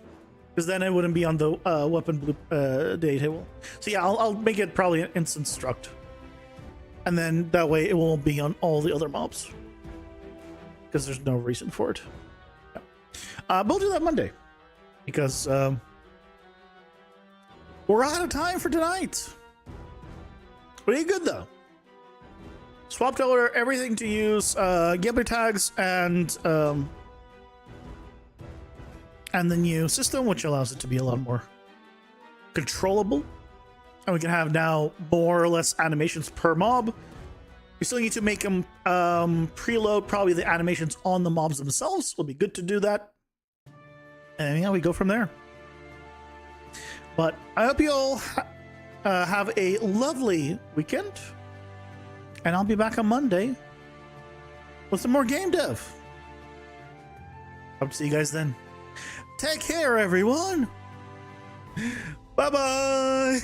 because then it wouldn't be on the weapon data table. So yeah, I'll make it probably an instant struct, and then that way it won't be on all the other mobs, because there's no reason for it. Yeah. We'll do that Monday, because we're out of time for tonight. Pretty good though. Swapped over everything to use gameplay tags and the new system, which allows it to be a lot more controllable. And we can have now more or less animations per mob. We still need to make them preload probably the animations on the mobs themselves. Will be good to do that. And yeah, we go from there. But I hope you all have a lovely weekend. And I'll be back on Monday with some more game dev. Hope to see you guys then. Take care, everyone. Bye-bye.